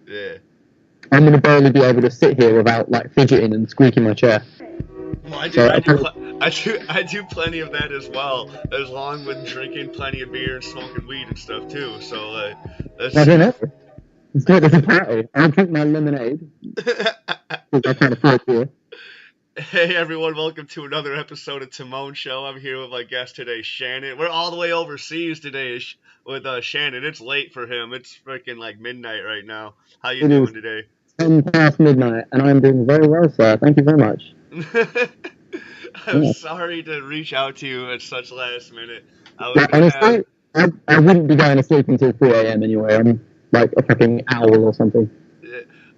Yeah. I'm gonna barely be able to sit here without like fidgeting and squeaking my chair. Well, I do, So I I do, kind of, I do plenty of that as well, as long with drinking plenty of beer and smoking weed and stuff too. So like, I that's. don't know. It's good as a party. I'll drink my lemonade because I can't afford beer. Hey everyone, welcome to another episode of Timone Show. I'm here with my guest today, Shannon. We're all the way overseas today with Shannon. It's late for him. It's freaking like midnight right now. How you It is doing today? 10 past midnight, and I'm doing very well, sir. Thank you very much. I'm Yeah. sorry to reach out to you at such last minute. I was Like, gonna have honestly, I wouldn't be going to sleep until 3 a.m. anyway. I'm like a fucking owl or something.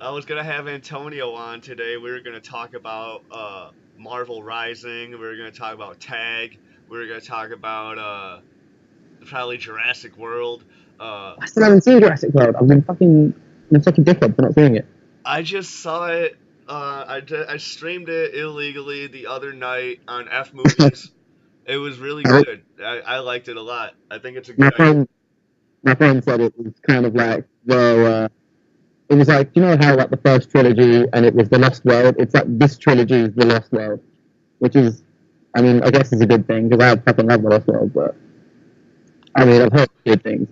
I was gonna have Antonio on today. We were gonna talk about Marvel Rising. We were gonna talk about Tag. We were gonna talk about probably Jurassic World. Uh, I still haven't seen Jurassic World. I'm such a dickhead for not seeing it. I just saw it. I streamed it illegally the other night on F Movies. It was really I, good. I liked it a lot. I think it's a my good idea. friend, my friend said it was kind of like it was like, you know how like the first trilogy and it was the Lost World. It's like this trilogy is the Lost World, which is, I mean, I guess is a good thing because I fucking love the Lost World. But I mean, I've heard good things.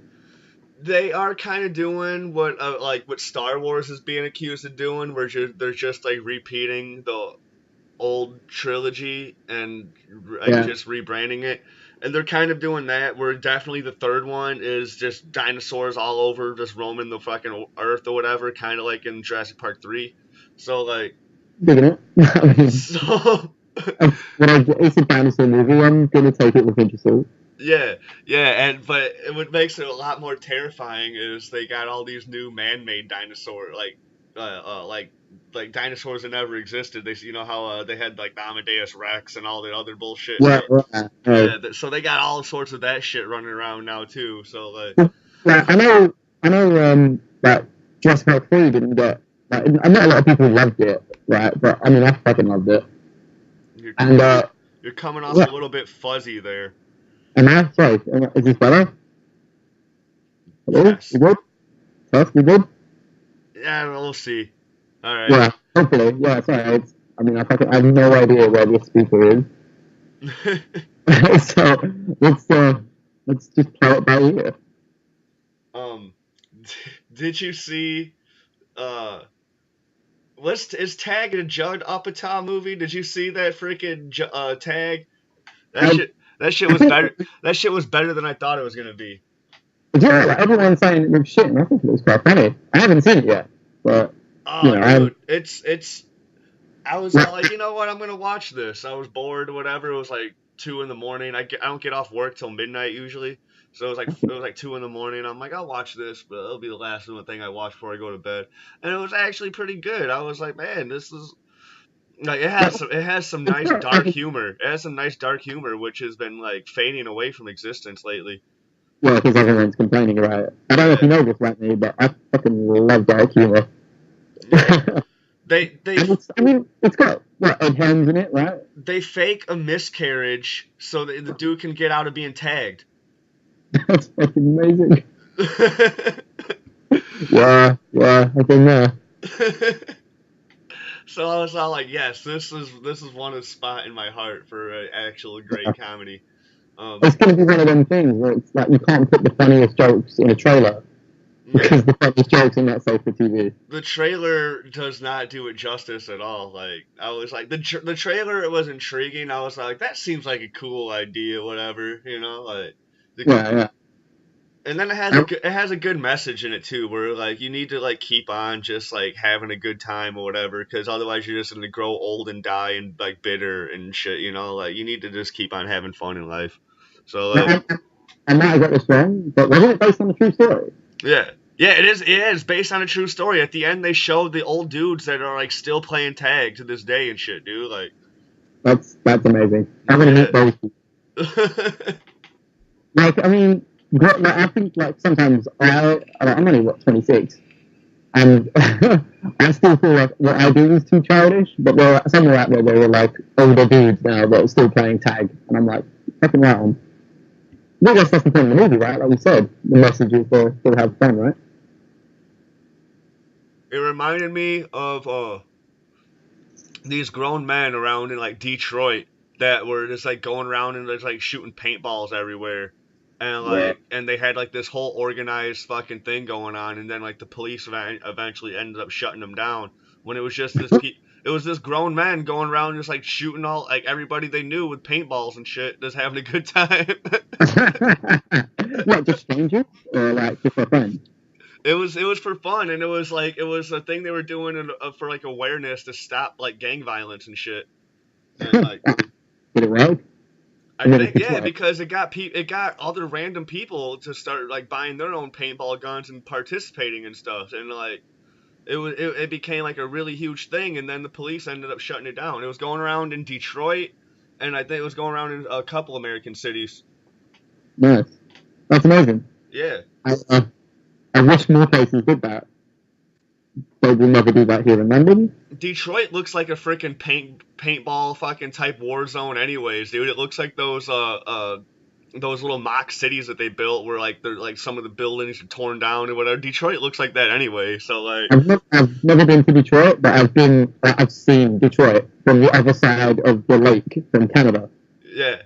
They are kind of doing what Star Wars is being accused of doing, where they're just like repeating the old trilogy and like Yeah, just rebranding it. And they're kind of doing that. Where definitely the third one is just dinosaurs all over, just roaming the fucking earth or whatever, kind of like in Jurassic Park 3. So like, big enough. I mean, so it's a dinosaur movie. I'm gonna take it with interest. yeah, yeah, and but what makes it a lot more terrifying is they got all these new man-made dinosaur like dinosaurs that never existed. You know how they had like the Amadeus Rex and all the other bullshit. Yeah, So right. yeah, so they got all sorts of that shit running around now too. So like, Like, I know, that Jurassic Park 3 didn't get, like, not a lot of people loved it, right? But I mean, I fucking loved it. you're And, you're coming off a yeah, little bit fuzzy there. sorry, is this better? Hello? You Test. good? Test, you good? Yeah, we'll see. All right. Yeah, hopefully. Yeah, sorry. I have no idea where this speaker is. So, let's, uh, let's just play it by ear. um, did you see uh is Tag a Judd Apatow movie? Did you see that freaking Tag? That I, shit. That shit I was think, better. That shit was better than I thought it was gonna be. yeah, like, everyone's saying it looks shit, and I think it looks quite funny. I haven't seen it yet, but, Oh, I'm, dude, it's. I was yeah, like, you know what? I'm gonna watch this. I was bored or whatever. It was like 2 in the morning. I don't get off work till midnight usually. So it was like 2 in the morning. I'm like, I'll watch this, but it'll be the last thing I watch before I go to bed. And it was actually pretty good. I was like, man, this is like it has some nice I dark mean, humor. It has some nice dark humor, which has been like fading away from existence lately. yeah, because everyone's complaining about it. I don't know if Yeah, you know this about me, but I fucking love dark humor. yeah. And They I mean, it's got what Ed Helms in it, right? they fake a miscarriage so that the dude can get out of being tagged. That's fucking amazing. Yeah, I think So I was all like, yes, this is one of spot in my heart for an actual great comedy. Um, it's gonna be one of them things where it's like you can't put the funniest jokes in a trailer yeah, because the funniest jokes are not safe for TV. the trailer does not do it justice at all. Like I was like the trailer, it was intriguing. I was like, that seems like a cool idea, whatever, like the, Yeah, and then it has a good message in it too, where like you need to like keep on just like having a good time or whatever, because otherwise you're just gonna grow old and die and like bitter and shit. Like you need to just keep on having fun in life. So like, yeah. I might have got this wrong, but wasn't it based on a true story? yeah, yeah, it is. It is based on a true story. At the end, they show the old dudes that are like still playing tag to this day and shit, dude. Like, That's amazing. I'm gonna yeah. meet those people. Like, I mean, like, I think like sometimes I'm only 26, and I still feel like what I do is too childish. But there are somewhere out there are like older dudes now that are still playing tag, and I'm like, fucking round. I guess that's the point of the movie, right? Like we said, the message is to have fun, right? It reminded me of these grown men around in like Detroit that were just like going around and just like shooting paintballs everywhere. And Yeah. they had like this whole organized fucking thing going on, and then like the police eventually ended up shutting them down when it was just it was this grown men going around just like shooting all like everybody they knew with paintballs and shit, just having a good time. What, just strangers or like just for fun? It was for fun, and it was a thing they were doing for like awareness to stop like gang violence and shit. And like Did it work? I I never think could yeah, try. because it got other random people to start like buying their own paintball guns and participating and stuff, and like it became like a really huge thing, and then the police ended up shutting it down. It was going around in Detroit, and I think it was going around in a couple American cities. Nice. That's amazing. Yeah. I wish more places did that. They will never do that here in London. Detroit looks like a freaking paintball fucking type war zone anyways, dude. It looks like those little mock cities that they built where like they're like some of the buildings are torn down and whatever. Detroit looks like that anyway. So like I've never been to Detroit, but I've seen Detroit from the other side of the lake from Canada. yeah.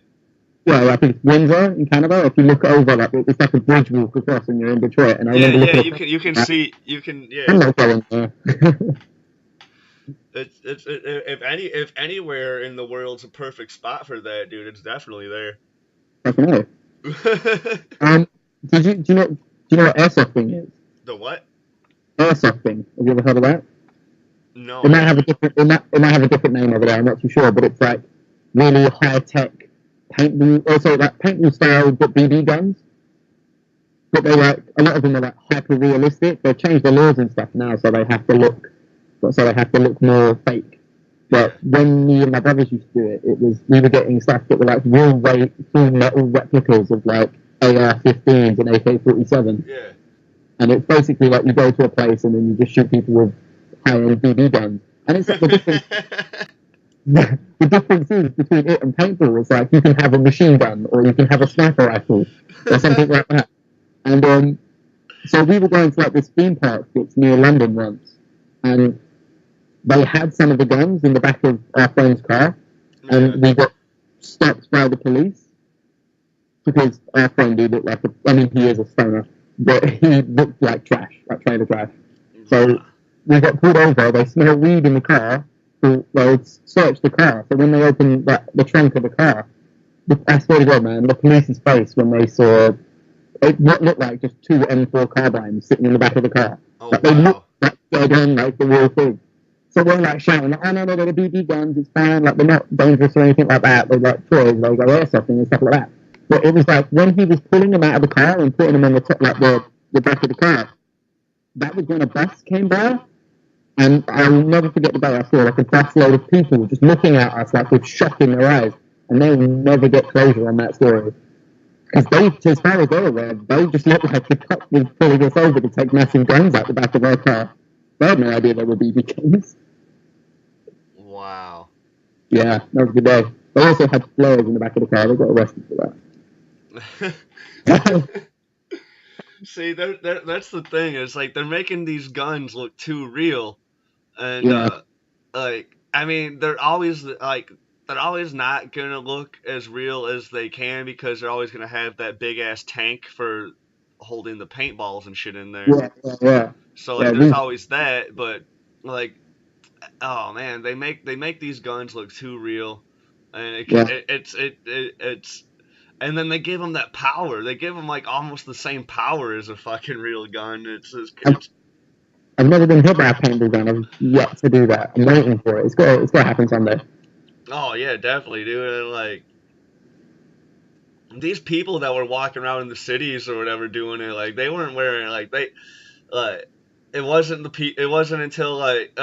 Well, I think it's Windsor in Canada. If you look over, like it's like a bridge walk across, and you're in Detroit. And I Yeah, remember yeah, looking you can at see you can I'm yeah. not going there. If anywhere in the world's a perfect spot for that, dude, it's definitely there. Fucking hell. Um, do you know what airsofting is? The what? Airsofting. Have you ever heard of that? No, It I might have a haven't. different it might have a different name over there. I'm not too sure, but it's like really high tech paintball, also like paintball style but BB guns. But they like a lot of them are like hyper realistic. They've changed the laws and stuff now, so they have to look more fake. Yeah, But when me and my brothers used to do it, it was we were getting stuff that were like real weight, full metal replicas of like AR-15s and AK-47, yeah. and it's basically like you go to a place and then you just shoot people with high-end BB guns. And it's like the difference. The difference is between it and paintball is like you can have a machine gun or you can have a sniper rifle or something like that. And so we were going to like this theme park that's near London once, and they had some of the guns in the back of our friend's car, yeah. and we got stopped by the police because our friend he looked like I mean he is a stoner, but he looked like trash, like trailer trash. So we got pulled over. They smelled weed in the car. So they searched the car. So when they opened the trunk of the car, I swear to God, man, the police's face when they saw what looked like just two M4 carbines sitting in the back of the car. Oh Like they looked wow. like dead on, like the real thing. So we're like shouting, like, oh no, they're BB guns, it's fine, like they're not dangerous or anything like that. They're like toys, they go airsofting and stuff like that. But it was like when he was pulling them out of the car and putting them on the top, like the back of the car, that was when a bus came by. And I'll never forget the day I saw like a bus load of people just looking at us like with shock in their eyes. And they will never get closure on that story. Because they, as far as they're aware, they just looked like the cop was pulling us over to take massive guns out the back of our car. They had no idea they were BB guns. Wow. Yeah, that was a good day. They also had flares in the back of the car. They got arrested for that. See, that's the thing. It's like they're making these guns look too real, and Yeah, like I mean, they're always not gonna look as real as they can because they're always gonna have that big ass tank for holding the paintballs and shit in there. yeah, yeah, yeah. So Yeah, like, there's always that. But like, oh man, they make these guns look too real, and yeah. it's and then they give them that power. They give them like almost the same power as a fucking real gun. I've, It's I've never been hit by a paintball gun. I've yet to do that. I'm waiting for it. It's got to happen someday. oh yeah, definitely, dude. And like these people that were walking around in the cities or whatever doing it, like they weren't wearing like it wasn't until like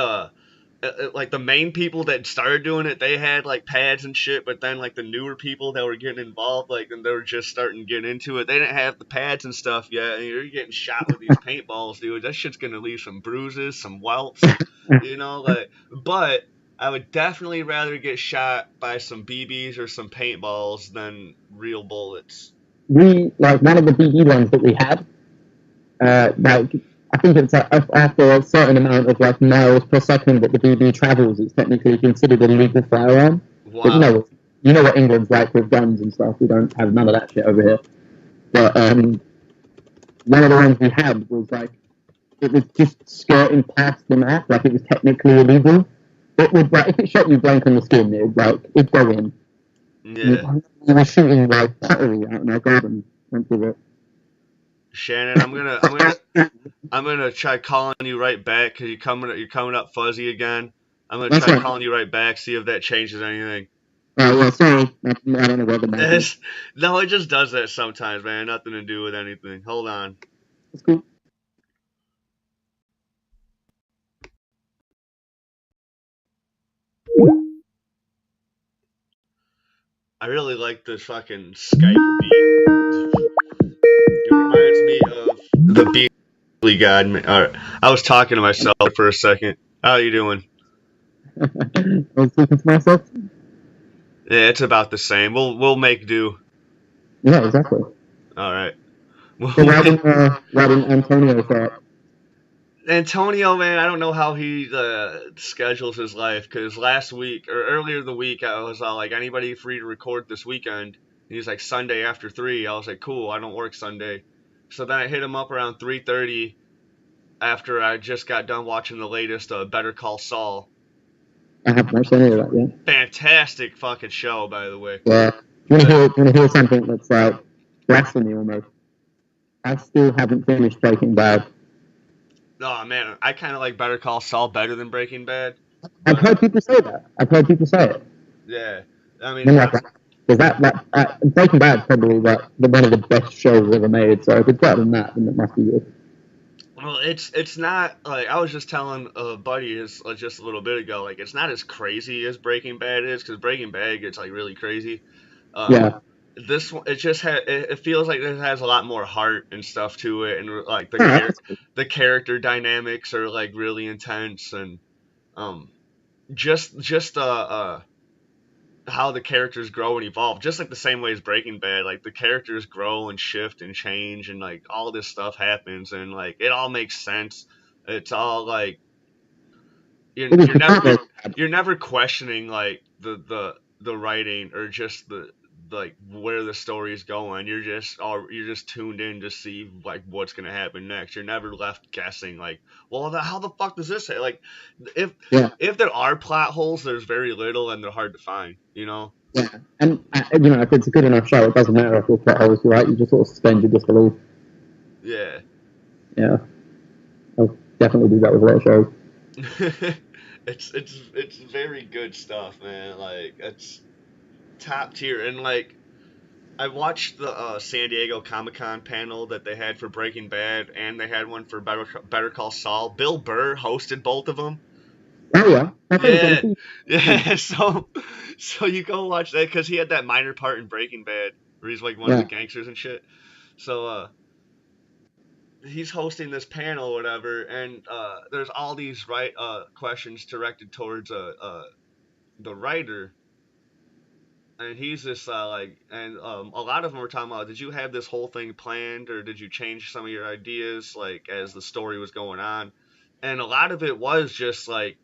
the main people that started doing it, they had like pads and shit, but then like the newer people that were getting involved, like and they were just starting to get into it, they didn't have the pads and stuff yet, and you're getting shot with these paintballs, dude. That shit's gonna leave some bruises, some welts, like. But I would definitely rather get shot by some BBs or some paintballs than real bullets. We like one of the BB ones that we had. Like I think it's like after a certain amount of like miles per second that the BB travels, it's technically considered a legal firearm. But Wow. you know what England's like with guns and stuff. We don't have none of that shit over here. But one of the ones we had was like it was just skirting past the mark, like it was technically illegal. It would like if it shot you blank on the skin, it'd go in. Yeah. We were shooting like pottery out in our garden with it. Shannon, I'm gonna try calling you right back because you're coming up fuzzy again. I'm gonna That's try right. calling you right back, see if that changes anything. Yeah, sorry. I don't know where the mic is. No, it just does that sometimes, man. Nothing to do with anything. Hold on. It's cool. I really like this fucking Skype beat. It reminds me of the Beastly God. Alright, I was talking to myself for a second. How you doing? I was talking to myself. Yeah, it's about the same. We'll make do. Yeah, exactly. All right. So why didn't Antonio show up? Antonio, man, I don't know how he schedules his life because last week or earlier the week I was all like, anybody free to record this weekend? And he's like Sunday after 3. I was like, cool, I don't work Sunday. So then I hit him up around 3:30 after I just got done watching the latest Better Call Saul. I haven't watched any of that yet. Fantastic fucking show, by the way. Yeah. You want to hear something that's like blasphemy almost? I still haven't finished Breaking Bad. Oh man, I kind of like Better Call Saul better than Breaking Bad. I've heard people say that. I've heard people say it. Yeah, I mean, because Breaking Bad probably like one of the best shows ever made. So if it's better than that, then it must be good. Well, it's not like I was just telling a buddy just a little bit ago. Like it's not as crazy as Breaking Bad is because Breaking Bad gets like really crazy. Yeah. This one, it feels like it has a lot more heart and stuff to it, and like the character dynamics are like really intense, and um, just how the characters grow and evolve, just like the same way as Breaking Bad. Like the characters grow and shift and change, and like all this stuff happens, and like it all makes sense. It's all like you're never questioning like the writing or just the like where the story is going. You're just tuned in to see like what's gonna happen next. You're never left guessing like, well, how the fuck does this like if there are plot holes, there's very little and they're hard to find. You know. Yeah, and if it's a good enough show, it doesn't matter if the plot holes, right? You just sort of suspend your disbelief. Yeah. Yeah. I'll definitely do that with a lot of shows. It's very good stuff, man. Like it's top tier, and like I watched the San Diego Comic-Con panel that they had for Breaking Bad, and they had one for Better Call Saul. Bill Burr hosted both of them. Oh yeah. Yeah. So you go watch that because he had that minor part in Breaking Bad where he's like one of the gangsters and shit. So he's hosting this panel or whatever, and there's all these questions directed towards the writer. And he's just and a lot of them were talking about, did you have this whole thing planned, or did you change some of your ideas, like, as the story was going on? And a lot of it was just, like,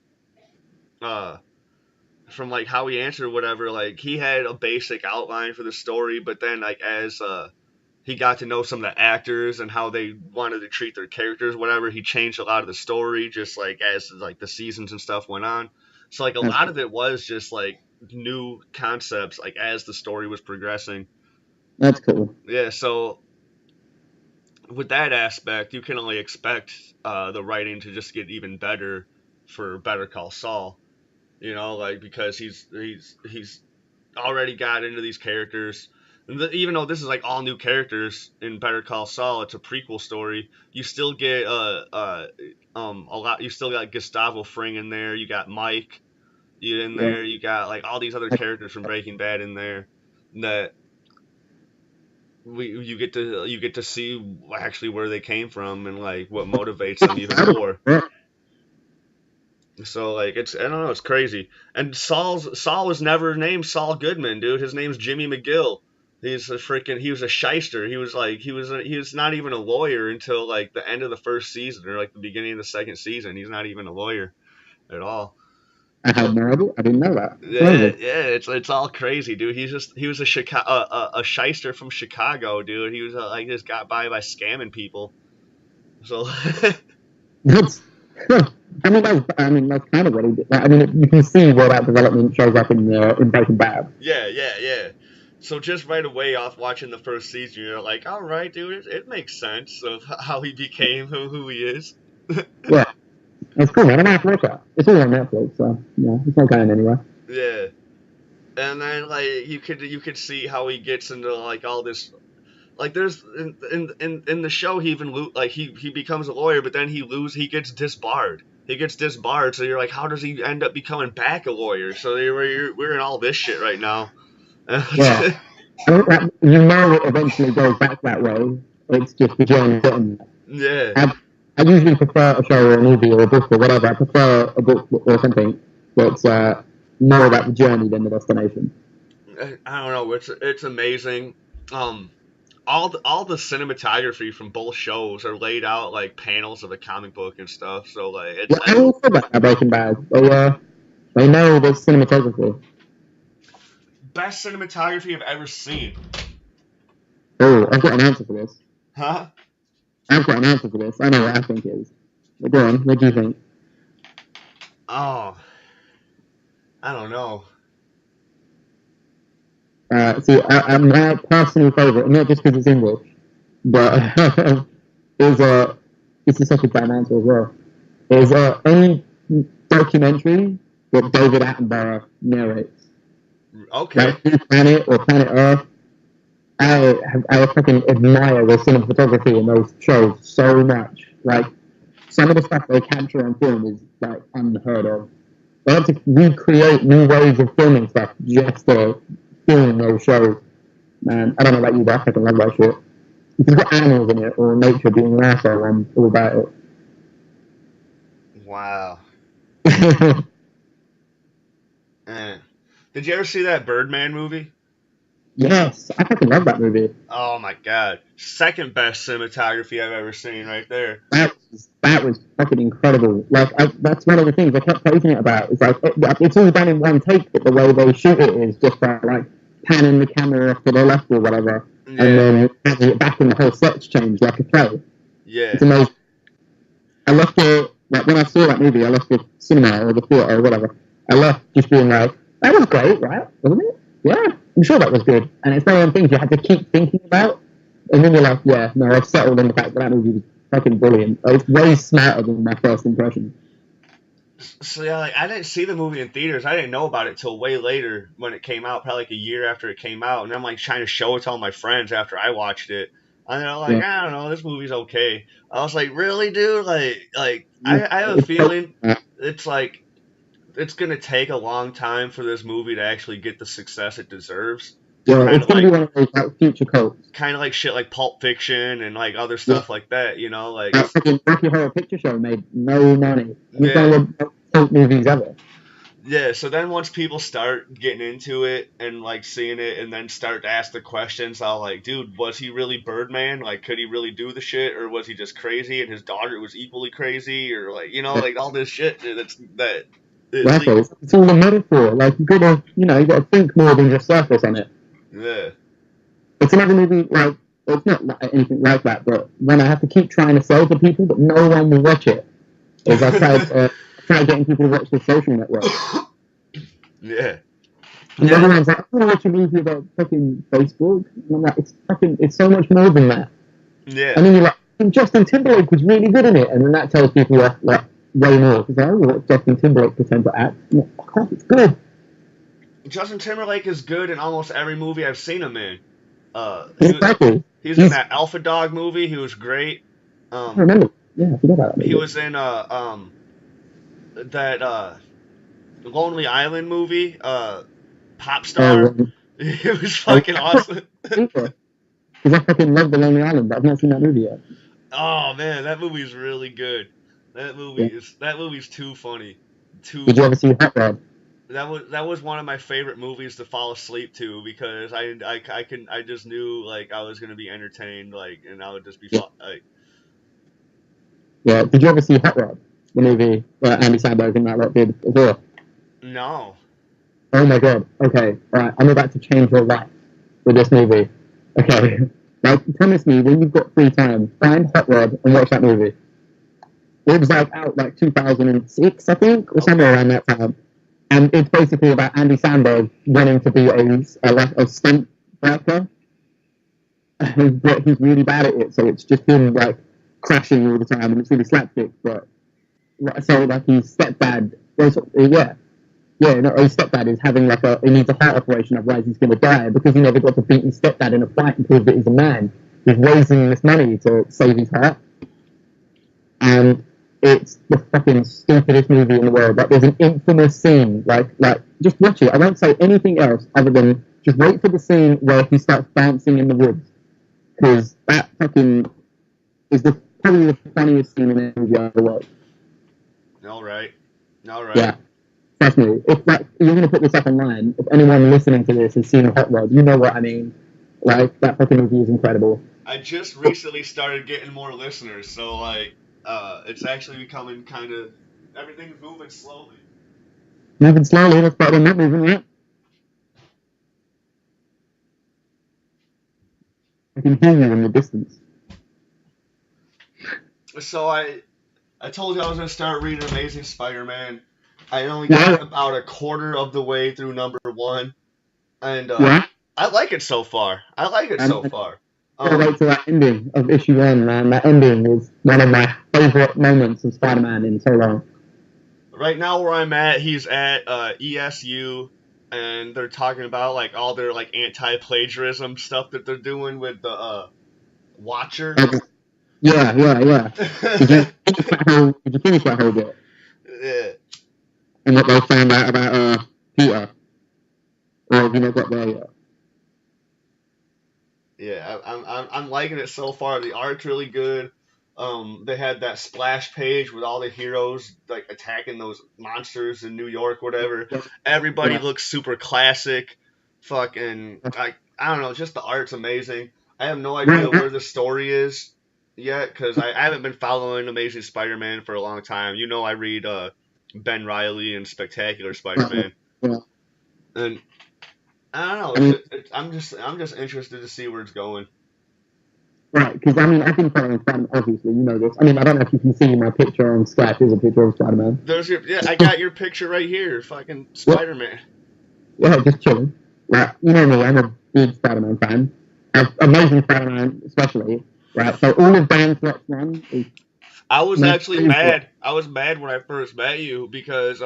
from, like, how he answered whatever, like, he had a basic outline for the story, but then, like, as, he got to know some of the actors and how they wanted to treat their characters, whatever, he changed a lot of the story, just, like, as, like, the seasons and stuff went on. So, like, a lot of it was just, like, new concepts like as the story was progressing. That's cool. Yeah, so with that aspect, you can only expect the writing to just get even better for Better Call Saul. You know, like because he's already got into these characters. And even though this is like all new characters in Better Call Saul, it's a prequel story. You still get a lot. You still got Gustavo Fring in there. You got Mike. In there, you got like all these other characters from Breaking Bad in there that you get to see actually where they came from and like what motivates them even more. So like I don't know, it's crazy. And Saul was never named Saul Goodman, dude. His name's Jimmy McGill. He was a shyster. He was not even a lawyer until like the end of the first season or like the beginning of the second season. He's not even a lawyer at all. I had So no idea. I didn't know that. It's yeah, crazy. yeah, it's all crazy, dude. He was a Chicago a shyster from Chicago, dude. He was like just got by scamming people. So That's, I mean, that's kind of what he did. I mean, you can see where that development shows up in Breaking Bad. yeah, yeah, yeah. So just right away off watching the first season, you're like, all right, dude, it makes sense of how he became who he is. Yeah, it's cool, man. I'm gonna have to watch that. It's all on Netflix, so yeah, it's not going anywhere. Yeah. And then like you could see how he gets into like all this like there's in the show he even like he becomes a lawyer but then he gets disbarred. He gets disbarred, so you're like, how does he end up becoming back a lawyer? So we're in all this shit right now. Yeah, I mean, you know it eventually goes back that way. It's just the journey getting there. Yeah. I usually prefer a show or a movie or a book or whatever. I prefer a book or something that's more about the journey than the destination. I don't know. It's amazing. Um, all the cinematography from both shows are laid out like panels of a comic book and stuff. So like Yeah, I also like that Breaking Bad. They know the cinematography. best cinematography I've ever seen. Oh, I've got an answer for this. Huh? I've got an answer for this. I know what I think it is. But go on, what do you think? Oh, I don't know. See, my personal favourite, not just because it's English, but is this is such a bad answer as well. Is any documentary that David Attenborough narrates, Okay. like Blue Planet or Planet Earth. I fucking admire the cinematography in those shows so much. Like some of the stuff they capture on film is like unheard of. They have to recreate new ways of filming stuff just to film those shows. Man, I don't know about you, but I fucking love that shit. If you've got animals in it or nature being an asshole, I'm all about Wow. it. Eh. Did you ever see that Birdman movie? Yes, I fucking love that movie. Oh my god. Second best cinematography I've ever seen right there. That was fucking incredible. Like that's one of the things I kept praising it about. It's like it's all done in one take, but the way they shoot it is just by like panning the camera off to the left or whatever, and Yeah. then having it back, and the whole set's changed like a play. Yeah. It's amazing. I left the like when I saw that movie, I left the cinema or the theater or whatever. I left just being like, that was great, right? Wasn't it? Yeah, I'm sure that was good. And it's one of them things you have to keep thinking about. And then you're like, yeah, no, I've settled on the fact that that movie was fucking brilliant. It's way smarter than my first impression. So yeah, like I didn't see the movie in theaters. I didn't know about it till way later when it came out, probably like a year after it came out. And I'm like trying to show it to all my friends after I watched it. And they're like, Yeah. I don't know, this movie's okay. I was like, really, dude? I have a It's so feeling it's like it's gonna take a long time for this movie to actually get the success it deserves. yeah, Kind it's of going to be like one of those like, future cults. kind of like shit like Pulp Fiction and like other Yeah. stuff like that. You know, like That fucking Rocky Horror Picture Show made no money. And it's yeah. one of the best cult movies ever. Yeah, so then once people start getting into it and like seeing it and then start to ask the questions, I'll like, dude, was he really Birdman? Like, could he really do the shit, or was he just crazy and his daughter was equally crazy, or like, you know, like all this shit that it Like, it's all a metaphor. Like, you gotta think more than just surface on it. yeah, It's another movie, like, it's not like anything like that, but when I have to keep trying to sell to people, but no one will watch it, is I try getting people to watch The Social Network. yeah, And yeah, everyone's like, I want to watch a movie about fucking Facebook. And I'm like, it's so much more than that. yeah. And then you're like, Justin Timberlake was really good in it. And then that tells people, like way more. Because I don't know what Justin Timberlake pretend to act. I'm like, fuck off, it's good. Justin Timberlake is good in almost every movie I've seen him in. Exactly. He was in that Alpha Dog movie. He was great. I remember. Yeah, I forgot about that. He was in that Lonely Island movie, Pop Star. It was fucking awesome. Because I fucking love The Lonely Island, but I've not seen that movie yet. Oh man, that movie's really good. Yeah. That movie's too funny. Too Did you ever funny. see Hot Rod? that was one of my favorite movies to fall asleep to because I just knew like I was gonna be entertained like and I would just be Yeah. like Yeah. Did you ever see Hot Rod, the movie where Andy Samberg and that lot did as well? no. Oh my god. Okay. All right. I'm about to change your life with this movie. Okay. Like, promise me when you've got free time, find Hot Rod and watch that movie. It was like out like 2006, I think, or somewhere Okay. around that time. And it's basically about Andy Samberg wanting to be a stunt director, but he's really bad at it. So it's just him like crashing all the time, and it's really slapstick. But so like his stepdad, yeah, yeah, no, his stepdad is having like he needs a heart operation, otherwise he's going to die because he never got to beat his stepdad in a fight and prove that he's a man. He's raising this money to save his heart, and it's the fucking stupidest movie in the world. Like, there's an infamous scene. Like, just watch it. I won't say anything else other than just wait for the scene where he starts dancing in the woods, because that fucking is probably the funniest scene in any movie I've ever watched. All right. All right. Yeah. Trust me, if like you're going to put this up online, if anyone listening to this has seen a Hot Rod, you know what I mean. Like, that fucking movie is incredible. I just recently started getting more listeners, so like it's actually becoming kind of everything's moving slowly. Moving slowly, that's better than not moving, right? I can hear you in the distance. So I told you I was gonna start reading Amazing Spider-Man. I only Yeah, got about a quarter of the way through number 1, and yeah. I like it so far. I like it And so far. I gotta wait till that ending of issue 1, man. That ending is one of my favorite moments of Spider-Man in so long. Right now where I'm at, he's at ESU, and they're talking about like all their like anti-plagiarism stuff that they're doing with the Watcher. Like, yeah, yeah, yeah. Did you finish that whole? Did you finish that whole bit? Yeah. And what they found out about Peter, or have you not got there yet? Yeah, I'm liking it so far. The art's really good. They had that splash page with all the heroes like attacking those monsters in New York, whatever. Everybody Yeah, looks super classic. Fucking, I don't know, just the art's amazing. I have no idea yeah, where the story is yet because I haven't been following Amazing Spider-Man for a long time. You know, I read Ben Riley and Spectacular yeah, Spider-Man, yeah. and I don't know. I mean, I'm just interested to see where it's going. right? Because I mean, I've been following Spider-Man. Obviously, you know this. I mean, I don't know if you can see my picture on Skype. Is a picture of Spider-Man. Yeah, I got your picture right here, fucking Yeah, Spider Man. yeah, just chilling. Right, you know me. I'm a big Spider-Man fan. Amazing Spider-Man, especially. Right, so all of Dan Slott's run is I was my actually favorite. mad. I was mad when I first met you because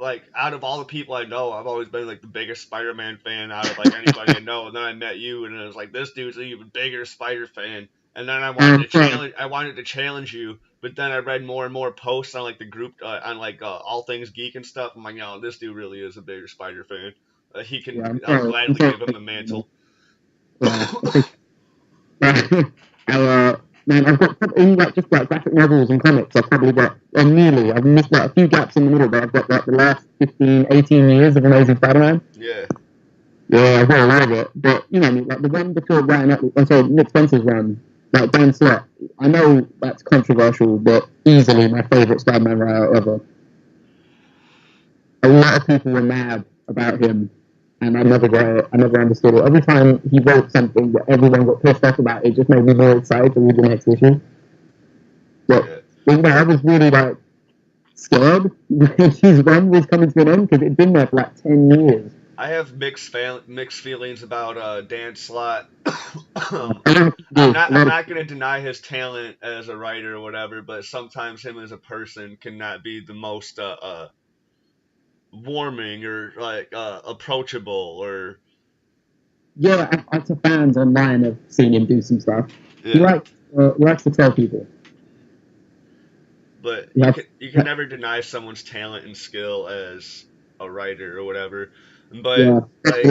like out of all the people I know, I've always been like the biggest Spider Man fan out of like anybody I know. And then I met you, and it was like this dude's an even bigger Spider fan. And then Yeah, I wanted to challenge you, but then I read more and more posts on like the group on like all things geek and stuff. I'm like, no, this dude really is a bigger Spider fan. He can. I'm I'll sorry. I'm gladly sorry. give him the mantle. Yeah, man, I've got in like just like graphic novels and comics. I've probably got nearly. I've missed like a few gaps in the middle, but I've got like the last 15, 18 years of Amazing Spider-Man. Yeah. Yeah, I've got a lot of it. But you know, like the one before Ryan, sorry, Nick Spencer's run, like Dan Slott. I know that's controversial, but easily my favorite Spider-Man writer ever. A lot of people were mad about him, and I never got it. I never understood it. Every time he wrote something that everyone got pissed off about, it just made me more excited to read the next issue. But Yeah. you know, I was really like scared when his run was coming to an end because it'd been there for like 10 years. I have mixed feelings about Dan Slott. A lot of people I'm do. not A I'm lot of not gonna deny his talent as a writer or whatever, but sometimes him as a person cannot be the most warming or like approachable or yeah, I've to fans online have seen him do some stuff. yeah. He likes to tell people. But He you has, can never deny someone's talent and skill as a writer or whatever. But Yeah, like,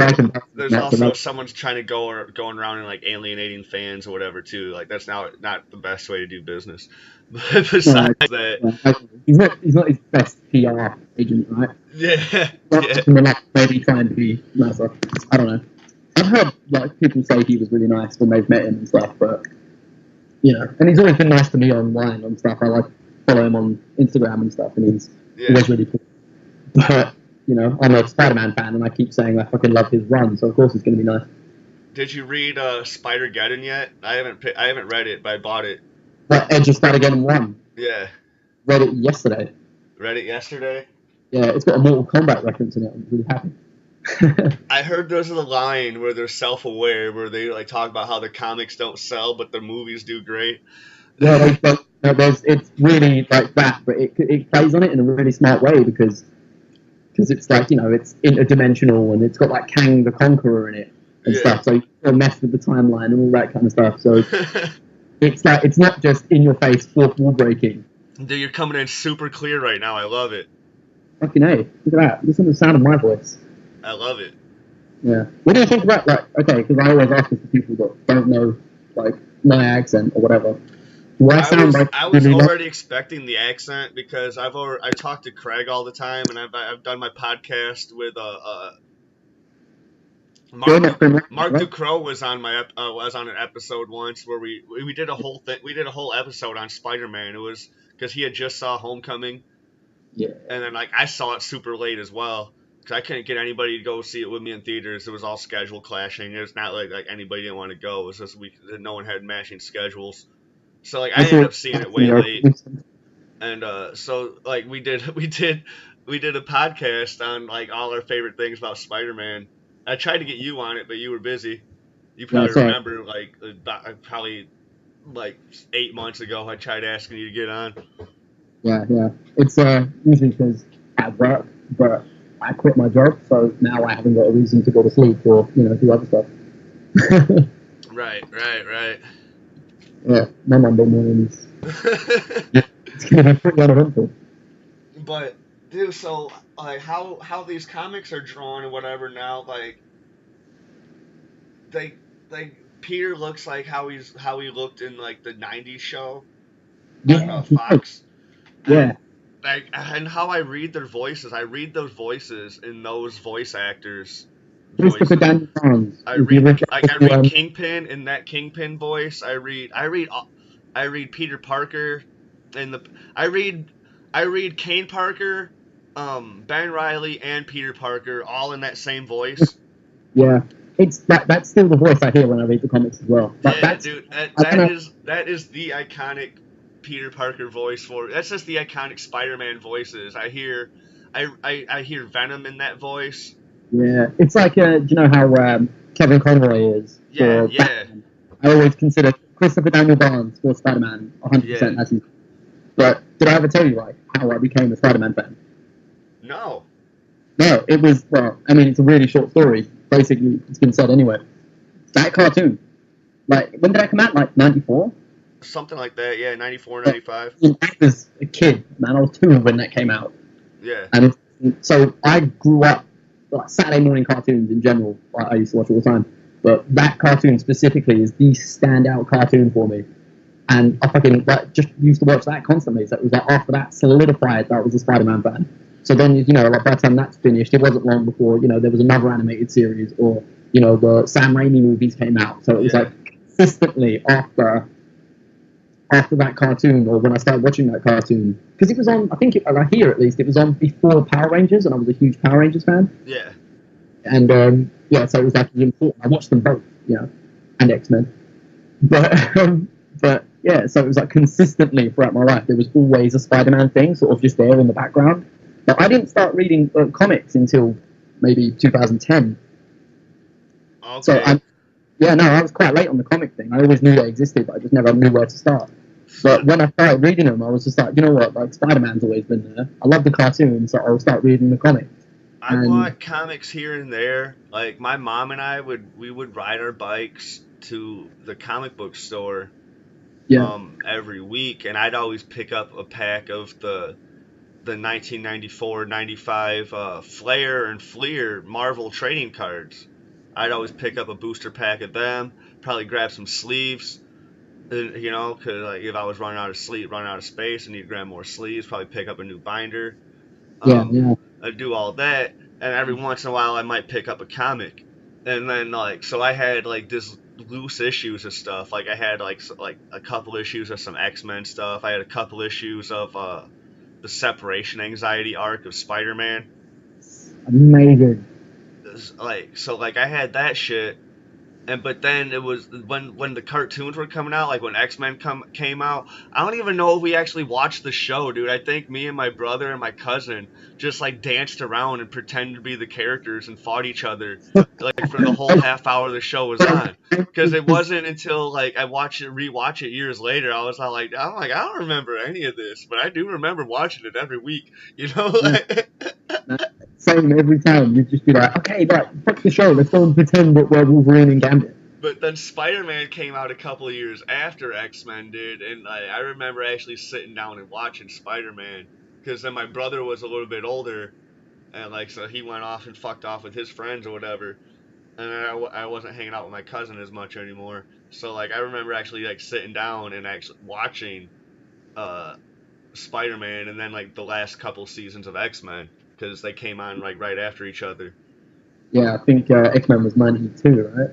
there's that's the also right. someone's trying to going around and like alienating fans or whatever too. Like that's not the best way to do business. But No, besides that, he's not his best PR agent, right? yeah, Not yeah, just gonna like maybe try and be nicer. I don't know. I've heard like people say he was really nice when they've met him and stuff, but and he's always been nice to me online and stuff. I like follow him on Instagram and stuff, and he's yeah. always really cool. But I'm a Spider-Man fan, and I keep saying I fucking love his run, so of course it's gonna be nice. Did you read Spider-Geddon yet? I haven't read it, but I bought it. But Edge of Spider-Geddon 1. Yeah, Read it yesterday. read it yesterday. Yeah, it's got a Mortal Kombat reference in it. I'm really happy. I heard there's a line where they're self-aware, where they like talk about how the comics don't sell, but the movies do great. Yeah, it's really like that, but it plays on it in a really smart way because it's like it's interdimensional and it's got like Kang the Conqueror in it and Yeah. stuff. So you can mess with the timeline and all that kind of stuff. So it's like it's not just in your face fourth wall breaking. Dude, you're coming in super clear right now. I love it. Fucking A, look at that. Listen to the sound of my voice. I love it. Yeah. What do you think about okay? Because I always ask this to people that don't know like my accent or whatever. Do I sound like I was really already expecting the accent because I talk to Craig all the time, and I've done my podcast with Mark Ducrow was on was on an episode once where we did a whole thing. We did a whole episode on Spider-Man. It was because he had just saw Homecoming, Yeah. and then like I saw it super late as well because I couldn't get anybody to go see it with me in theaters. It was all schedule clashing. It was not like anybody didn't want to go. It was just no one had matching schedules. So like I ended up seeing it way late, and so like we did a podcast on like all our favorite things about Spider-Man. I tried to get you on it, but you were busy. You probably remember like probably like 8 months ago I tried asking you to get on. Yeah. It's usually because at work, but I quit my job, so now I haven't got a reason to go to sleep or do other stuff. Right. Yeah, my Monday mornings. It's gonna be pretty uneventful. But dude, so like how these comics are drawn and whatever now, like they Peter looks like how he looked in like the '90s show on Fox. Yeah. And how I read their voices, I read those voices in those voice actors. Christopher Daniel Barnes. I read Kingpin in that Kingpin voice. I read Peter Parker and I read Kane Parker, Ben Reilly, and Peter Parker all in that same voice. Yeah, it's that's still the voice I hear when I read the comics as well. But yeah, dude, that is the iconic Peter Parker voice for. That's just the iconic Spider-Man voices. I hear Venom in that voice. Yeah, it's like do you know how Kevin Conroy is? Yeah. Batman? I always consider Christopher Daniel Barnes for Spider-Man 100%. As but did I ever tell you like how I became a Spider-Man fan? No. No, it was it's a really short story. Basically, it's been said anyway. That cartoon, like when did that come out? Like 94? Something like that, yeah, 94, 95. I was a kid, man. I was 2 when that came out. Yeah. And so I grew up like Saturday morning cartoons in general. I used to watch all the time, but that cartoon specifically is the standout cartoon for me. And I fucking just used to watch that constantly. So it was like after that solidified that I was a Spider-Man fan. So then like by the time that's finished, it wasn't long before there was another animated series or the Sam Raimi movies came out. So it was like consistently after that cartoon, or when I started watching that cartoon, because it was on, I think, here at least, it was on before Power Rangers, and I was a huge Power Rangers fan. Yeah. And, so it was like important. I watched them both, and X-Men. But, yeah, so it was like consistently throughout my life, there was always a Spider-Man thing sort of just there in the background. But I didn't start reading comics until maybe 2010. Okay. So, I was quite late on the comic thing. I always knew they existed, but I just never knew where to start. But when I started reading them, I was just like, you know what? Like Spider-Man's always been there. I love the cartoons, so I'll start reading the comics. I bought comics here and there. Like my mom and I would ride our bikes to the comic book store. Yeah. Every week, and I'd always pick up a pack of the the 1994-95 Flare and Fleer Marvel trading cards. I'd always pick up a booster pack of them, probably grab some sleeves, you know, because like if I was running out of space, and need to grab more sleeves, probably pick up a new binder. Yeah, Um, yeah. I'd do all that, and every once in a while I might pick up a comic, and then like so I had like this loose issues of stuff. Like I had like a couple issues of some X-Men stuff. I had a couple issues of the separation anxiety arc of Spider-Man. Amazing. Like so like I had that shit, and but then it was when the cartoons were coming out, like when X-Men came out. I don't even know if we actually watched the show, dude. I think me and my brother and my cousin just like danced around and pretended to be the characters and fought each other like for the whole half hour the show was on. Because it wasn't until like I rewatch it years later, I was all like, I don't remember any of this, but I do remember watching it every week, you know. Same every time. You'd just be like, okay, right, fuck the show. Let's go and pretend that we're Wolverine and Gambit. But then Spider-Man came out a couple of years after X-Men did, and I remember actually sitting down and watching Spider-Man, because then my brother was a little bit older, and like so he went off and fucked off with his friends or whatever, and I wasn't hanging out with my cousin as much anymore. So like I remember actually like sitting down and actually watching Spider-Man, and then like the last couple seasons of X-Men, because they came on like right after each other. Yeah, I think X-Men was 92, right?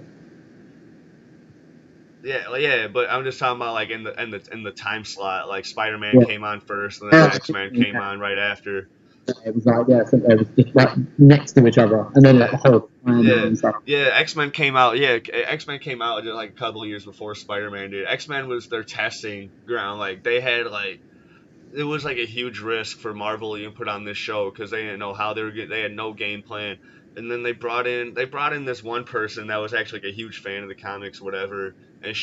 Yeah, but I'm just talking about like in the time slot. Like Spider-Man came on first, and then X-Men came on right after. It was like so it was just like next to each other, and then like the whole time and stuff. Yeah, X-Men came out. Yeah, X-Men came out just like a couple of years before Spider-Man did. X-Men was their testing ground. Like they had like it was like a huge risk for Marvel to put on this show because they didn't know how they had no game plan. And then they brought in this one person that was actually like a huge fan of the comics or whatever, and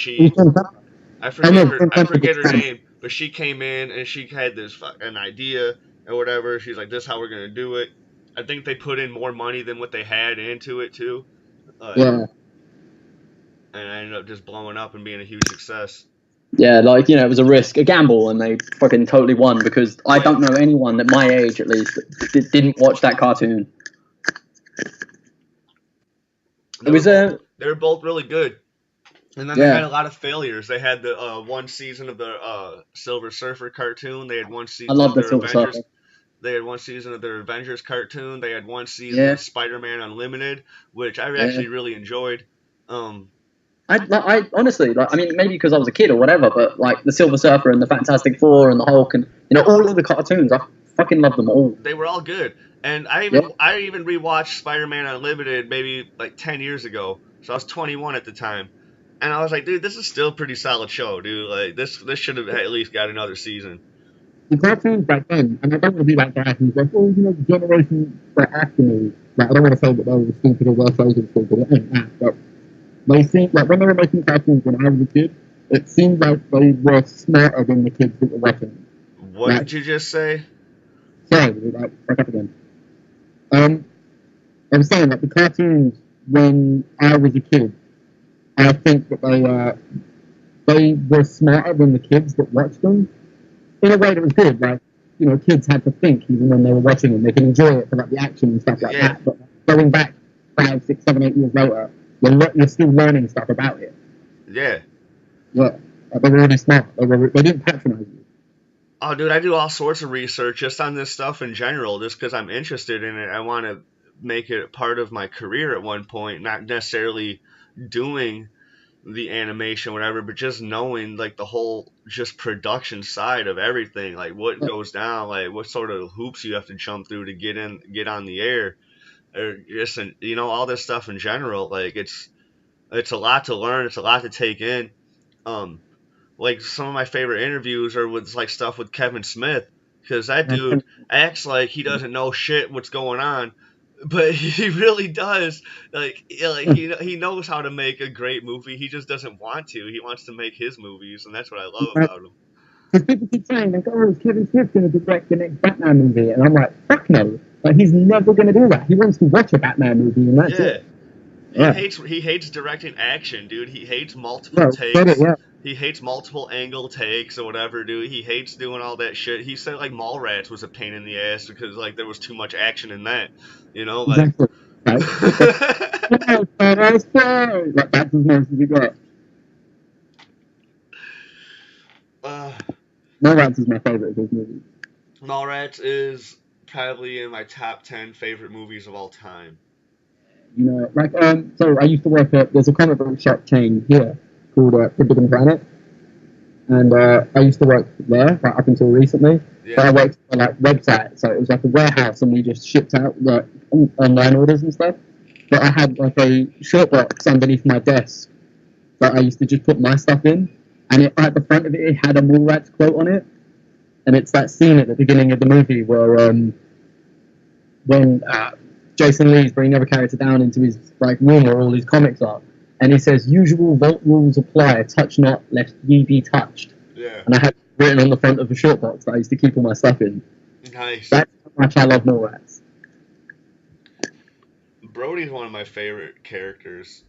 I forget her name, but she came in and she had this fucking idea or whatever. She's like, "This is how we're gonna do it." I think they put in more money than what they had into it too. Yeah. And I ended up just blowing up and being a huge success. Yeah, like, you know, it was a risk, a gamble, and they fucking totally won, because I don't know anyone at my age, at least, that didn't watch that cartoon. They were both really good. And then they had a lot of failures. They had the one season of the Silver Surfer cartoon. They had one season I love of the their Silver Avengers. Surfer. They had one season of their Avengers cartoon. They had one season of Spider-Man Unlimited, which I actually really enjoyed. I honestly, like, I mean, maybe because I was a kid or whatever, but like the Silver Surfer and the Fantastic Four and the Hulk and, you know, all of the cartoons, I fucking love them all. They were all good. And I even rewatched Spider-Man Unlimited maybe like 10 years ago. So I was 21 at the time. And I was like, dude, this is still a pretty solid show, dude. Like this should have at least got another season. The cartoons back then, and I don't want to be like that, who's like, oh, you know, the generation that after me, like, I don't want to say that they were stupid or worse chosen for, but it ain't that. But they seemed like when they were making cartoons when I was a kid, it seemed like they were smarter than the kids that were watching. What did you just say? Sorry, like, back up again. I'm saying that the cartoons when I was a kid, I think that they were smarter than the kids that watched them. In a way that was good, like, you know, kids had to think even when they were watching them. They could enjoy it for like the action and stuff like that. But going back 5, 6, 7, 8 years later, you're still learning stuff about it. Yeah. Yeah. They were really smart. They didn't patronize you. Oh, dude, I do all sorts of research just on this stuff in general, just because I'm interested in it. I want to make it part of my career at one point, not necessarily doing the animation, whatever, but just knowing like the whole just production side of everything, like what goes down, like what sort of hoops you have to jump through to get on the air, or just you know, all this stuff in general. Like it's a lot to learn, it's a lot to take in. Like some of my favorite interviews are with like stuff with Kevin Smith, because that dude acts like he doesn't know shit what's going on. But he really does. Like he knows how to make a great movie. He just doesn't want to. He wants to make his movies, and that's what I love about him. Because people keep saying, like, oh, is Kevin Smith going to direct the next Batman movie? And I'm like, fuck no. Like, he's never going to do that. He wants to watch a Batman movie, and that's it. Yeah. He hates directing action, dude. He hates multiple No, get it, takes. yeah. He hates multiple angle takes or whatever, dude. He hates doing all that shit. He said like Mallrats was a pain in the ass because like there was too much action in that. You know, like Exactly. Right? Like, that's as much as you got. uh, No Rats is my favorite of his movies. Mallrats is probably in my top 10 favorite movies of all time. You know, like, so I used to work at, there's a comic book shop chain here called Forbidden Planet. And I used to work there, like, up until recently. Yeah. But I worked on, like, website, so it was like a warehouse, and we just shipped out, like, online orders and stuff. But I had, like, a short box underneath my desk that I used to just put my stuff in. And at the front of it had a Mallrats quote on it. And it's that scene at the beginning of the movie where when Jason Lee's bringing every character down into his like room where all his comics are, and he says, "Usual vault rules apply. Touch not, lest ye be touched." Yeah. And I had written on the front of the short box that I used to keep all my stuff in. Nice. That's how much I love Mallrats. Brody's one of my favorite characters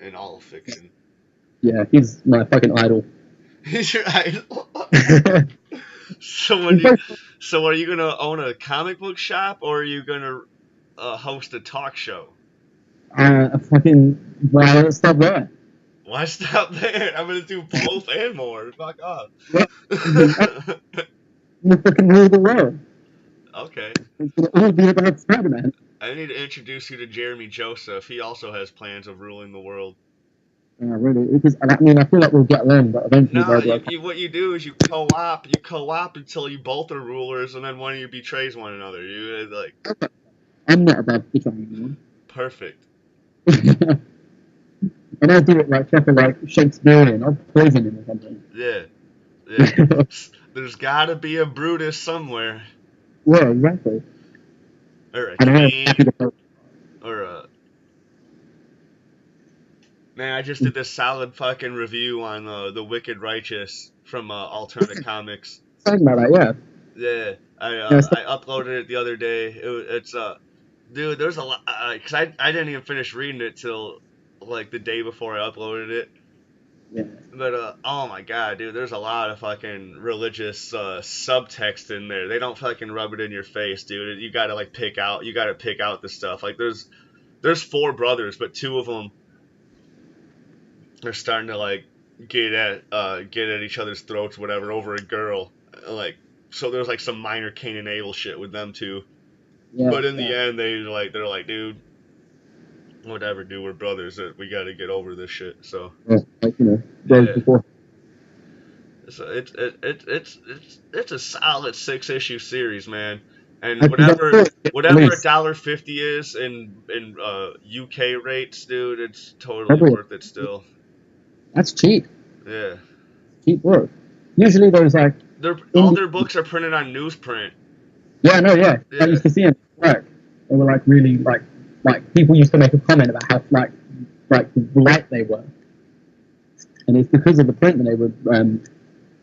in all of fiction. Yeah, he's my fucking idol. He's your idol. So are you gonna own a comic book shop or are you gonna host a talk show? Fucking why don't stop there? Why stop there? I'm gonna do both and more. Fuck off. Yeah. You fucking rule the world. Okay. It's gonna all be about Spider-Man. I need to introduce you to Jeremy Joseph. He also has plans of ruling the world. Really, because I mean, I feel like we'll get along, but eventually No, they'll be like, what you do is you co-op until you both are rulers, and then one of you betrays one another. You like. I'm not about betraying anyone. Perfect. And I'll do it like proper, like Shakespearean. I'll poison him or something. Yeah. Yeah. There's gotta be a Brutus somewhere. Yeah, exactly. Or a And I'm king. happy to play. Or a. Man, I just did this solid fucking review on the Wicked Righteous from Alternate Comics. Talking about that, yeah. Yeah, I uploaded it the other day. It's dude, there's a lot. Cause I didn't even finish reading it till like the day before I uploaded it. Yeah. But oh my god, dude, there's a lot of fucking religious subtext in there. They don't fucking rub it in your face, dude. You gotta like pick out the stuff. Like there's 4 brothers, but 2 of them are starting to like get at each other's throats, whatever, over a girl. Like, so there's like some minor Cain and Abel shit with them too. Yeah, But in the end, they're like, dude, whatever, dude, we're brothers. We got to get over this shit. So, like, you know, days before. So it's a solid 6-issue series, man. And whatever $1.50 is in UK rates, dude, it's totally worth it still. That's cheap. Yeah. Cheap work. Usually those like all their books are printed on newsprint. Yeah, no, yeah. I used to see them work. They were like really like people used to make a comment about how like light they were, and it's because of the print that they were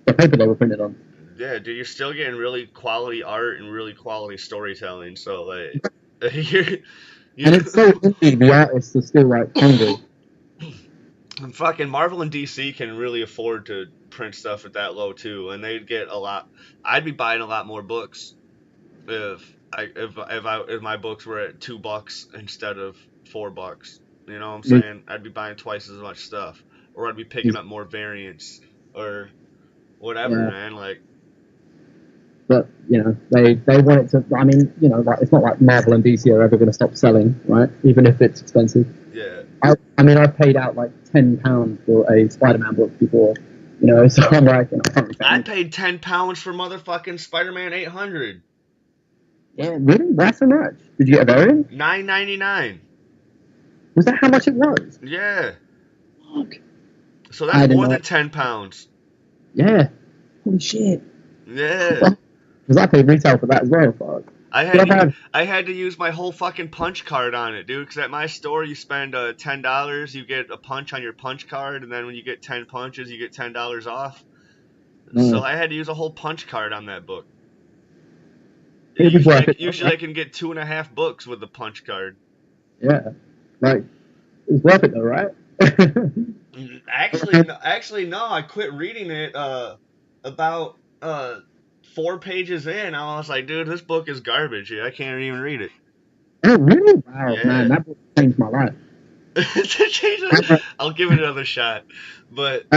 the paper they were printed on. Yeah, dude, you're still getting really quality art and really quality storytelling. So like, and it's so indie. The artists are still like hungry. Fucking Marvel and DC can really afford to print stuff at that low too, and they'd get a lot. I'd be buying a lot more books if my books were at $2 instead of $4. You know what I'm saying? I'd be buying twice as much stuff, or I'd be picking up more variants or whatever, man. Like, but you know, they want it to. I mean, you know, like it's not like Marvel and DC are ever going to stop selling, right? Even if it's expensive. Yeah. I mean, I paid out like £10 for a Spider-Man book before, you know. So I'm like, you know, I paid £10 for motherfucking Spider-Man 800. Yeah, really? Why so much? Did you get a variant? $9.99. Was that how much it was? Yeah. Fuck. So that's more than £10. Yeah. Holy shit. Yeah. Because I paid retail for that as well, fuck. I had to use my whole fucking punch card on it, dude, because at my store you spend $10, you get a punch on your punch card, and then when you get 10 punches, you get $10 off. So I had to use a whole punch card on that book. Usually I can get 2.5 books with the punch card. Yeah. Like, It's worth it though, right? Actually, no. I quit reading it about 4 pages in. I was like, dude, this book is garbage. I can't even read it. Oh, really? Wow, man, Yeah. that book changed my life. I'll give it another shot. But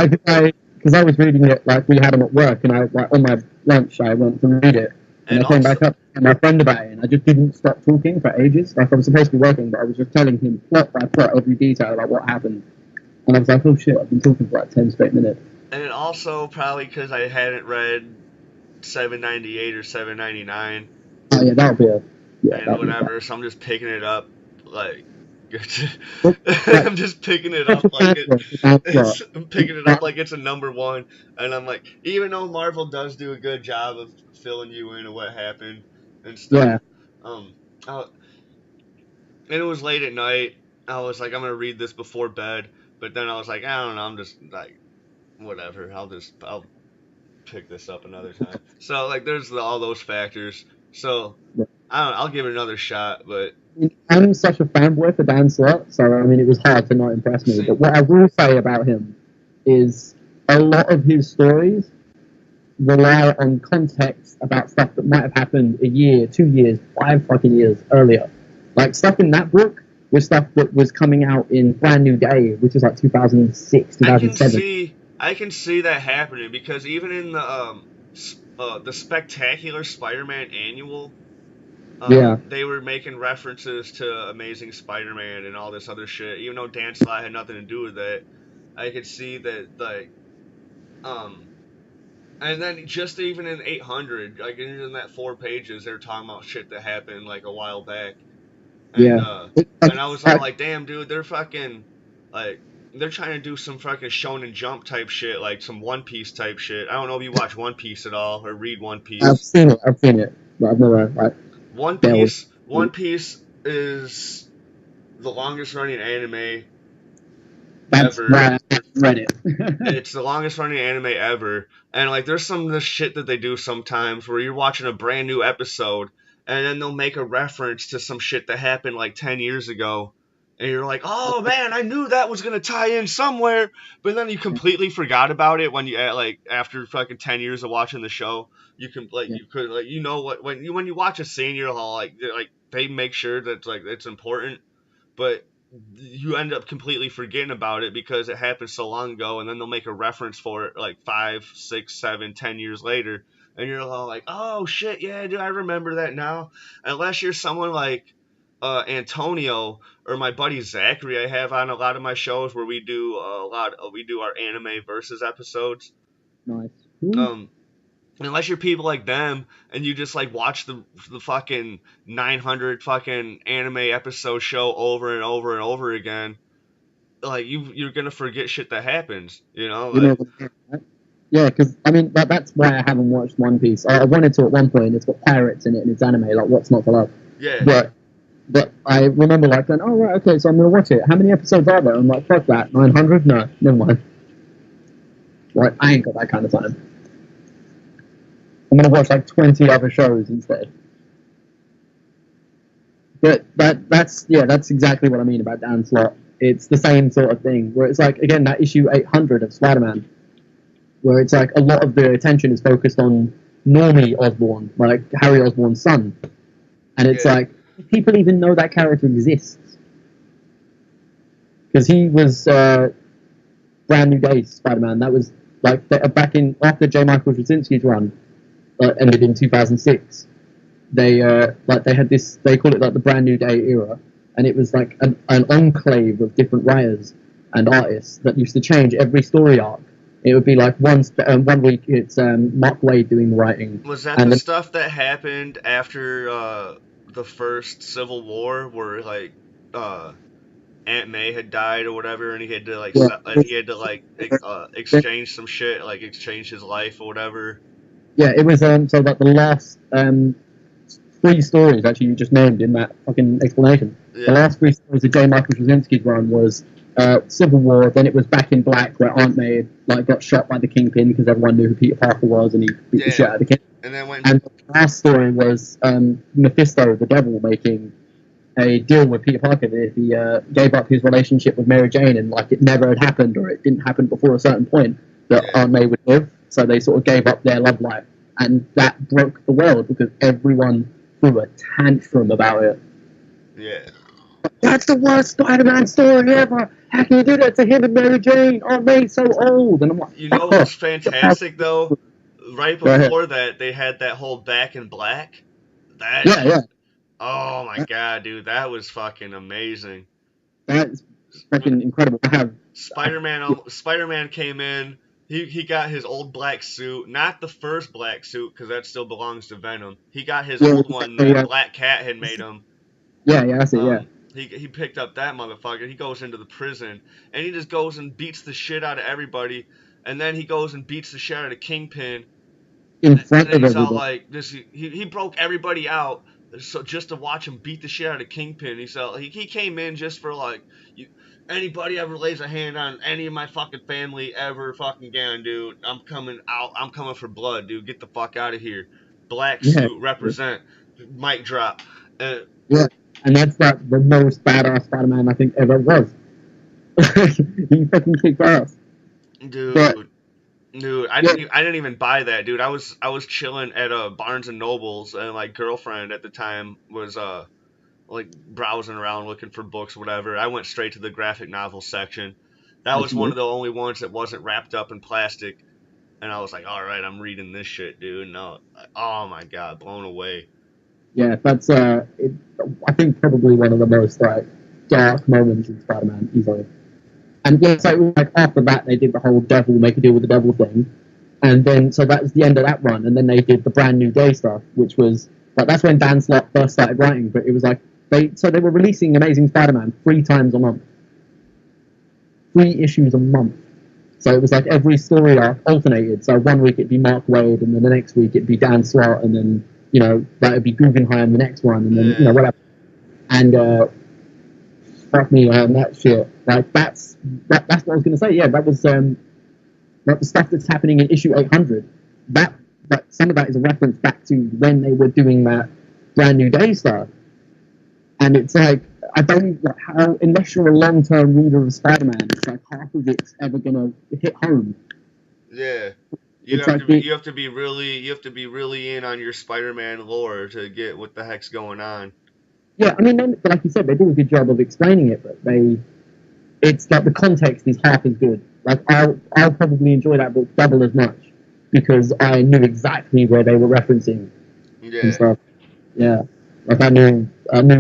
Because I was reading it, like, we had them at work, and I, like, on my lunch, I went to read it, and I came back up to my friend about it, and I just didn't stop talking for ages. Like, I was supposed to be working, but I was just telling him plot by plot, every detail about what happened. And I was like, oh shit, I've been talking for like 10 straight minutes. And it also probably because I hadn't read 798 or 799. Oh yeah, that'll be a and whatever. So I'm just picking it up like. I'm just picking it up like I'm picking it up like it's a number one, and I'm like, even though Marvel does do a good job of filling you in of what happened and stuff, and it was late at night. I was like, I'm gonna read this before bed, but then I was like, I don't know, I'm just like, whatever. I'll pick this up another time. So like, there's all those factors. So I don't know, I'll give it another shot, but. I'm such a fanboy for Dan Slott, so I mean, it was hard to not impress me. But what I will say about him is a lot of his stories rely on context about stuff that might have happened a year, 2 years, 5 fucking years earlier. Like, stuff in that book was stuff that was coming out in Brand New Day, which was like 2006, 2007. I can see that happening, because even in the Spectacular Spider-Man Annual, they were making references to Amazing Spider-Man and all this other shit. Even though Dan Slott had nothing to do with that, I could see that, like, and then just even in 800, like in that 4 pages, they were talking about shit that happened like a while back. And, and I was like, damn, dude, they're fucking, like, they're trying to do some fucking Shonen Jump type shit, like some One Piece type shit. I don't know if you watch One Piece at all or read One Piece. I've seen it, but I've never, like. One Piece is the longest running anime ever. Why I read it. It's the longest running anime ever. And like, there's some of the shit that they do sometimes where you're watching a brand new episode and then they'll make a reference to some shit that happened like 10 years ago. And you're like, oh man, I knew that was gonna tie in somewhere, but then you completely forgot about it when you like after fucking 10 years of watching the show. You can you know what, when you watch a scene, you're all like they make sure that like it's important, but you end up completely forgetting about it because it happened so long ago, and then they'll make a reference for it like 5, 6, 7, 10 years later, and you're all like, oh shit, yeah, dude, I remember that now. Unless you're someone like Antonio or my buddy Zachary, I have on a lot of my shows where we do our anime versus episodes. Nice. Unless you're people like them and you just like watch the fucking 900 fucking anime episode show over and over and over again, like you're gonna forget shit that happens, you know? Like, yeah, because I mean that's why I haven't watched One Piece. I wanted to at one point. It's got pirates in it and it's anime. Like, what's not to love? Yeah. But I remember like going, oh right, okay, so I'm gonna watch it. How many episodes are there? I'm like, fuck that, 900? No, never mind. Like, I ain't got that kind of time. I'm gonna watch like 20 other shows instead. But that's exactly what I mean about Dan Slott. It's the same sort of thing where it's like, again, that issue 800 of Spider-Man, where it's like a lot of the attention is focused on Normie Osborn, like Harry Osborn's son, and it's like, people even know that character exists because he was Brand New Day Spider-Man. That was like back in after J. Michael Straczynski's run ended in 2006. They had this, they call it like the Brand New Day era, and it was like an enclave of different writers and artists that used to change every story arc. It would be like one week it's Mark Waid doing the writing. Was that the stuff that happened after the first Civil War, where like Aunt May had died or whatever, and he had to exchange some shit, like exchange his life or whatever? Yeah, it was so that the last 3 stories actually you just named in that fucking explanation. Yeah. The last 3 stories of J. Michael Straczynski's run was Civil War, then it was Back in Black, where Aunt May like got shot by the Kingpin because everyone knew who Peter Parker was, and he beat the shit out of the Kingpin. And the last story was Mephisto, the devil, making a deal with Peter Parker that if he gave up his relationship with Mary Jane and like it never had happened or it didn't happen before a certain point, that Aunt May would live. So they sort of gave up their love life, and that broke the world because everyone threw a tantrum about it. Yeah. That's the worst Spider-Man story ever. How can you do that to him and Mary Jane? Aunt May's so old. And I'm like, You know what's fantastic though? Right Go ahead. before that, they had that whole Back in Black. That Yeah, yeah. Oh my god, dude, that was fucking amazing. That's fucking incredible. Spider-Man came in. He got his old black suit, not the first black suit because that still belongs to Venom. He got his old one that Black Cat had made him. Yeah, that's it. Yeah. He picked up that motherfucker. He goes into the prison and he just goes and beats the shit out of everybody, and then he goes and beats the shit out of the Kingpin. In front of he's everybody. all like, this. He broke everybody out. So just to watch him beat the shit out of Kingpin, he came in just for like, anybody ever lays a hand on any of my fucking family ever fucking again, dude, I'm coming out. I'm coming for blood, dude. Get the fuck out of here. Black suit represent. Mic drop. Yeah, and that's like the most badass Spider-Man I think ever was. He fucking kicked ass. Dude, I didn't even buy that, dude. I was chilling at Barnes and Nobles, and my girlfriend at the time was like browsing around looking for books, whatever. I went straight to the graphic novel section. That was one of the only ones that wasn't wrapped up in plastic, and I was like, all right, I'm reading this shit, dude. No, oh my god, blown away. Yeah, that's I think probably one of the most like dark moments in Spider-Man easily. And yeah, so like after that they did the whole devil make a deal with the devil thing, and then so that was the end of that run, and then they did the Brand New Day stuff, which was like that's when Dan Slott first started writing, but it was like they were releasing Amazing Spider-Man 3 times a month, 3 issues a month. So it was like every story arc alternated. So one week it'd be Mark Waid, and then the next week it'd be Dan Slott, and then that'd be Guggenheim the next one, and then whatever. And fuck me, man, that shit. Like that's what I was gonna say. Yeah, that was the stuff that's happening in issue 800. That some of that is a reference back to when they were doing that Brand New Day stuff. And it's like I don't like how unless you're a long-term reader of Spider-Man, it's like half of it's ever gonna hit home. Yeah. You have to be really in on your Spider-Man lore to get what the heck's going on. Yeah, I mean, like you said, they do a good job of explaining it, but it's like the context is half as good. Like I'll probably enjoy that book double as much because I knew exactly where they were referencing and stuff. Yeah, like I knew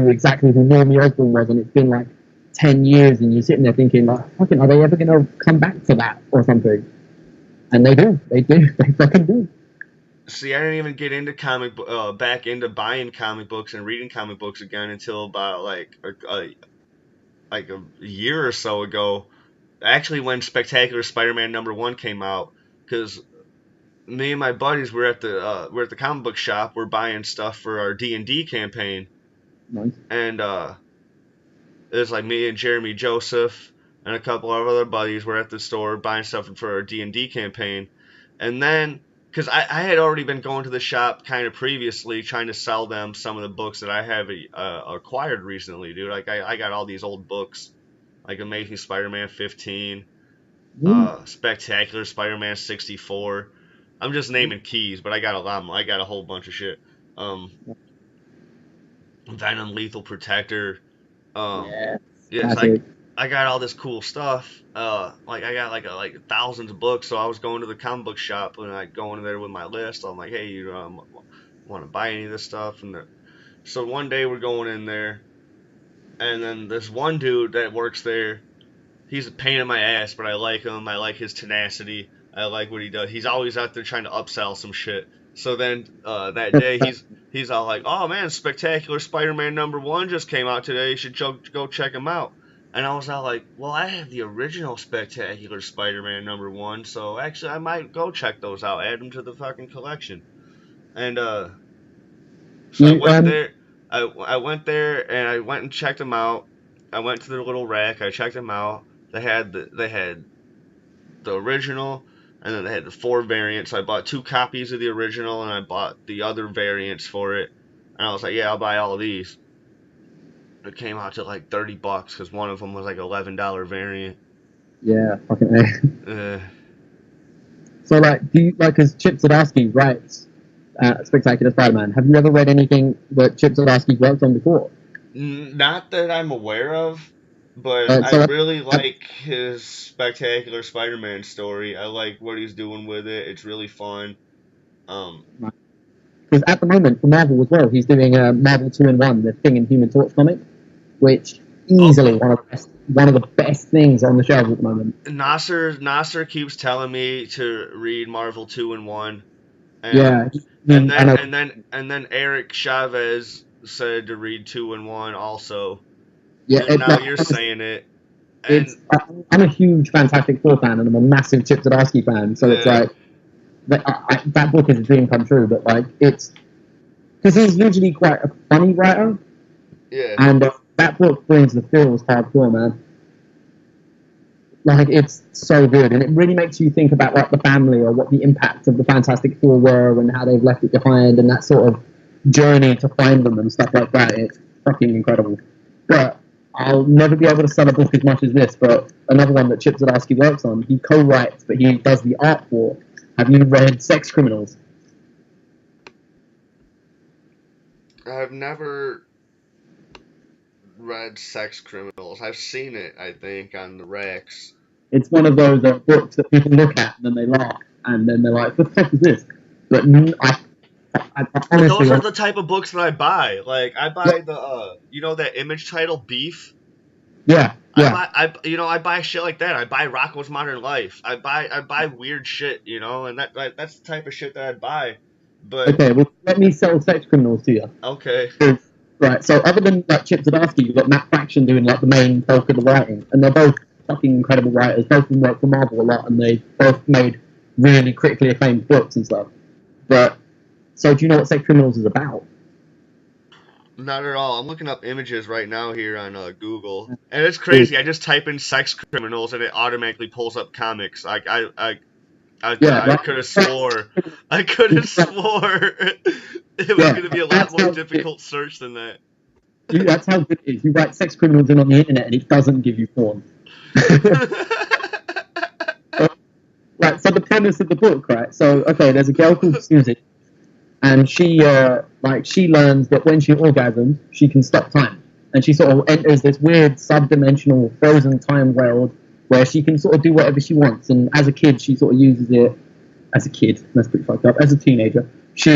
exactly who Normie Osborn was, and it's been like 10 years, and you're sitting there thinking, like, fucking, are they ever gonna come back to that or something? And they fucking do. See, I didn't even get into back into buying comic books and reading comic books again until about like a year or so ago. Actually, when Spectacular Spider-Man #1 came out, because me and my buddies were at the comic book shop. We're buying stuff for our D&D campaign, Nice. and it was like me and Jeremy Joseph and a couple of other buddies were at the store buying stuff for our D&D campaign, and then. Because I had already been going to the shop kind of previously, trying to sell them some of the books that I have acquired recently, dude. Like, I got all these old books, like Amazing Spider-Man 15, Spectacular Spider-Man 64. I'm just naming keys, but I got a lot more. I got a whole bunch of shit. Venom Lethal Protector. Yeah, it's like I got all this cool stuff. Like I got like thousands of books, so I was going to the comic book shop and I go in there with my list. I'm like, hey, you want to buy any of this stuff? And so one day we're going in there, and then this one dude that works there, he's a pain in my ass, but I like him. I like his tenacity. I like what he does. He's always out there trying to upsell some shit. So then that day he's all like, oh man, Spectacular Spider-Man #1 just came out today. You should go check him out. And I was all like, well, I have the original Spectacular Spider-Man #1, so actually I might go check those out, add them to the fucking collection. And so I went there. I went there and I went and checked them out. I went to their little rack. I checked them out. They had the original, and then they had the 4 variants. So I bought 2 copies of the original, and I bought the other variants for it. And I was like, yeah, I'll buy all of these. It came out to like $30 because one of them was like $11 variant. Yeah, fucking A. Uh, So, like, do you, like, as Chip Zdarsky writes Spectacular Spider-Man, have you ever read anything that Chip Zdarsky worked on before? not that I'm aware of, but I So, really like his Spectacular Spider-Man story. I like what he's doing with it. It's really fun. because at the moment, for Marvel as well, he's doing a Marvel 2-in-1, the Thing and Human Torch comic, which easily one of the best things on the shelves at the moment. Nasser keeps telling me to read Marvel 2-in-1, Yeah, and then Eric Chavez said to read 2-in-1 also. yeah. And now you're saying it. And I'm a huge Fantastic Four fan, and I'm a massive Chip Zdarsky fan. So it's Yeah. like that book is a dream come true. But like it's because he's usually quite a funny writer, yeah, and that book brings the feels hardcore, man. Like it's so good, and it really makes you think about like the family or what the impact of the Fantastic Four were, and how they've left it behind, and that sort of journey to find them and stuff like that. It's fucking incredible. But I'll never be able to sell a book as much as this. But another one that Chip Zdarsky works on, he co-writes, but he does the art for. Have you read Sex Criminals? I've never read Sex Criminals. I've seen it, I think, on the racks. It's one of those books that people look at and then they laugh, and then they're like, "What the fuck is this?" But I But honestly, those are the type of books that I buy. Like I buy the that Image title Beef. yeah. I buy shit like that. I buy Rocko's Modern Life. I buy weird shit, and that's the type of shit that I'd buy. But Okay, well, let me sell Sex Criminals to you. okay. Right, so other than like Chip Zdarsky, you've got Matt Fraction doing like the main bulk of the writing, and they're both fucking incredible writers. Both of them work for Marvel a lot, and they both made really critically acclaimed books and stuff. But so, do you know what Sex Criminals is about? Not at all. I'm looking up images right now here on Google, and it's crazy. I just type in Sex Criminals, and it automatically pulls up comics. I could have swore. I could have swore it was going to be a lot more difficult search than that. Dude, that's how good it is. You write Sex Criminals in on the internet, and it doesn't give you porn. Right, so the premise of the book, right? So, okay, there's a girl called Susie, and she learns that when she orgasms, she can stop time, and she sort of enters this weird sub-dimensional frozen time world where she can sort of do whatever she wants. And as a kid, she sort of uses it. As a kid, that's pretty fucked up. As a teenager, she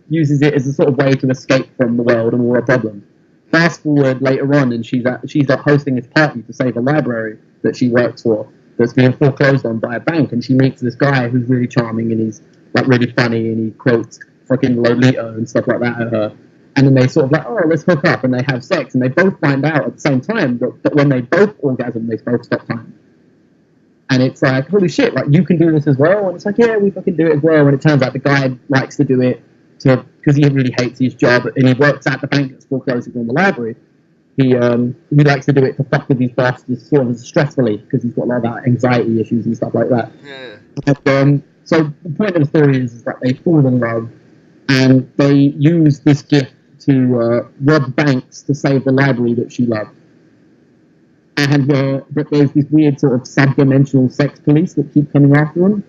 uses it as a sort of way to escape from the world and all her problems. Fast forward later on, and she's hosting this party to save a library that she works for that's being foreclosed on by a bank, and she meets this guy who's really charming and he's like really funny and he quotes fucking Lolita and stuff like that at her. And then they sort of like, oh, let's hook up, and they have sex, and they both find out at the same time that when they both orgasm, they both stop time. And it's like, holy shit, like you can do this as well. And it's like, yeah, we fucking do it as well. And it turns out the guy likes to do it because he really hates his job, and he works at the bank that's foreclosing on the library. He likes to do it to fuck with his boss, just sort of stressfully, because he's got a lot of anxiety issues and stuff like that. Yeah. And, so the point of the story is that they fall in love, and they use this gift to rob banks to save the library that she loved. And but there's this weird sort of sub-dimensional sex police that keep coming after them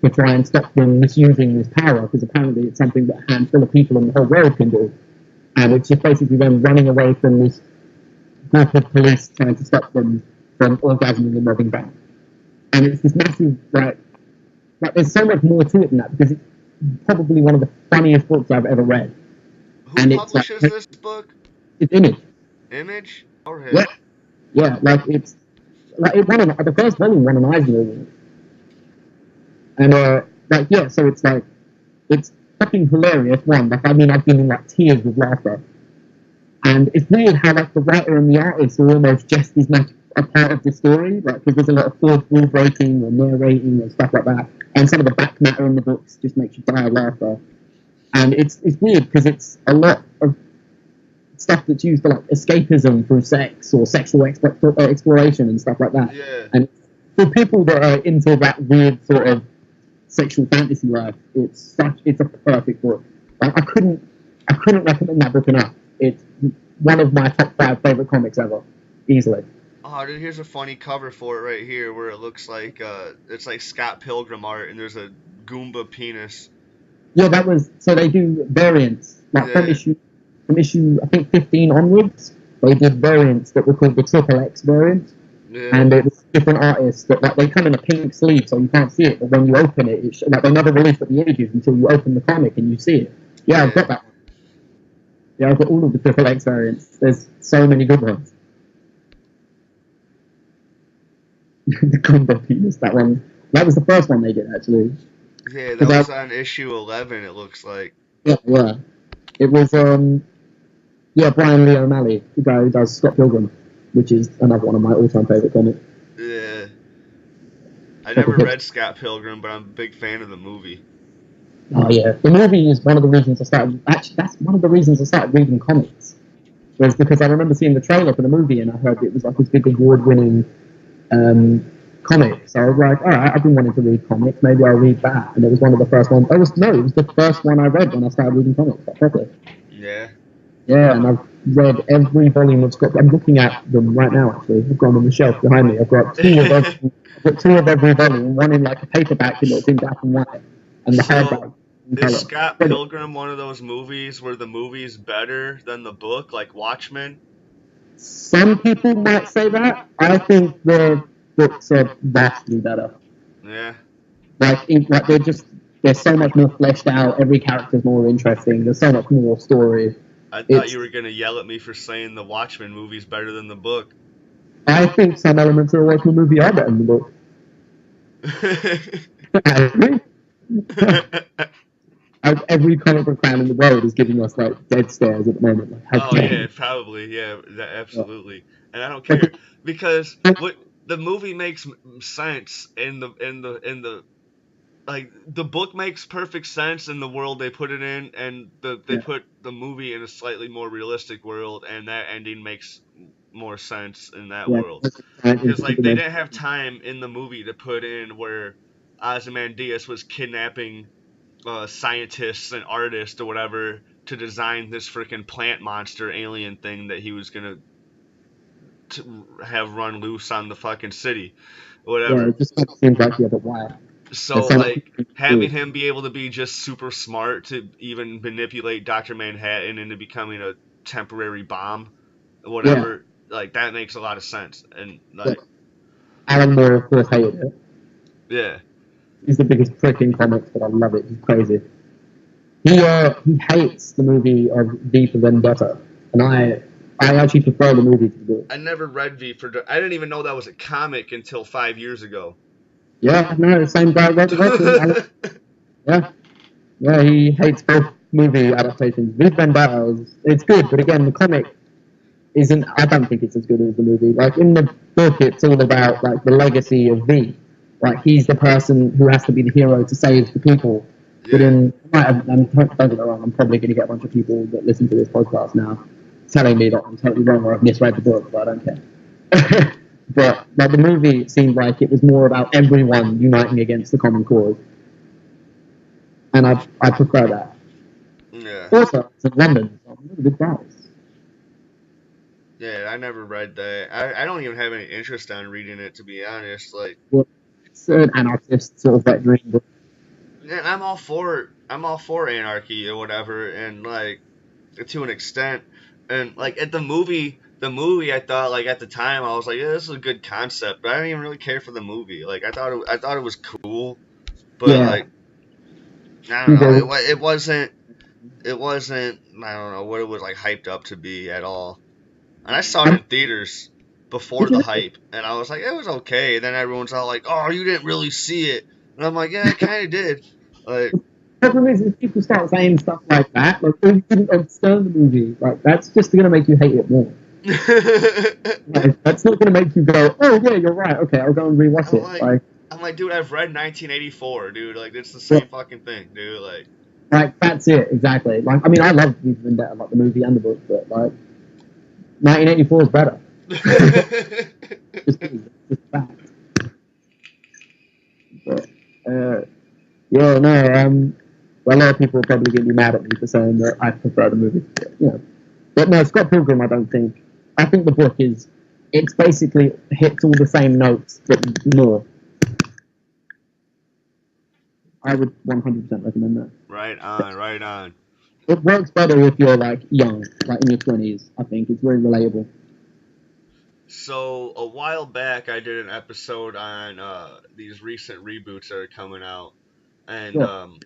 to try and stop them misusing this power, because apparently it's something that a handful of people in the whole world can do. And it's just basically them running away from this group of police trying to stop them from orgasming and robbing banks. And it's this massive, like there's so much more to it than that, because it's probably one of the funniest books I've ever read. Who publishes this book? It's Image. Image? Okay. Yeah. Yeah, it won the first volume won an Eisner Award. And so it's fucking hilarious. One, I've been in tears with laughter. And it's weird how the writer and the artist are almost just as much a part of the story, because there's a lot of fourth wall breaking and narrating and stuff like that. And some of the back matter in the books just makes you die of laughter. And it's weird because it's a lot of stuff that's used for escapism through sex or sexual exploration and stuff like that. Yeah. And for people that are into that weird sort of sexual fantasy life, it's a perfect book. I couldn't recommend that book enough. It's one of my top 5 favorite comics ever, easily. Oh, dude, here's a funny cover for it right here, where it looks like it's like Scott Pilgrim art, and there's a Goomba penis. Yeah, that was so they do variants like Yeah. from issue I think 15 onwards. They did variants that were called the Triple X variant, Yeah. and it was different artists that like they come in a pink sleeve so you can't see it, but when you open it, like they never released at the ages until you open the comic and you see it. Yeah, I've got that one. Yeah, I've got all of the Triple X variants. There's so many good ones. The combo penis, that one. That was the first one they did actually. Yeah, that was on issue 11. It looks like. Yeah. It was Brian Lee O'Malley, the guy who does Scott Pilgrim, which is another one of my all-time favorite comics. Yeah. I never read Scott Pilgrim, but I'm a big fan of the movie. Oh yeah, the movie is one of the reasons I started. Actually, that's one of the reasons I started reading comics. Was because I remember seeing the trailer for the movie and I heard it was like this big award-winning comic. So I was like, all right, I've been wanting to read comics. Maybe I'll read that. And it was one of the first ones. It was the first one I read when I started reading comics. Like, properly. Yeah. Yeah, and I've read every volume of Scott. I'm looking at them right now. Actually, I've got them on the shelf behind me. I've got two of every volume. One in like a paperback and it's in black and white, and the hardback. Is Scott Pilgrim one of those movies where the movie's better than the book, like Watchmen? Some people might say that. I think the books are vastly better. Yeah. Like they're so much more fleshed out. Every character's more interesting. There's so much more story. I thought you were gonna yell at me for saying the Watchmen movie's better than the book. I think some elements of the Watchmen movie are better than the book. I agree. Every comic book fan in the world is giving us like dead stares at the moment. Like, yeah, probably, yeah, absolutely. And I don't care because what the movie makes sense in the like the book makes perfect sense in the world they put it in, and they put the movie in a slightly more realistic world, and that ending makes more sense in that world because like they didn't have time in the movie to put in where Ozymandias was kidnapping scientists and artists or whatever to design this freaking plant monster alien thing that he was gonna have run loose on the fucking city, whatever. Yeah, it just seems like the other way. So like having him be able to be just super smart to even manipulate Dr. Manhattan into becoming a temporary bomb, whatever, like that makes a lot of sense. And like Alan Moore, of course, hated it. Yeah. He's the biggest prick in comics, but I love it. He's crazy. He hates the movie of V for Vendetta, and I actually prefer the movie to the book. I never read V for. I didn't even know that was a comic until 5 years ago. Yeah, no, the same guy wrote it. Yeah, he hates both movie adaptations. V for Vendetta it's good, but again, the comic isn't. I don't think it's as good as the movie. Like in the book, it's all about like the legacy of V. Like he's the person who has to be the hero to save the people. Yeah. But don't get me wrong, I'm probably going to get a bunch of people that listen to this podcast now telling me that I'm totally wrong or I've misread the book, but I don't care. But like the movie seemed like it was more about everyone uniting against the common cause, and I prefer that. Yeah. Also, it's in London, so I'm really good guys. Yeah, I never read that. I don't even have any interest on reading it, to be honest. Like, it's an anarchist sort of that dream book. yeah, I'm all for anarchy or whatever, and like to an extent. And like at the movie, I thought like at the time I was like, yeah, this is a good concept, but I didn't even really care for the movie. Like I thought it was cool, but like I don't know, it wasn't. I don't know what it was like hyped up to be at all. And I saw it in theaters before the hype, and I was like, it was okay. And then everyone's all like, oh, you didn't really see it, and I'm like, yeah, I kind of did. Like, the problem is people start saying stuff like that, like, oh, you didn't understand the movie. Like, that's just going to make you hate it more. Like, that's not going to make you go, oh, yeah, you're right. Okay, I'll go and rewatch it. I'm like, dude, I've read 1984, dude. Like, it's the same fucking thing, dude. Like, that's it, exactly. Like, I mean, I love V for Vendetta, like the movie and the book, but like, 1984 is better. Just fact. But, yeah, no, a lot of people are probably going to be mad at me for saying that I prefer the movie. But, But no, Scott Pilgrim, I don't think. I think the book is, it's basically hits all the same notes, but more. I would 100% recommend that. Right on, right on. It works better if you're like young, like in your 20s. I think it's very relatable. So a while back, I did an episode on these recent reboots that are coming out, and Sure. um,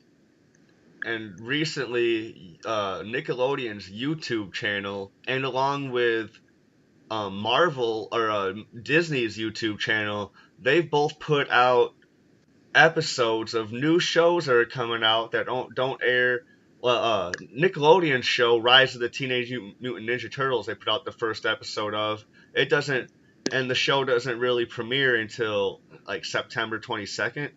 and recently, Nickelodeon's YouTube channel, and along with Marvel or Disney's YouTube channel, they've both put out episodes of new shows that are coming out that don't air. Well, Nickelodeon's show Rise of the Teenage Mutant Ninja Turtles, they put out the first episode of. It doesn't, and the show doesn't really premiere until like September 22nd.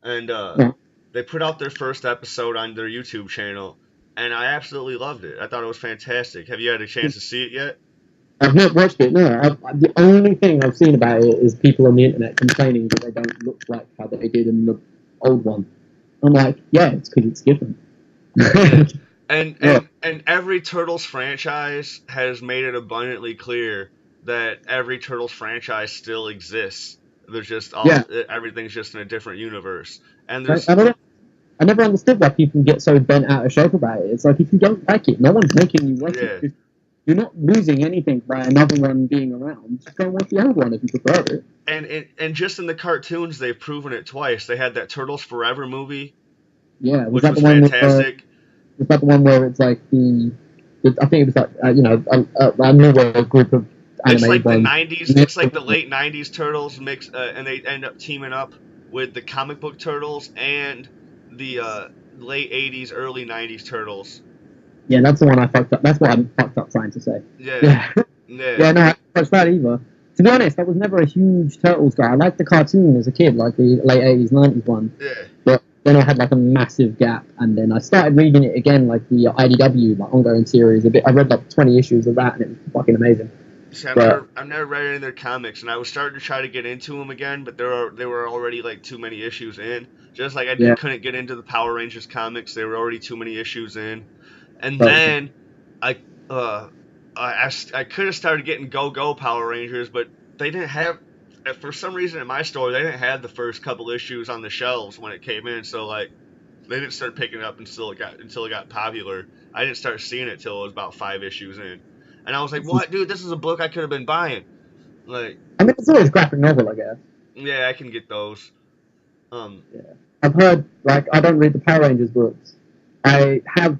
And Yeah. they put out their first episode on their YouTube channel, and I absolutely loved it. I thought it was fantastic. Have you had a chance to see it yet? I've not watched it. No, the only thing I've seen about it is people on the internet complaining that they don't look like how they did in the old one. I'm like, yeah, it's because it's different. And, Yeah. and every Turtles franchise has made it abundantly clear that every Turtles franchise still exists. There's just Yeah. everything's just in a different universe. And Like, there's I never understood why people get so bent out of shape about it. It's like, if you don't like it, no one's making you watch it. You're not losing anything by another one being around. Just go and watch the old one if you prefer it. and just in the cartoons, they've proven it twice. They had that Turtles Forever movie, Yeah, which was fantastic. Was that the one where it's like I think it was like a newer group of It's animated like the ones. '90s. It's like the late '90s Turtles mix, and they end up teaming up with the comic book Turtles and the late '80s, early '90s Turtles. Yeah, that's the one I fucked up. That's what I fucked up trying to say. Yeah, Yeah, yeah, yeah. No, I didn't watch that either. To be honest, I was never a huge Turtles guy. I liked the cartoon as a kid, like the late '80s, '90s one. yeah. But then I had like a massive gap, and then I started reading it again, like the IDW, like ongoing series. A bit. I read like 20 issues of that, and it was fucking amazing. See, But I've never read any of their comics, and I was starting to try to get into them again, but there were already like too many issues in. Just like Yeah. couldn't get into the Power Rangers comics, there were already too many issues in. And But- then I I could have started getting Go Power Rangers, but they didn't have, for some reason in my store, they didn't have the first couple issues on the shelves when it came in, so like they didn't start picking it up until it got popular. I didn't start seeing it till it was about 5 issues in. And I was like, "What, dude? This is a book I could have been buying." Like, I mean, it's always graphic novel, I guess. yeah, I can get those. I've heard, like, I don't read the Power Rangers books. I have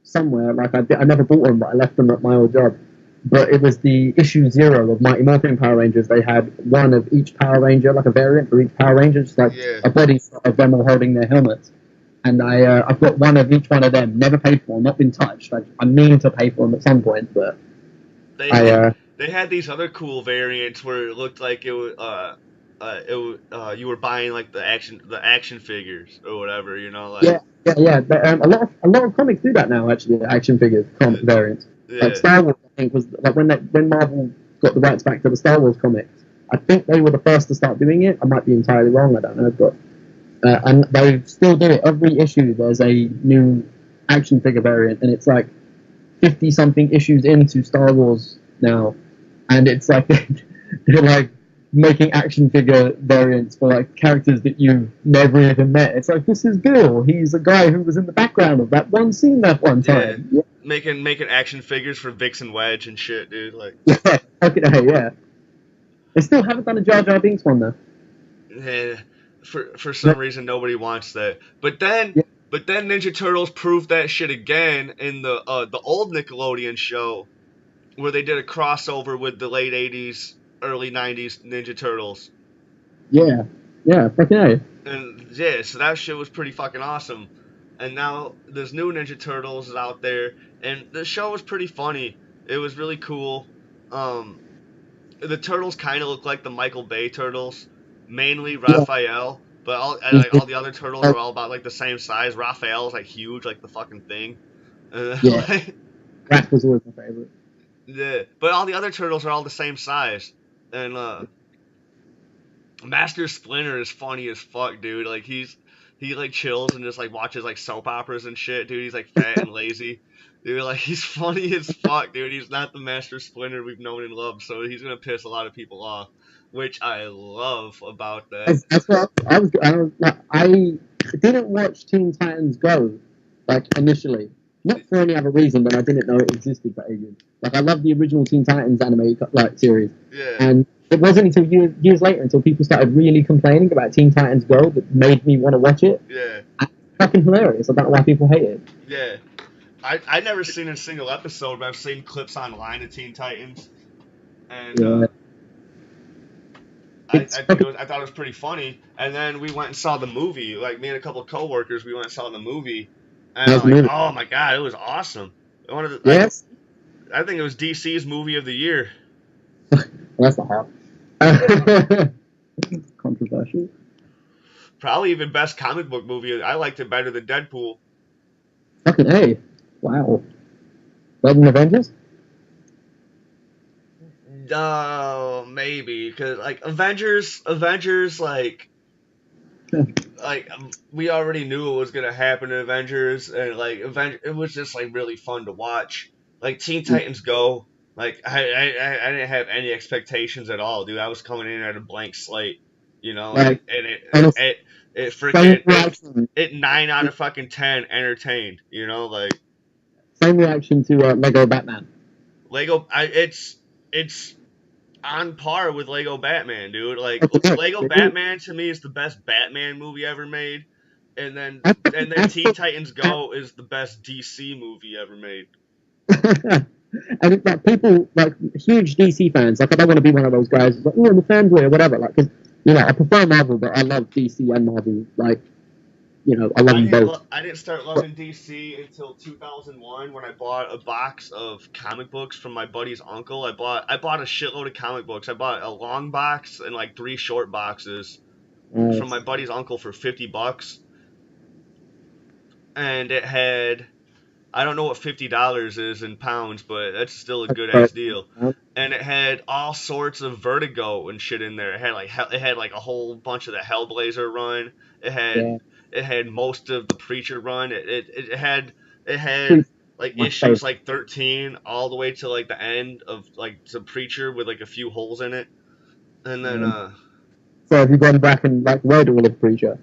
somewhere, like, I never bought them, but I left them at my old job. But it was the issue 0 of Mighty Morphin Power Rangers. They had one of each Power Ranger, like a variant for each Power Ranger, just like Yeah. a body of them all holding their helmets. And I've got one of each one of them. Never paid for them, not been touched. I mean to pay for them at some point, but They I they had these other cool variants where it looked like it was you were buying like the action figures or whatever, you know, like yeah. But, a lot of comics do that now. Actually, the action figures comic variants. yeah. Like Star Wars, I think was like when Marvel got the rights back to the Star Wars comics. I think they were the first to start doing it. I might be entirely wrong. I don't know, but and they still do it every issue. There's a new action figure variant, and it's like 50 something issues into Star Wars now, and it's like they're like making action figure variants for like characters that you've never even met. It's like, this is Bill. He's a guy who was in the background of that one scene that one time. Yeah. Making action figures for Vix and Wedge and shit, dude. Like, Yeah, okay, yeah. They still haven't done a Jar Jar Binks one though. for some reason nobody wants that. But then Ninja Turtles proved that shit again in the old Nickelodeon show, where they did a crossover with the late '80s, early '90s Ninja Turtles. Yeah, okay. And yeah, so that shit was pretty fucking awesome. And now there's new Ninja Turtles out there, and the show was pretty funny. It was really cool. The turtles kind of look like the Michael Bay turtles, mainly Raphael, but all the other turtles are all about like the same size. Raphael's like huge, like the fucking thing. Yeah. Raph was always my favorite. Yeah, but all the other turtles are all the same size. And Master Splinter is funny as fuck, dude. Like he like chills and just like watches like soap operas and shit, dude. He's like fat and lazy. Dude, like, he's funny as fuck, dude. He's not the Master Splinter we've known and loved, so he's gonna piss a lot of people off, which I love about that. That's what I didn't watch Teen Titans Go like initially, not for any other reason than I didn't know it existed for ages. Like I love the original Teen Titans anime like series, Yeah. and it wasn't until years later until people started really complaining about Teen Titans Go that made me want to watch it. Yeah. And it's fucking hilarious. I don't know why people hate it. Yeah. I never seen a single episode, but I've seen clips online of Teen Titans, and Yeah. I thought it was pretty funny. And then we went and saw the movie. Like me and a couple of coworkers, we went and saw the movie, and How's I'm the like, movie? oh my god, it was awesome. One of the, Yes, I think it was DC's movie of the year. that's not hot. Controversial. Probably even best comic book movie. I liked it better than Deadpool. Fucking A. Wow. Better than Avengers? Maybe because like Avengers, like we already knew it was gonna happen in Avengers, and like it was just like really fun to watch. Like Teen Titans Go, like I didn't have any expectations at all, dude. I was coming in at a blank slate, you know, Like, and honestly, it same freaking reaction. it 9 out of fucking 10 entertained, you know, like Same reaction to Lego Batman. Lego. It's on par with Lego Batman, dude. Like Okay. Lego Batman to me is the best Batman movie ever made, and then Teen Titans Go is the best DC movie ever made. And it's like people, like huge DC fans, like I don't want to be one of those guys who's like, oh, I'm a fanboy or whatever. Like, cause, you know, I prefer Marvel, but I love DC and Marvel. Like, you know, I love them both. I didn't start loving DC until 2001 when I bought a box of comic books from my buddy's uncle. I bought a shitload of comic books. I bought a long box and like 3 short boxes from my buddy's uncle for $50, and it had, I don't know what $50 is in pounds, but that's still a good ass deal. And it had all sorts of Vertigo and shit in there. It had like a whole bunch of the Hellblazer run. It had most of the Preacher run. It had like issues like 13 all the way to like the end of like some Preacher with like a few holes in it. And then So have you gone back and like read all of Preacher?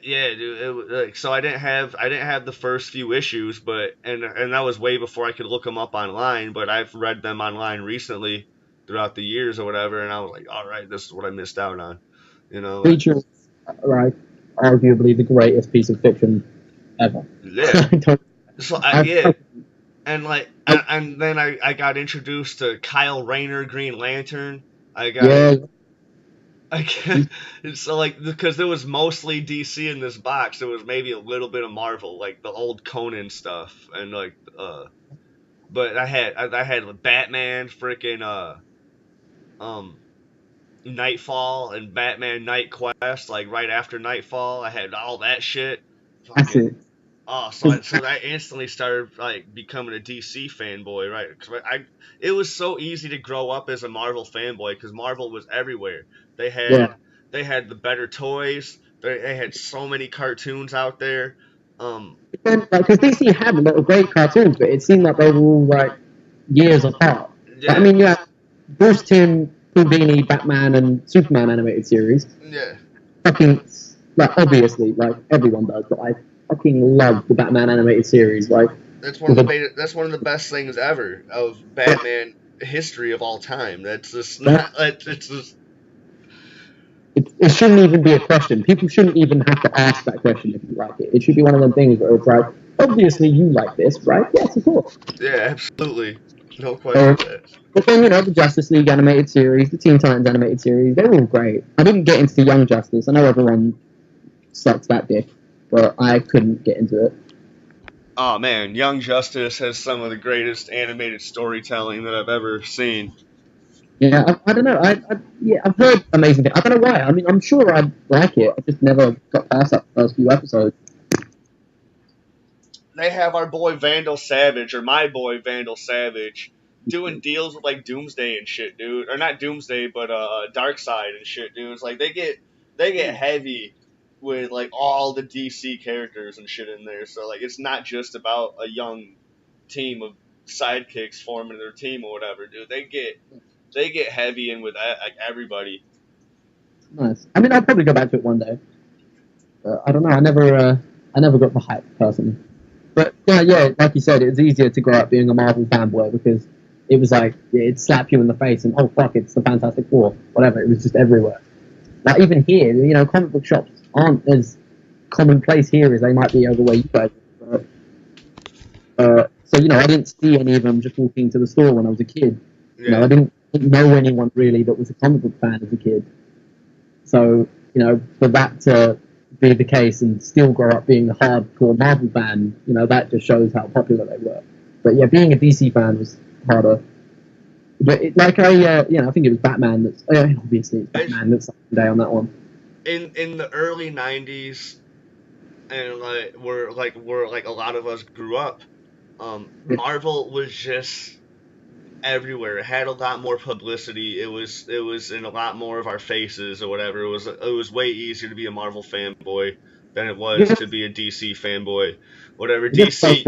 Yeah, dude. It was, like, so I didn't have the first few issues, but and that was way before I could look them up online. But I've read them online recently, throughout the years or whatever, and I was like, all right, this is what I missed out on, you know. Preacher is like arguably the greatest piece of fiction ever. Yeah. So and like and then I got introduced to Kyle Rayner, Green Lantern. So like because there was mostly DC in this box, there was maybe a little bit of Marvel, like the old Conan stuff, and like but I had Batman, freaking Nightfall and Batman Night Quest, like right after Nightfall. I had all that shit. That's it. Oh, so I instantly started like becoming a DC fanboy, right? Because it was so easy to grow up as a Marvel fanboy because Marvel was everywhere. They had the better toys. They had so many cartoons out there. Because DC had a lot of great cartoons, but it seemed like they were all like years apart. Yeah. But, I mean, you had Bruce Timm, Paul Dini, Batman, and Superman animated series. Yeah. Fucking, like, obviously, like everyone does, but I fucking love the Batman animated series. Like, that's one of the best things ever of Batman history of all time. That's just not. It's just. It shouldn't even be a question. People shouldn't even have to ask that question if you like it. It should be one of them things where it's like, obviously you like this, right? Yes, of course. Yeah, absolutely. No question. But then, you know, the Justice League animated series, the Teen Titans animated series, they're all great. I didn't get into the Young Justice. I know everyone sucks that dick, but I couldn't get into it. Oh man, Young Justice has some of the greatest animated storytelling that I've ever seen. Yeah, I don't know. I've heard amazing things. I don't know why. I mean, I'm sure I'd like it. I just never got past that first few episodes. They have our boy Vandal Savage, or my boy Vandal Savage, doing deals with like Doomsday and shit, dude. Or not Doomsday, but Darkseid and shit, dude. It's like they get heavy with like all the DC characters and shit in there. So like it's not just about a young team of sidekicks forming their team or whatever, dude. They get heavy in with like everybody. Nice. I mean, I'll probably go back to it one day. I don't know. I never got the hype personally. But yeah, like you said, it was easier to grow up being a Marvel fanboy because it was like it'd slap you in the face and oh fuck, it's the Fantastic Four, whatever. It was just everywhere. Like even here, comic book shops aren't as commonplace here as they might be over where you guys are. So I didn't see any of them just walking to the store when I was a kid. Yeah. I didn't know anyone really that was a comic book fan as a kid. So for that to be the case and still grow up being a hardcore Marvel fan, that just shows how popular they were. But yeah, being a DC fan was harder. But I think it was Batman that's obviously it's Batman that's the day on that one. In the early '90s, and where a lot of us grew up, Marvel was just everywhere. It had a lot more publicity. It was in a lot more of our faces or whatever. It was way easier to be a Marvel fanboy than it was to be a DC fanboy. Whatever. DC,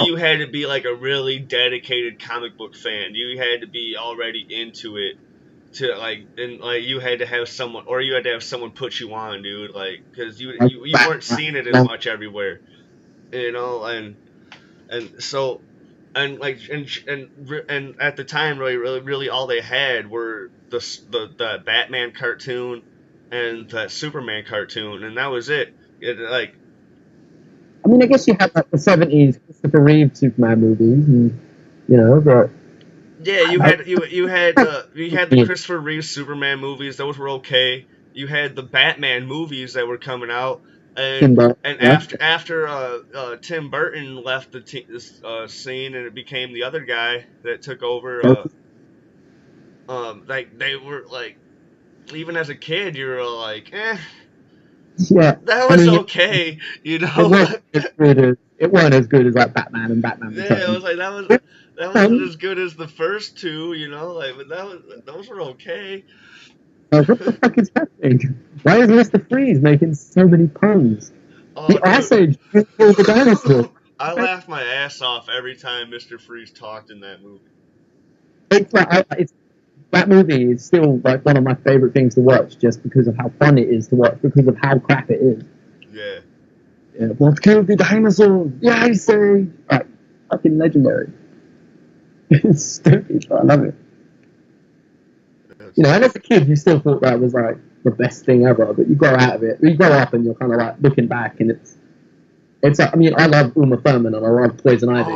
you had to be like a really dedicated comic book fan. You had to be already into it you had to have someone, or you had to have someone put you on, dude. Like, because you weren't seeing it as much everywhere, and so. And at the time, really, all they had were the Batman cartoon and the Superman cartoon, and that was it. I mean, I guess you had like the '70s Christopher Reeve Superman movies, and but yeah, you had the Christopher Reeve Superman movies. Those were okay. You had the Batman movies that were coming out. And after Tim Burton left the scene and it became the other guy that took over, they were like, even as a kid, you were like, yeah, that was okay, It wasn't as good as like Batman and Batman. Yeah, it was like that wasn't as good as the first two, but those were okay. What the fuck is happening? Why is Mr. Freeze making so many puns? The Ice Age killed the dinosaur. I laughed my ass off every time Mr. Freeze talked in that movie. That movie is still like one of my favorite things to watch, just because of how fun it is to watch, because of how crap it is. Yeah. What killed the dinosaur? The Ice Age. Fucking legendary. It's stupid, but I love it. And as a kid, you still thought that was like the best thing ever, but you grow out of it. You grow up and you're kind of like looking back, and it's like, I mean, I love Uma Thurman and I love Poison Ivy.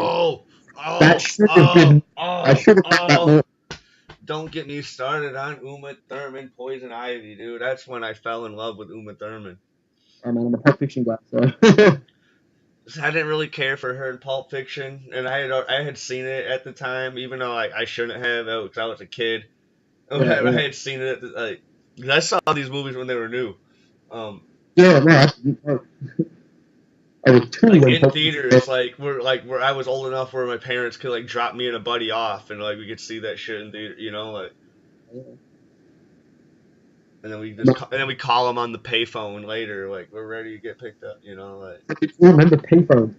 That should have been. I should have got that more. Don't get me started on Uma Thurman, Poison Ivy, dude. That's when I fell in love with Uma Thurman. Oh man, I'm a Pulp Fiction guy, so. I didn't really care for her in Pulp Fiction, and I had seen it at the time, even though I shouldn't have, because I was a kid. I had seen it. I saw these movies when they were new. I was too in theaters, where I was old enough where my parents could drop me and a buddy off, and we could see that shit in theater, And then we call them on the payphone later, we're ready to get picked up, I remember payphones.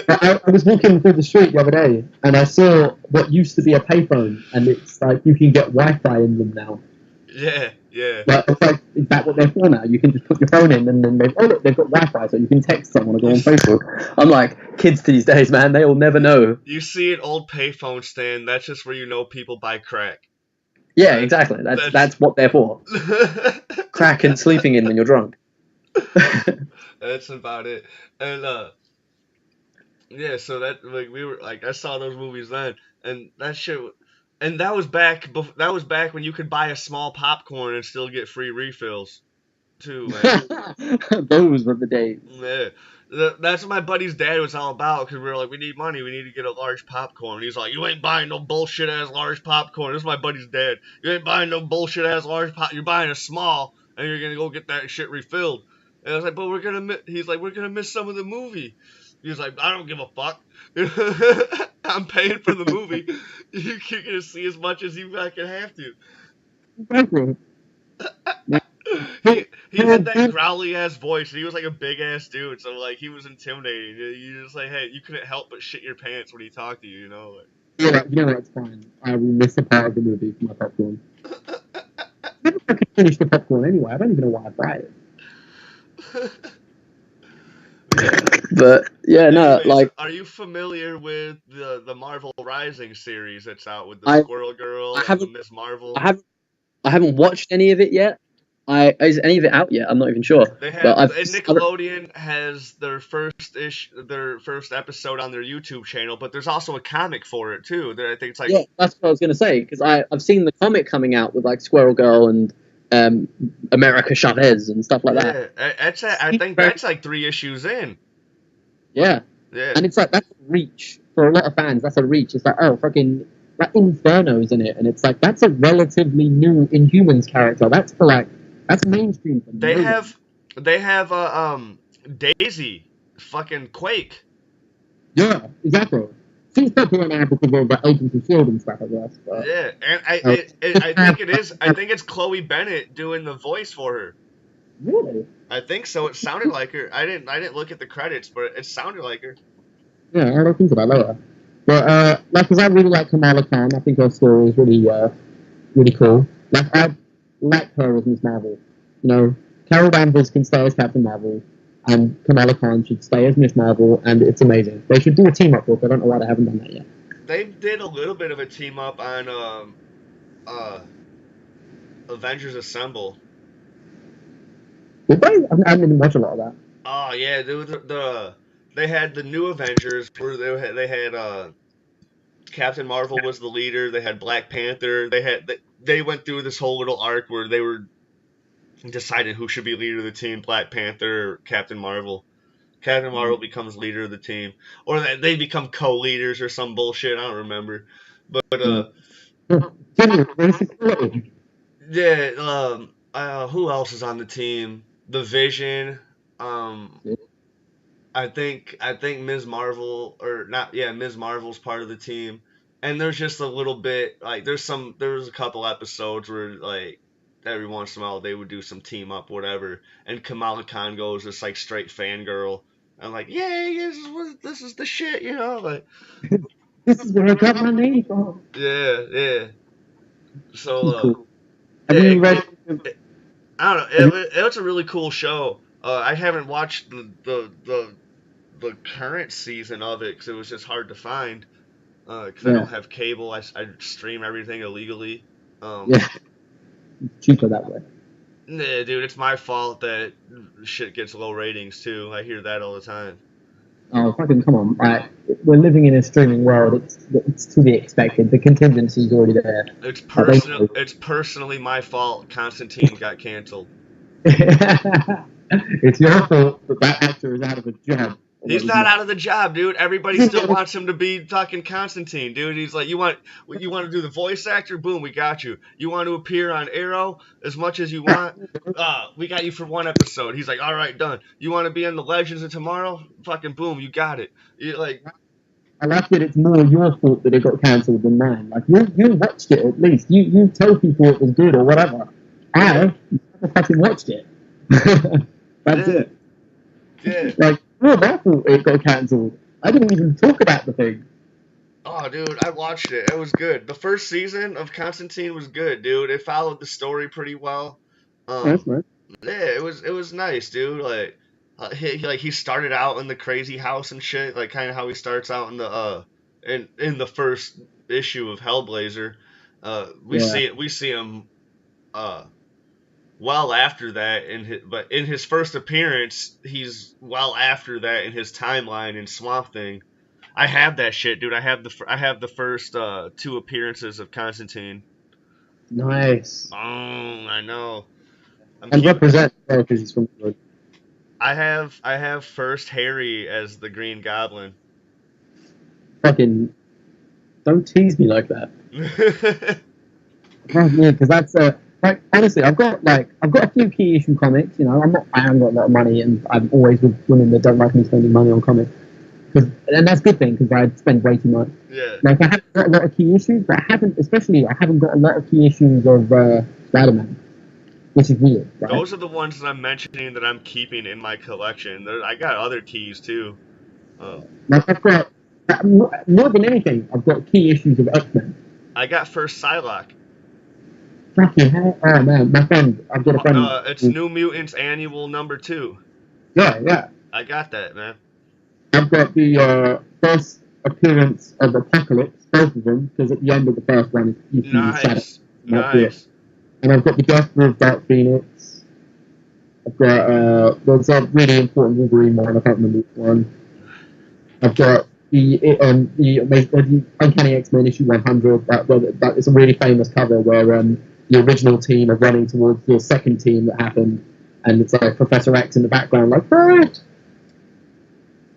I was walking through the street the other day, and I saw what used to be a payphone, and it's like you can get Wi-Fi in them now. Yeah. It's like, is that what they're for now? You can just put your phone in, and then they've got Wi-Fi, so you can text someone or go on Facebook. I'm like, kids these days, man, they'll never know. You see an old payphone stand, that's just where you know people buy crack. Yeah, exactly. That's what they're for. Crack and sleeping in when you're drunk. That's about it. And so that we were I saw those movies then, and that shit. And that was back when you could buy a small popcorn and still get free refills, too, man. Those were the days. Yeah. That's what my buddy's dad was all about, because we were like, we need money, we need to get a large popcorn. He's like, you ain't buying no bullshit-ass large popcorn. This is my buddy's dad. You ain't buying no bullshit-ass large you're buying a small, and you're going to go get that shit refilled. And I was like, but we're going to miss some of the movie. He's like, I don't give a fuck. I'm paying for the movie. You're going to see as much as you fucking have to. Exactly. he had that growly ass voice. He was like a big ass dude, so like he was intimidating. You just like, hey, you couldn't help but shit your pants when he talked to you, you know? Like, Yeah, you know what? It's fine. I will miss a part of the movie for my popcorn. I never fucking finish the popcorn anyway. I don't even know why I buy it. But yeah, no, anyways, like are you familiar with the Marvel Rising series that's out with the I, Squirrel Girl I and the haven't, Miss Marvel? I haven't watched any of it yet. Is any of it out yet? I'm not even sure. They But have I've, and Nickelodeon has their first episode on their YouTube channel, but there's also a comic for it too. That I think it's like yeah, that's what I was gonna say because I've seen the comic coming out with like Squirrel Girl and America Chavez and stuff like that. yeah, I think that's like 3 issues in. Yeah, Yeah, and it's like that's a reach for a lot of fans. That's a reach. It's like oh fucking that Inferno's in it, and it's like that's a relatively new Inhumans character. That's for like that's mainstream for they no one. have Daisy, fucking Quake. Yeah, exactly. She's popular now because of the Agents of Shield and stuff, I guess. But, Yeah, and I think it is. I think it's Chloe Bennett doing the voice for her. really? I think so. It sounded like her. I didn't look at the credits, but it sounded like her. Yeah, I'll look into that later. But like, because I really like Kamala Khan. I think her story is really really cool. Like I like her as Miss Marvel. You know, Carol Danvers can stay as Captain Marvel, and Kamala Khan should stay as Miss Marvel, and it's amazing. They should do a team up book. I don't know why they haven't done that yet. They did a little bit of a team up on Avengers Assemble. Did they? I didn't watch a lot of that. Oh yeah, they had the new Avengers where they had Captain Marvel was the leader. They had Black Panther. They went through this whole little arc where they were deciding who should be leader of the team, Black Panther or Captain Marvel. Captain Marvel becomes leader of the team, or they become co-leaders or some bullshit. I don't remember, but Basically, yeah. Who else is on the team? The Vision. Um, I think Ms. Marvel or not? Yeah, Ms. Marvel's part of the team. And there's just a little bit like there's a couple episodes where like every once in a while they would do some team up whatever, and Kamala Khan goes this like straight fangirl. I'm like, yay, this is the shit, you know, like this is where I got my name from. yeah. So Cool. yeah, Have you read? I don't know, it's a really cool show. I haven't watched the current season of it because it was just hard to find. Because I don't have cable, I stream everything illegally. Yeah, cheaper that way. Nah, dude, it's my fault that shit gets low ratings too. I hear that all the time. Oh, fucking come on. Right. We're living in a streaming world. It's to be expected. The contingency's already there. It's personally my fault Constantine got canceled. It's your fault that actor is out of a job. He's not out of the job, dude. Everybody still wants him to be fucking Constantine, dude. He's like, you want to do the voice actor? Boom, we got you. You want to appear on Arrow as much as you want? We got you for 1 episode. He's like, all right, done. You want to be in the Legends of Tomorrow? Fucking boom, you got it. You like. I like that it's more your fault that it got cancelled than mine. Like you watched it at least. You tell people it was good or whatever. I never fucking watched it. That's it. Yeah. Like, well, my fault it got cancelled. I didn't even talk about the thing. Oh, dude, I watched it. It was good. The first season of Constantine was good, dude. It followed the story pretty well. That's nice. Yeah, it was nice, dude. Like, he started out in the crazy house and shit, like kind of how he starts out in the in the first issue of Hellblazer. We see him well after that but in his first appearance, he's well after that in his timeline in Swamp Thing. I have that shit, dude. I have the first 2 appearances of Constantine. Nice. Oh, I know. And represent because he's from the. I have first Harry as the Green Goblin. Fucking don't tease me like that. Yeah, because that's like honestly, I've got a few key issue comics. You know, I haven't got a lot of money, and I'm always with women that don't like me spending money on comics. And that's a good thing because I spend way too much. Yeah. Like I haven't got a lot of key issues, but I haven't got a lot of key issues of Spider-Man. which is weird, right? Those are the ones that I'm mentioning that I'm keeping in my collection. I got other keys too. Like I've got more than anything, I've got key issues of X-Men. I got first Psylocke. Fucking hell! Oh man, my friend, I've got a friend. It's New Mutants Annual #2. Yeah. I got that, man. I've got the first appearance of Apocalypse, both of them, because at the end of the first one, you see Nice. And I've got the Death of Dark Phoenix. I've got there's a really important Wolverine one. I can't remember which one. I've got the Uncanny X-Men issue 100. That is a really famous cover where the original team are running towards the second team that happened, and it's like Professor X in the background, like Bert!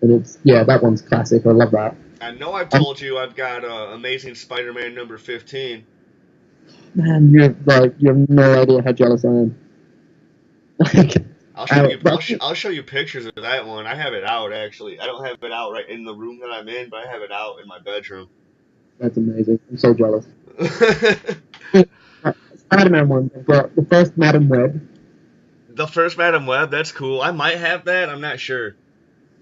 And that one's classic. I love that. I know I've told you I've got Amazing Spider-Man #15. Man, you have no idea how jealous I am. I'll show you pictures of that one. I have it out, actually. I don't have it out right in the room that I'm in, but I have it out in my bedroom. That's amazing. I'm so jealous. Spider-Man one. I've got the first Madam Web. The first Madam Web? That's cool. I might have that. I'm not sure.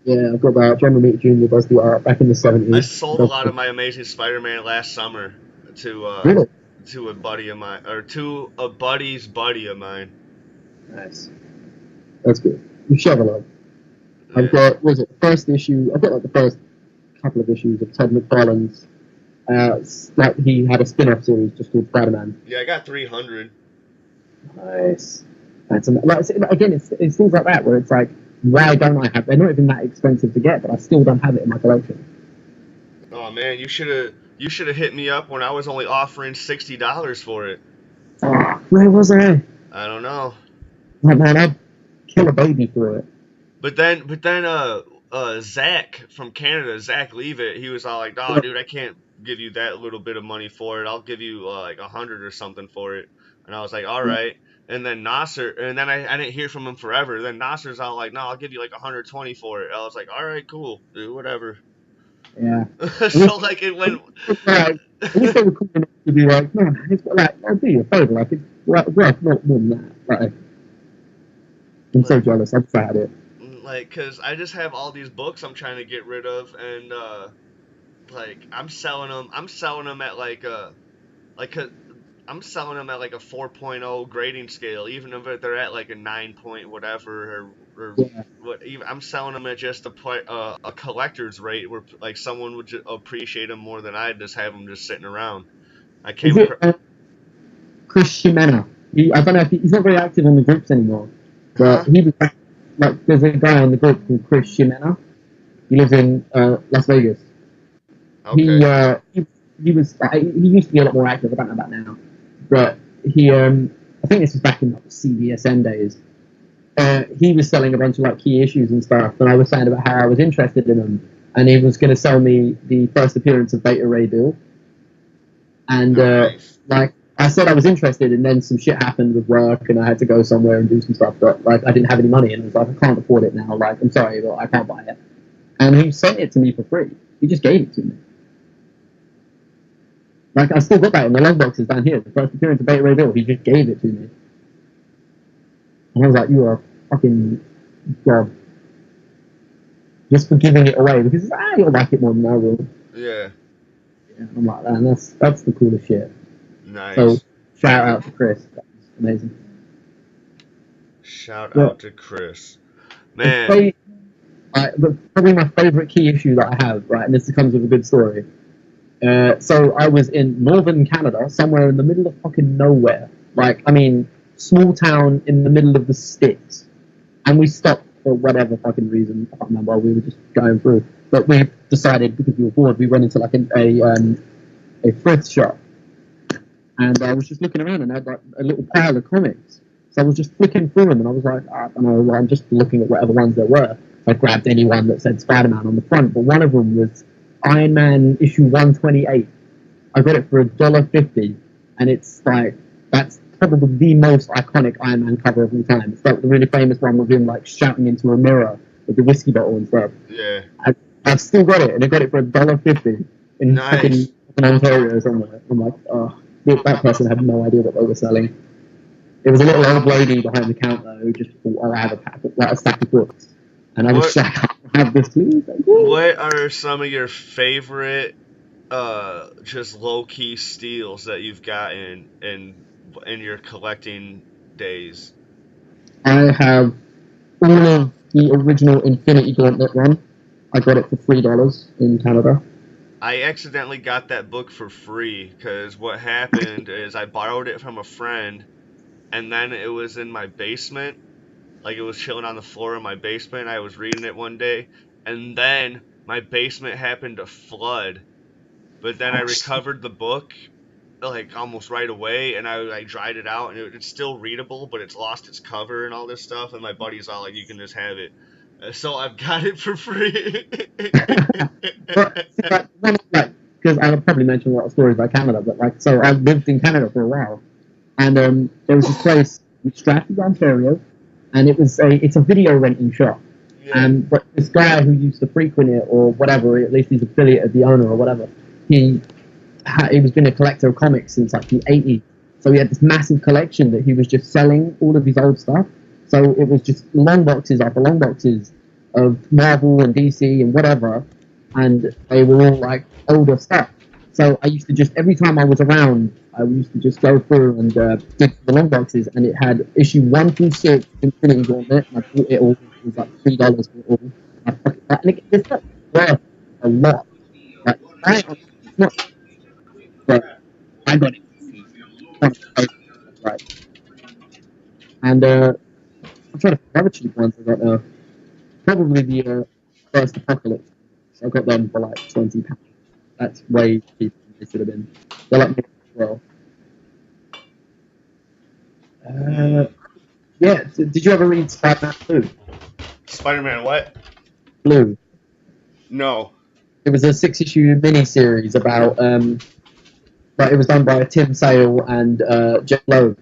Yeah, I've got that. John Romita Jr. does the art back in the 70s. I sold a lot of my Amazing Spider-Man last summer to really? To a buddy of mine, or to a buddy's buddy of mine. Nice. That's good. You shove a lot. Yeah. I've got, first issue? I've got like the first couple of issues of Todd McFarlane's. Like he had a spin-off series just called Spider-Man. Yeah, I got 300. Nice. That's again, it's things like that where it's like, why don't I have? They're not even that expensive to get, but I still don't have it in my collection. Oh man, you should have hit me up when I was only offering $60 for it. Oh, where was I? I don't know. Oh, man, I'd kill a baby for it. But then, Zach from Canada, Zach Leavitt, he was all like, "Oh, dude, I can't give you that little bit of money for it. I'll give you like 100 or something for it." And I was like, "All right." And then Nasser, and then I didn't hear from him forever. Then Nasser's all like, "No, I'll give you like 120 for it." I was like, "All right, cool, dude, whatever." Yeah. So like it went. I wish they were cool enough to be like, "No, it's like I'll do you a favor. Like it's worth not more than that." Like, I'm so jealous. I've had it. Like, cause I just have all these books I'm trying to get rid of, and like I'm selling them at like I'm selling them at like a 4.0 grading scale, even if they're at like a 9 point whatever or Yeah. what. Even I'm selling them at just a collector's rate where like someone would appreciate them more than I just have them just sitting around. I Is came. it Chris Ximena? I don't know if he's not very active on the groups anymore, but he was like there's a guy on the group called Chris Ximena. He lives in Las Vegas. Okay. He used to be a lot more active. I don't know about now, but he I think this was back in like the CBSN days. He was selling a bunch of like key issues and stuff, and I was saying about how I was interested in them, and he was going to sell me the first appearance of Beta Ray Bill, and Nice. like I said I was interested, and then some shit happened with work, and I had to go somewhere and do some stuff, but like I didn't have any money, and I was like, I can't afford it now. Like, I'm sorry, but I can't buy it. And he sent it to me for free. He just gave it to me. Like, I still got that in the log boxes down here. The first appearance of Beta Ray Bill, he just gave it to me. And I was like, you are a fucking god. Just for giving it away, because you'll like it more than I will. Yeah. Yeah, I'm like, man, that's the coolest shit. Nice. So, shout out to Chris. That was amazing. Shout out to Chris. Man. Probably my favorite key issue that I have, right, and this comes with a good story. So I was in northern Canada, somewhere in the middle of fucking nowhere. Like, I mean, small town in the middle of the sticks. And we stopped for whatever fucking reason. I can't remember. We were just going through. But we decided, because we were bored, we went into like a thrift shop. And I was just looking around and I had like a little pile of comics. So I was just flicking through them and I was like, I don't know, I'm just looking at whatever ones there were. I grabbed any one that said Spider-Man on the front, but one of them was Iron Man issue 128. I got it for $1.50, and it's like, that's probably the most iconic Iron Man cover of all time. It's like the really famous one with him like shouting into a mirror with the whiskey bottle and stuff. Yeah. I've still got it, and I got it for $1.50 in fucking Ontario somewhere. I'm like, oh, that person had no idea what they were selling. It was a little old lady behind the counter who just thought, "Oh, I have a stack of books," and I was just like, "I have this, please." Like, what are some of your favorite just low key steals that you've gotten in your collecting days? I have all of the original Infinity Gauntlet run. I got it for $3 in Canada. I accidentally got that book for free because what happened is I borrowed it from a friend and then it was in my basement. Like it was chilling on the floor in my basement. I was reading it one day and then my basement happened to flood. But then I recovered the book like almost right away and I dried it out and it's still readable, but it's lost its cover and all this stuff. And my buddy's all like, "You can just have it." So I've got it for free. But because I'll probably mention a lot of stories about Canada, but like, so I lived in Canada for a while, and there was this place in Stratford, Ontario, and it's a video renting shop. Yeah. But this guy who used to frequent it or whatever, at least he's affiliate of the owner or whatever, he was been a collector of comics since like the 80s. So he had this massive collection that he was just selling all of his old stuff. So it was just long boxes after long boxes of Marvel and DC and whatever, and they were all like older stuff. So I used to just, every time I was around, I used to just go through and dig the long boxes, and it had issue 1 through 6 Infinity Gauntlet, and I bought it all. It was like $3 for it all. And it's not worth a lot. Like, it's not, but I got it. Right. And I'm trying to find other cheap ones I got now. Probably the first Apocalypse. So I got them for like £20. That's way cheaper than they should have been. They're like well. Yeah. So did you ever read Spider-Man Blue? Spider-Man what? Blue. No. It was a 6-issue miniseries about but it was done by Tim Sale and Jeff Loeb,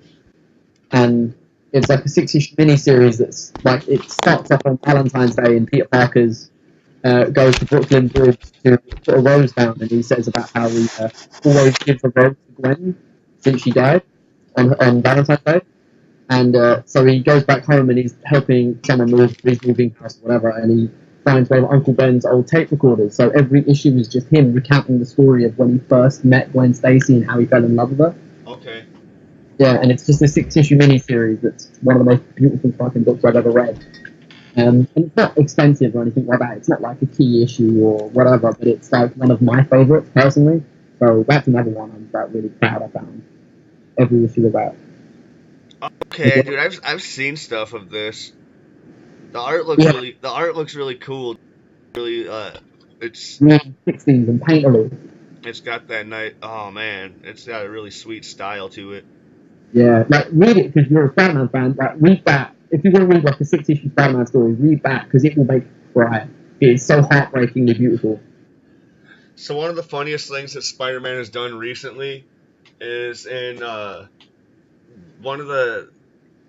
and it's like a 6-issue miniseries that's like, it starts off on Valentine's Day and Peter Parker's goes to Brooklyn Bridge to put a rose down, and he says about how he always gives a rose to Gwen since she died on Valentine's Day. And so he goes back home and he's helping someone move his moving house or whatever, and he finds one of Uncle Ben's old tape recorders. So every issue is just him recounting the story of when he first met Gwen Stacy and how he fell in love with her. Okay. Yeah, and it's just a 6-issue miniseries that's one of the most beautiful fucking books I've ever read. And it's not expensive or anything like that. It's not like a key issue or whatever, but it's like one of my favourites personally. So that's another one I'm like really proud I found every issue of that. Okay, dude, I've seen stuff of this. The art looks really cool. Really, it's 60s and painterly. It's got that nice. Oh man, it's got a really sweet style to it. Yeah, like read it because you're a Spider-Man fan. Like read that. If you want to read like a 6-issue Spider-Man story, read that because it will make you cry. It is so heartbreakingly beautiful. So one of the funniest things that Spider-Man has done recently is in one of the.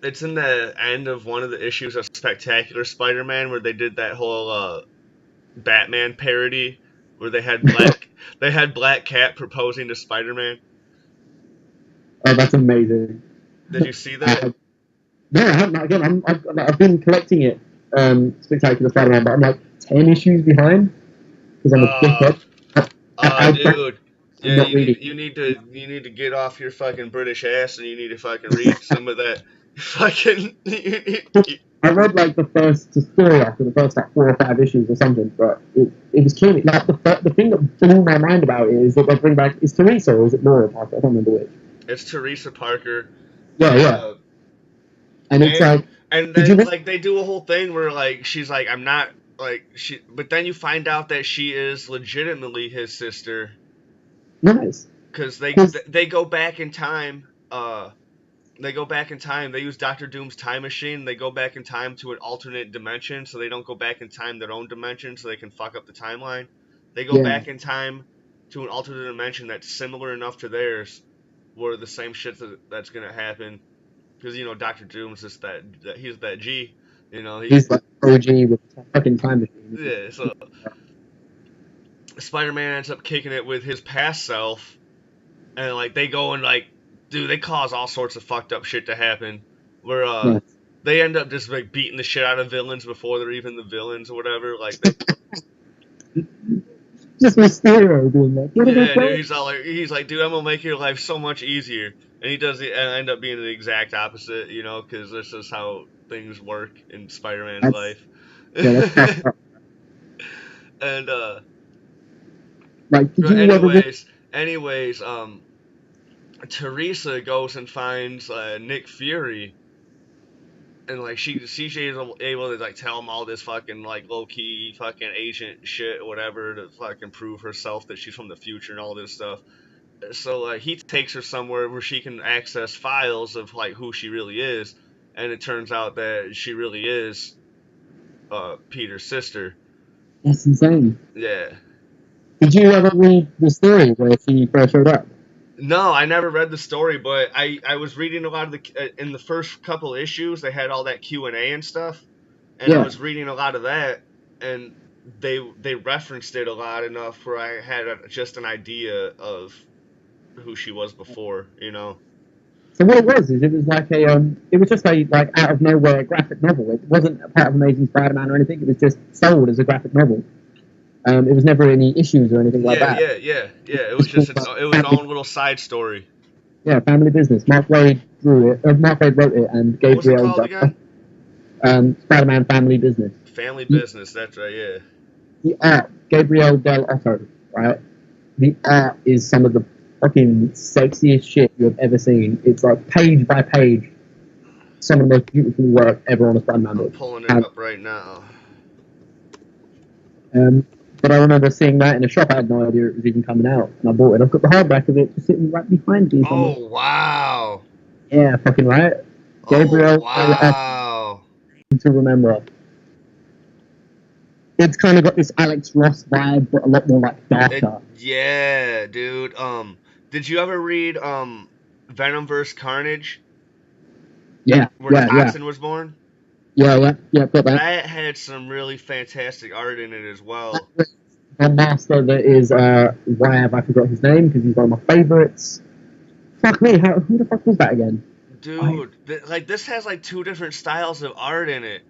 It's in the end of one of the issues of Spectacular Spider-Man where they did that whole Batman parody where they had Black Cat proposing to Spider-Man. Oh, that's amazing. Did you see that? No, I haven't. Again, I've been collecting it, Spectacular Spider-Man, but I'm like 10 issues behind because I'm a dickhead. Dude. Yeah, you need to get off your fucking British ass and you need to fucking read some of that fucking. I read like the first story after the first like 4 or 5 issues or something, but it was killing me. Like the thing that blew my mind about it is that they bring back, is Teresa or is it Laura Parker? I don't remember which. It's Teresa Parker. Yeah. And it's and then like they do a whole thing where like she's like, I'm not like she, but then you find out that she is legitimately his sister. Nice. Because they go back in time. They go back in time. They use Dr. Doom's time machine. They go back in time to an alternate dimension, so they don't go back in time their own dimension, so they can fuck up the timeline. They go back in time to an alternate dimension that's similar enough to theirs, where the same shit that's gonna happen. Because Dr. Doom's just he's that G. He's like OG with a fucking time machine. Yeah. So Spider-Man ends up kicking it with his past self, and like they go and like dude, they cause all sorts of fucked up shit to happen. Where Yeah. they end up just like beating the shit out of villains before they're even the villains or whatever. Like, they, Just Mysterio being like, what yeah, are they dude, he's like, dude, I'm gonna make your life so much easier, and he does end up being the exact opposite, you know, because this is how things work in Spider-Man's life. Yeah, that's And like, did but you ever read? anyways, Teresa goes and finds Nick Fury, and like she's able to like tell him all this fucking like low key fucking agent shit or whatever to fucking prove herself that she's from the future and all this stuff. So like he takes her somewhere where she can access files of like who she really is, and it turns out that she really is Peter's sister. That's insane. Yeah. Did you ever read the story where she first showed up? No, I never read the story, but I was reading a lot of the in the first couple issues. They had all that Q&A and stuff, and I Yeah. was reading a lot of that, and they referenced it a lot enough where I had just an idea of who she was before, you know. So what it was is it was like it was just a like out of nowhere graphic novel. It wasn't a part of Amazing Spider-Man or anything. It was just sold as a graphic novel. It was never any issues or anything like that. Yeah. It was just it was its own little side story. Yeah, family business. Mark Waid drew it. Mark Waid wrote it, and What was it Gabriel. called again? Spider-Man Family Business. Family Business. That's right. Yeah. The art, Gabriel Del Otto, right? The art is some of the fucking sexiest shit you have ever seen. It's like page by page, some of the most beautiful work ever on a Spider-Man I'm book. pulling it up right now. But I remember seeing that in a shop. I had no idea it was even coming out, and I bought it. I've got the hardback of it just sitting right behind me. Oh wow. Yeah, fucking right. Gabriel Oh, wow. to remember. It's kind of got this Alex Ross vibe, but a lot more like darker. Yeah, dude. Did you ever read Venom vs. Carnage? Yeah, Where Toxin was born? Yeah, got that. That had some really fantastic art in it as well. The master that is, why have I forgot his name? Because he's one of my favorites. Fuck me, who the fuck was that again? Dude, like this has like two different styles of art in it.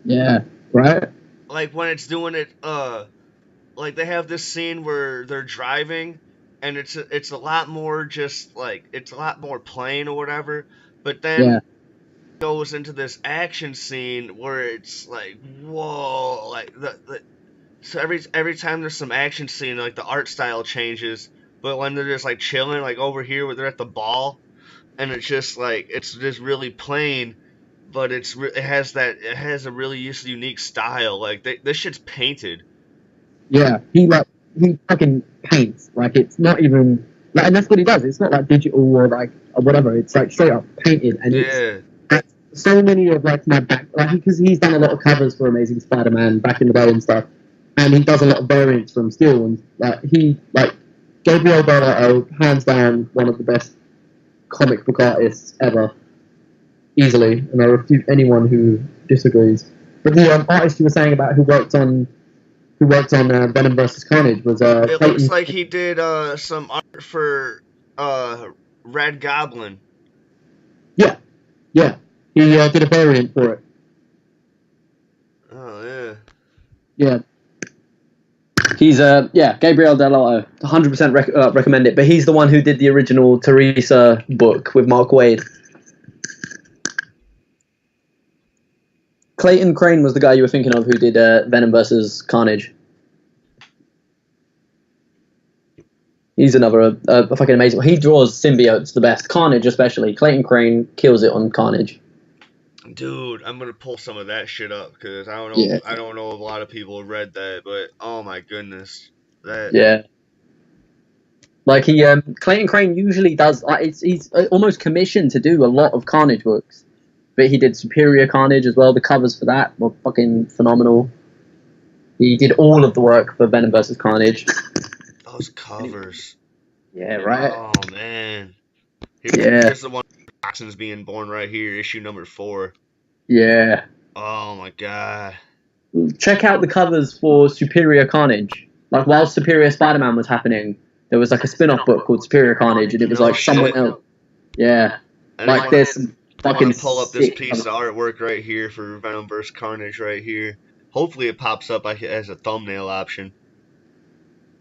Yeah, right? Like when it's doing it, like they have this scene where they're driving, and it's a lot more just like it's a lot more plain or whatever. But then it goes into this action scene where it's like whoa, like so every time there's some action scene, like the art style changes. But when they're just like chilling, like over here where they're at the ball, and it's just like it's just really plain. But it has a really unique style. Like this shit's painted. Yeah, he fucking paints. Like it's not even like, and that's what he does. It's not like digital or like or whatever. It's like straight up painted, and it's so many of like my back like because he's done a lot of covers for Amazing Spider-Man back in the day and stuff, and he does a lot of variants from Steel and like Gabriel Del Otto, hands down one of the best comic book artists ever. Easily, and I refute anyone who disagrees. But the artist you were saying about who worked on Venom vs. Carnage was it looks like he did some art for Red Goblin. Yeah, he did a variant for it. Oh yeah. Yeah. He's Gabriel Del Otto. 100% recommend it. But he's the one who did the original Teresa book with Mark Waid. Clayton Crane was the guy you were thinking of who did Venom vs. Carnage. He's another fucking amazing one. He draws symbiotes the best. Carnage especially. Clayton Crane kills it on Carnage. Dude, I'm gonna pull some of that shit up because I don't know. Yeah. I don't know if a lot of people have read that, but oh my goodness, that. Yeah. Like Clayton Crane usually does. He's almost commissioned to do a lot of Carnage books. But he did Superior Carnage as well. The covers for that were fucking phenomenal. He did all of the work for Venom vs. Carnage. Those covers. Yeah, right. Oh man. Here's the one. Toxin's being born right here, issue number 4. Yeah. Oh my god. Check out the covers for Superior Carnage. Like while Superior Spider-Man was happening, there was like a spin-off book called Superior Carnage, and it was like someone else. Yeah. And Like this I fucking want to pull up this sick piece of artwork right here for Venom vs. Carnage right here. Hopefully it pops up as a thumbnail option.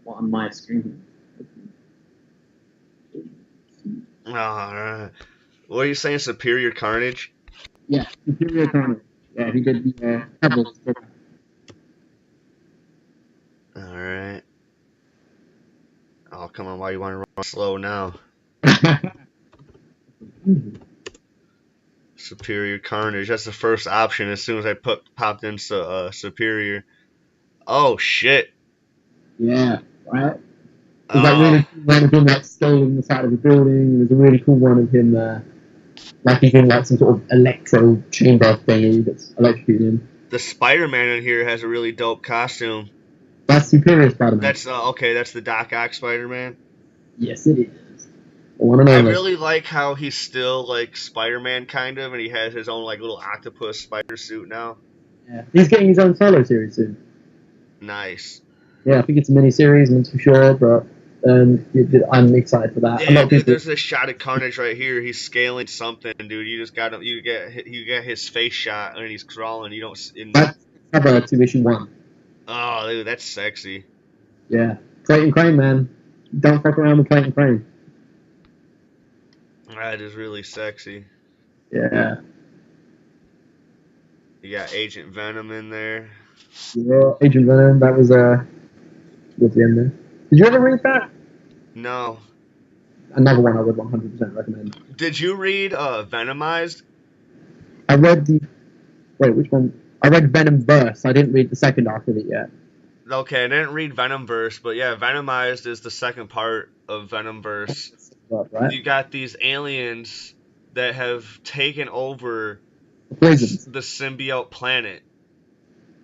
on my screen. What are you saying, Superior Carnage? Yeah, Superior Carnage. Yeah, he did the covers for Alright. Oh, come on, why you want to run slow now? that. Superior Carnage, that's the first option as soon as I popped in Superior. Oh, shit. Yeah, right? There's that really cool one of him like scaling the side of the building. There's a really cool one of him like he's in like some sort of electro chamber thingy that's electrocuting. The Spider-Man in here has a really dope costume. That's Superior Spider-Man. That's okay. That's the Doc Ock Spider-Man. Yes, it is. I really like how he's still like Spider-Man kind of, and he has his own like little octopus spider suit now. Yeah, he's getting his own solo series soon. Nice. Yeah, I think it's a mini-series, I'm not too sure, but I'm excited for that. Yeah, dude, there's this shot of Carnage right here. He's scaling something, dude. You just got him. You get his face shot, and he's crawling. You don't. That's cover to issue 1. Oh, dude, that's sexy. Yeah, Clayton Crane, man. Don't fuck around with Clayton Crane. That is really sexy. Yeah. You got Agent Venom in there. Yeah, Agent Venom. That was towards the end there. Did you ever read that? No. Another one I would 100% recommend. Did you read Venomized? I read which one? I read Venomverse. I didn't read the second arc of it yet. Okay, I didn't read Venomverse, but yeah, Venomized is the second part of Venomverse. Right? You got these aliens that have taken over the symbiote planet.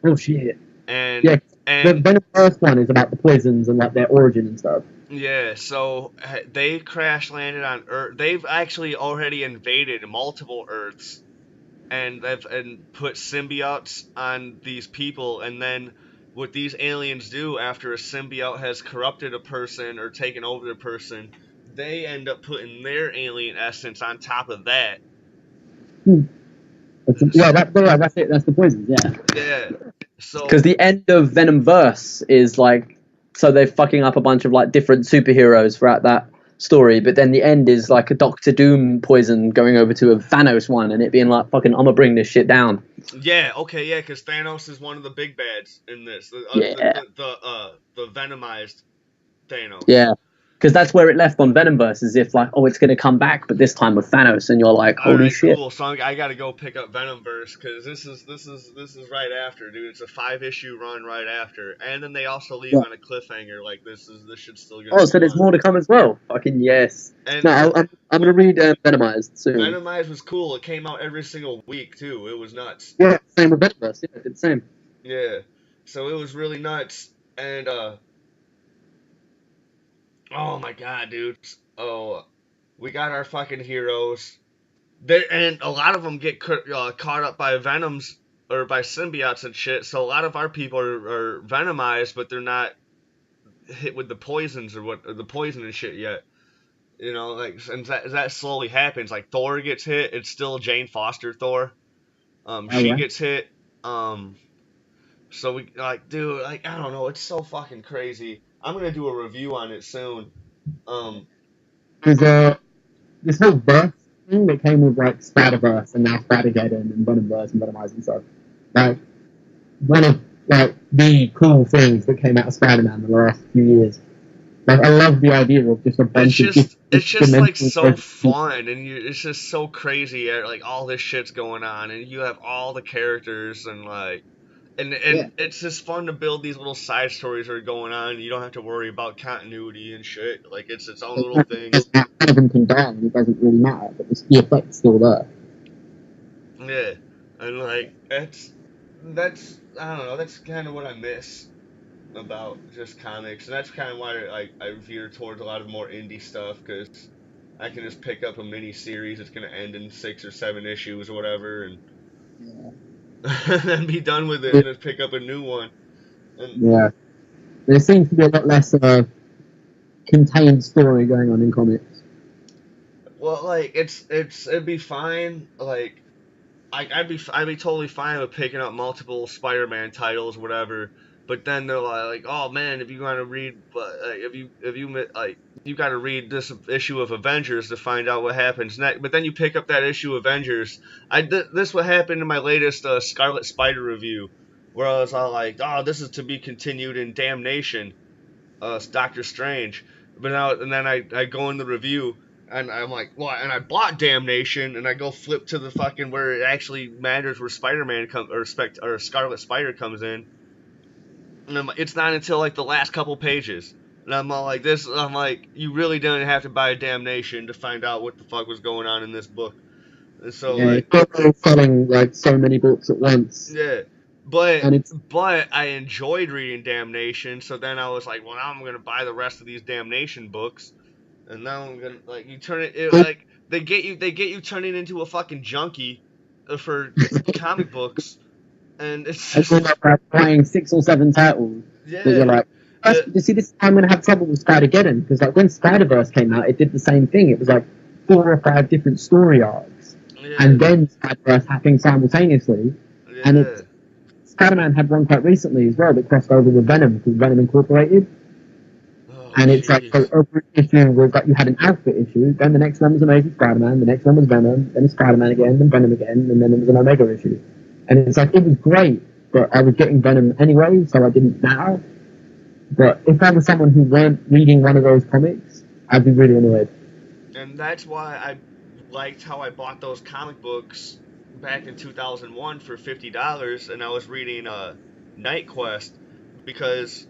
Oh shit! And the Venomverse one is about the poisons and like their origin and stuff. Yeah, so they crash landed on Earth. They've actually already invaded multiple Earths, and put symbiotes on these people, and then what these aliens do after a symbiote has corrupted a person or taken over the person, they end up putting their alien essence on top of that. That's it. That's the poisons. Yeah. Yeah. So because the end of Venomverse is like, so they're fucking up a bunch of like different superheroes throughout that story, but then the end is like a Doctor Doom poison going over to a Thanos one, and it being like, fucking, I'm gonna bring this shit down. Yeah, okay, yeah, because Thanos is one of the big bads in this. The Venomized Thanos. Yeah, because that's where it left on Venomverse, as if like, oh, it's gonna come back, but this time with Thanos, and you're like, holy shit. Cool. So I gotta go pick up Venomverse because this is right after, dude. It's a 5-issue run right after, and then they also leave on a cliffhanger. Like this should still go. Oh, so there's more to come as well. Fucking yes. And no, I'm gonna read Venomized soon. Venomized was cool. It came out every single week too. It was nuts. Yeah, same with Venomverse. Yeah, it's the same. Yeah, so it was really nuts, and oh my god, dude. Oh, we got our fucking heroes. And a lot of them get caught up by venoms or by symbiotes and shit. So a lot of our people are venomized, but they're not hit with the poisons or the poison and shit yet. You know, like, and that slowly happens. Like Thor gets hit, it's still Jane Foster Thor. She gets hit. So we like, dude, like, I don't know, it's so fucking crazy. I'm gonna do a review on it soon. There's this whole verse thing that came with like Spider-Verse and now Spider-Geddon and Venomverse and Venomized and stuff. Like one of like the cool things that came out of Spider-Man in the last few years. Like I love the idea of just a bunch of it's just like so fun, and it's just so crazy. Like all this shit's going on, and you have all the characters and like. And it's just fun to build these little side stories that are going on. And you don't have to worry about continuity and shit. Like, it's its own little thing. One of them can die and it doesn't really matter, but the effect's still there. Yeah. And, like, that's I don't know, that's kind of what I miss about just comics. And that's kind of why I veer towards a lot of more indie stuff, because I can just pick up a mini-series that's going to end in 6 or 7 issues or whatever, and... Yeah. and be done with it and just pick up a new one. Yeah. There seems to be a lot less contained story going on in comics. Well, like it'd be fine. Like I'd be totally fine with picking up multiple Spider-Man titles, whatever. But then they're like, oh man, if you want to read, like you got to read this issue of Avengers to find out what happens next. But then you pick up that issue of Avengers. This what happened in my latest Scarlet Spider review, where I was all like, oh, this is to be continued in Damnation, Doctor Strange. But now and then I go in the review. And I'm like, well, and I bought Damnation, and I go flip to the fucking where it actually matters, where Spider-Man or Scarlet Spider comes in, and it's not until like the last couple pages, and I'm all like this. I'm like, you really didn't have to buy Damnation to find out what the fuck was going on in this book. And so like, selling like so many books at once. Yeah. But I enjoyed reading Damnation, so then I was like, well, now I'm gonna buy the rest of these Damnation books. And now I'm gonna you turn it like they get you turning into a fucking junkie for comic books, and it's just buying 6 or 7 titles. Yeah. That you're like, you see, this I'm gonna have trouble with Spider-Geddon because like when Spider-Verse came out, it did the same thing. It was like 4 or 5 different story arcs, and then Spider-Verse happening simultaneously. Yeah. And Spider-Man had one quite recently as well that crossed over with Venom called Venom Incorporated. And it's like, so every issue was like, you had an outfit issue, then the next one was Amazing Spider-Man, the next one was Venom, then it's Spider-Man again, then Venom again, and then it was an Omega issue. And it's like, it was great, but I was getting Venom anyway, so I didn't matter. But if I was someone who weren't reading one of those comics, I'd be really annoyed. And that's why I liked how I bought those comic books back in 2001 for $50, and I was reading Night Quest, because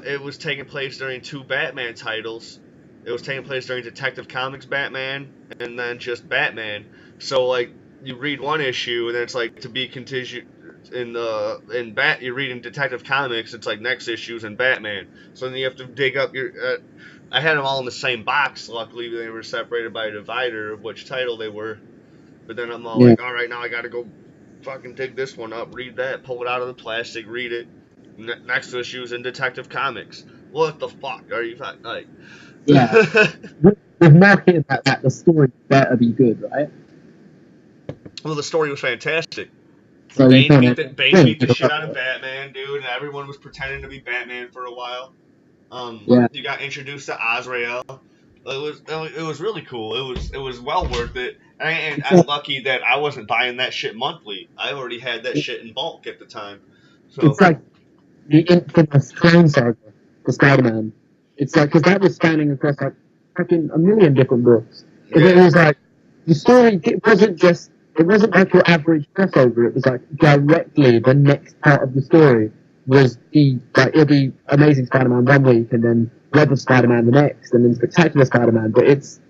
it was taking place during 2 Batman titles. It was taking place during Detective Comics Batman and then just Batman. So like you read one issue and then it's like to be continued you're reading Detective Comics. It's like next issues in Batman. So then you have to dig up your. I had them all in the same box. Luckily they were separated by a divider of which title they were. But then I'm all like, all right, now I got to go fucking dig this one up, read that, pull it out of the plastic, read it. Next issue is in Detective Comics. What the fuck are you like? Yeah. With marketing like that, the story better be good, right? Well, the story was fantastic. So Bane beat the shit out of Batman, dude, and everyone was pretending to be Batman for a while. You got introduced to Azrael. It was really cool. It was well worth it. And I'm lucky that I wasn't buying that shit monthly. I already had that shit in bulk at the time. So it's like the infamous Clone Saga for Spider-Man. It's like, because that was spanning across like fucking a million different books. Yeah. It was like, the story, it wasn't like your average crossover. It was like directly the next part of the story was it'll be Amazing Spider-Man one week and then Web of Spider-Man the next and then Spectacular Spider-Man, but it's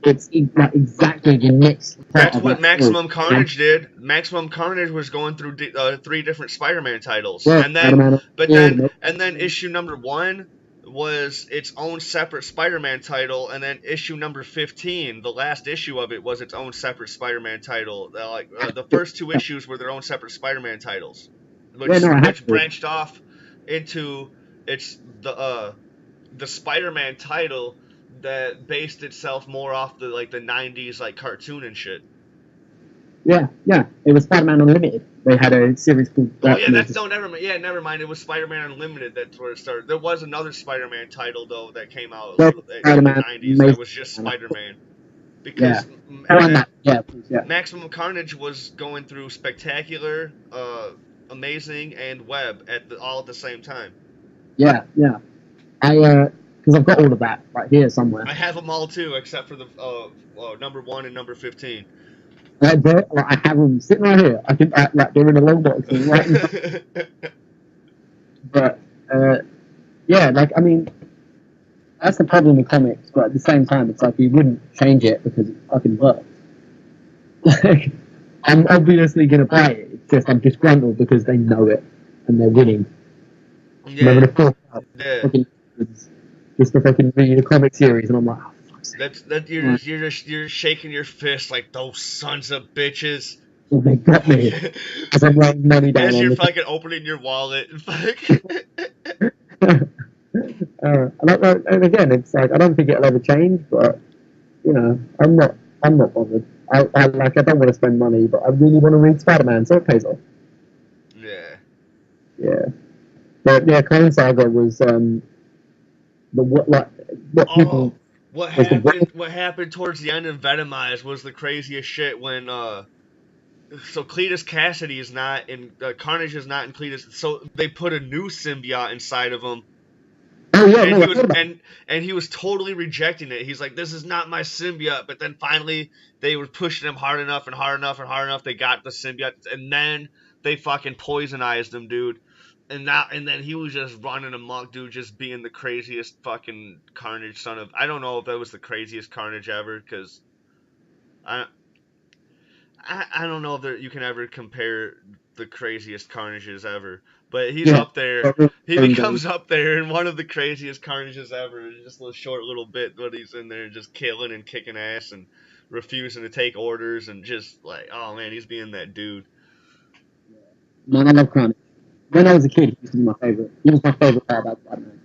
like exactly the next part. That's what Maximum Carnage did. Maximum Carnage was going through 3 different Spider-Man titles, yeah, and then issue number 1 was its own separate Spider-Man title, and then issue number 15, the last issue of it, was its own separate Spider-Man title. The first 2 issues were their own separate Spider-Man titles, which branched off into the Spider-Man title that based itself more off the 90s like cartoon and shit. Yeah. It was Spider-Man Unlimited. They had a series called. Never mind. It was Spider-Man Unlimited. That's where it started. There was another Spider-Man title though that came out in the 90s. That was just Spider-Man. Because Maximum Carnage was going through Spectacular, Amazing, and Web all at the same time. Yeah. Because I've got all of that right here somewhere. I have them all too, except for the number 1 and number 15. I have them sitting right here. I can they're in a long box right in front. But I mean, that's the problem with comics. But at the same time, it's like you wouldn't change it because it fucking works. Like, I'm obviously gonna buy it. It's just I'm disgruntled because they know it and they're winning. Yeah. Just to fucking read a comic series, and I'm like, oh, fuck's sake. You're shaking your fist like those sons of bitches. Well, they got me. As I'm writing money down. As you're fucking opening your wallet and and again, it's like I don't think it'll ever change, but I'm not bothered. I don't want to spend money, but I really want to read Spider-Man, so it pays off. Yeah. Yeah. But yeah, Clone Saga was what people What was the happened? What happened towards the end of Venomize was the craziest shit. When so Cletus Cassidy is not in Carnage is not in Cletus, so they put a new symbiote inside of him. Oh yeah, And no, he I was thought about it. and he was totally rejecting it. He's like, "This is not my symbiote." But then finally, they were pushing him hard enough and hard enough and hard enough. They got the symbiote, and then they fucking poisonized him, dude. And then he was just running amok, dude, just being the craziest fucking Carnage son of. I don't know if that was the craziest Carnage ever, because I I don't know if you can ever compare the craziest Carnages ever, but he's Yeah. up there. He becomes up there in one of the craziest Carnages ever. It's just a short little bit when he's in there just killing and kicking ass and refusing to take orders and just like, oh man, he's being that dude. Man, I love Carnage. When I was a kid, he used to be my favorite. He was my favorite part about Spider-Man.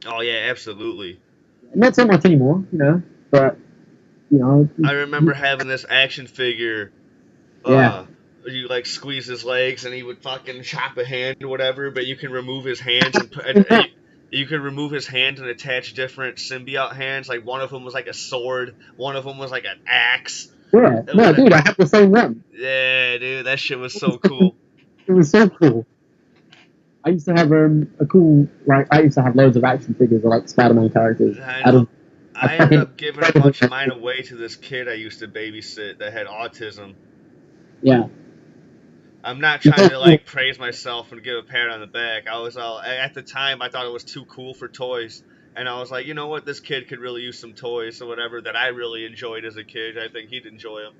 Oh yeah, absolutely. Not so much anymore, but I remember having this action figure. Yeah. You like squeeze his legs and he would fucking chop a hand or whatever, but you can remove his hands and you can remove his hands and attach different symbiote hands. Like one of them was like a sword, one of them was like an axe. Yeah, no, dude, I have the same one. Yeah, dude, that shit was so cool. It was so cool. I used to have I used to have loads of action figures of like Spider-Man characters. I ended up giving a bunch of mine away to this kid I used to babysit that had autism. Yeah. I'm not trying to like praise myself and give a pat on the back. I was at the time I thought it was too cool for toys, and I was like, you know what, this kid could really use some toys or whatever that I really enjoyed as a kid. I think he'd enjoy them.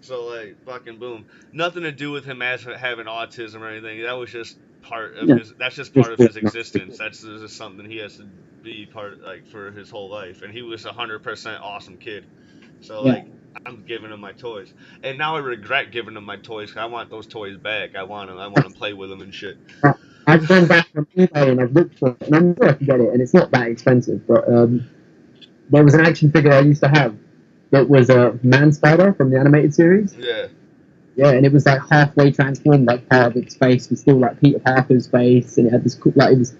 So like, fucking boom. Nothing to do with him as having autism or anything. That was just part of his. That's just part of his existence. That's just something he has to be part like for his whole life. And he was 100% awesome kid. So like, I'm giving him my toys, and now I regret giving him my toys because I want those toys back. I want them. I want to play with them and shit. I've gone back on eBay and I've looked for it, and I'm sure I can get it, and it's not that expensive. But there was an action figure I used to have that was a Man Spider from the animated series. Yeah. Yeah, and it was like halfway transformed, like part of its face was still like Peter Parker's face, and it had this cool, like it was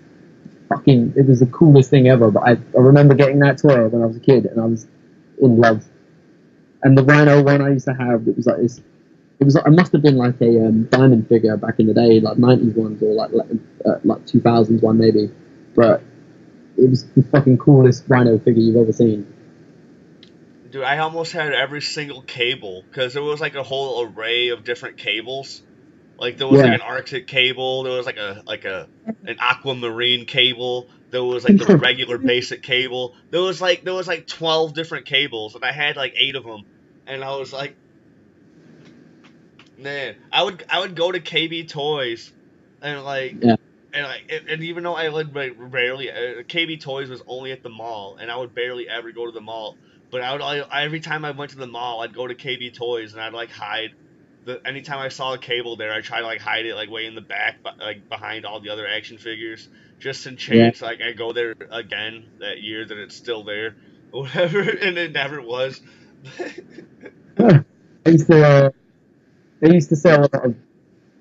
the coolest thing ever. But I remember getting that toy when I was a kid, and I was in love. And the Rhino one I used to have, it was like this. It must have been like a diamond figure back in the day, like 90s ones or like 2000s one maybe. But it was the fucking coolest Rhino figure you've ever seen. Dude, I almost had every single cable because there was like a whole array of different cables. Like there was like an Arctic cable, there was like an aquamarine cable, there was like the regular basic cable. There was like 12 different cables, and I had like 8 of them, and I was like, man, I would go to KB Toys, and like. Yeah. And even though I would rarely, KB Toys was only at the mall, and I would barely ever go to the mall. But every time I went to the mall, I'd go to KB Toys, and I'd like hide. Anytime I saw a cable there, I'd try to like hide it like way in the back, like behind all the other action figures, just in chance like I go there again that year that it's still there, or whatever, and it never was. They used to sell a lot of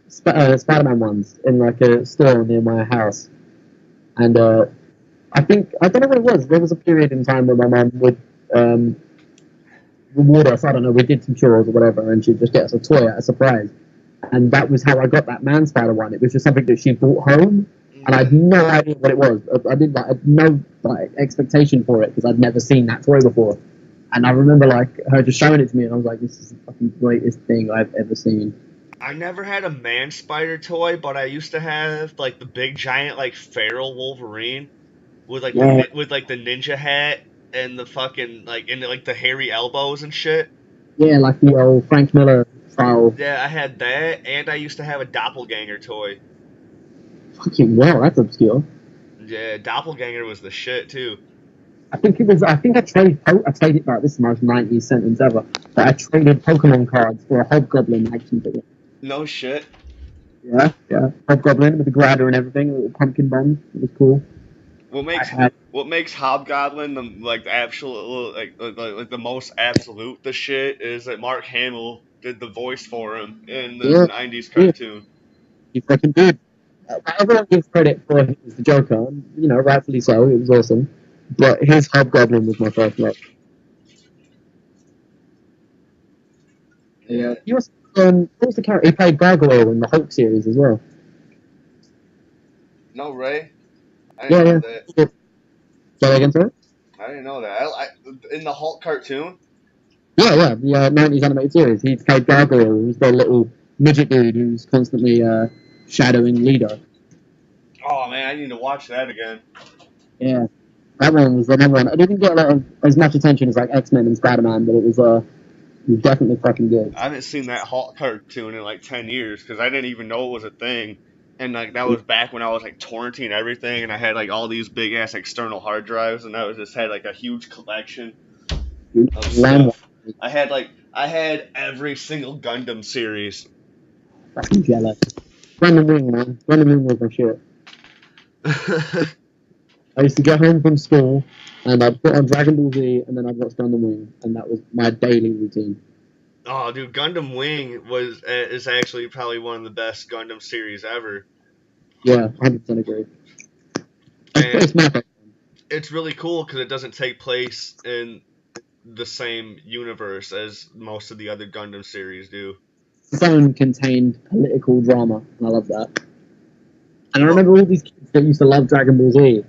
Spider-Man ones in like a store near my house, and I don't know what it was. There was a period in time where my mum would reward us. I don't know. We did some chores or whatever, and she'd just get us a toy at a surprise, and that was how I got that Man Spider one. It was just something that she brought home, and I had no idea what it was. I had no like expectation for it because I'd never seen that toy before, and I remember like her just showing it to me, and I was like, "This is the fucking greatest thing I've ever seen." I never had a Man Spider toy, but I used to have like the big giant like feral Wolverine with like with like the ninja hat and the fucking like and like the hairy elbows and shit. Yeah, like the old Frank Miller style. Yeah, I had that, and I used to have a doppelganger toy. Fucking well, that's obscure. Yeah, doppelganger was the shit too. I think I traded. Right, this is the most 90s sentence ever. But I traded Pokemon cards for a Hobgoblin action figure. No shit. Yeah. Hobgoblin with the glider and everything, a little pumpkin bomb. It was cool. what makes Hobgoblin the absolute like the most absolute the shit is that Mark Hamill did the voice for him in the Yeah, '90s yeah, cartoon. he fucking did. Everyone gives credit for him as the Joker, and, rightfully so. It was awesome, but his Hobgoblin was my first love. Yeah, he was. What was the character? He played Gargoyle in the Hulk series as well. No, Ray, I didn't Yeah, know yeah. that. Say that again, sorry? I didn't know that. In the Hulk cartoon. Yeah, yeah. The 90s animated series. He played Gargoyle, who's the little midget dude who's constantly shadowing Leader. Oh man, I need to watch that again. Yeah, that one was the number one. It didn't get as much attention as like X-Men and Spider-Man, but it was definitely fucking good. I haven't seen that Hulk cartoon in like 10 years because I didn't even know it was a thing. And like that was back when I was like torrenting everything, and I had like all these big ass external hard drives, and I was just had like a huge collection of stuff. I had every single Gundam series. Fucking jealous. Random Wing, man. Random Wing was my shit. I used to get home from school, and I'd put on Dragon Ball Z, and then I'd watch Random Wing, and that was my daily routine. Oh, dude, Gundam Wing is actually probably one of the best Gundam series ever. Yeah, 100% agree. And it's really cool because it doesn't take place in the same universe as most of the other Gundam series do. Its own contained political drama, and I love that. And I remember all these kids that used to love Dragon Ball Z,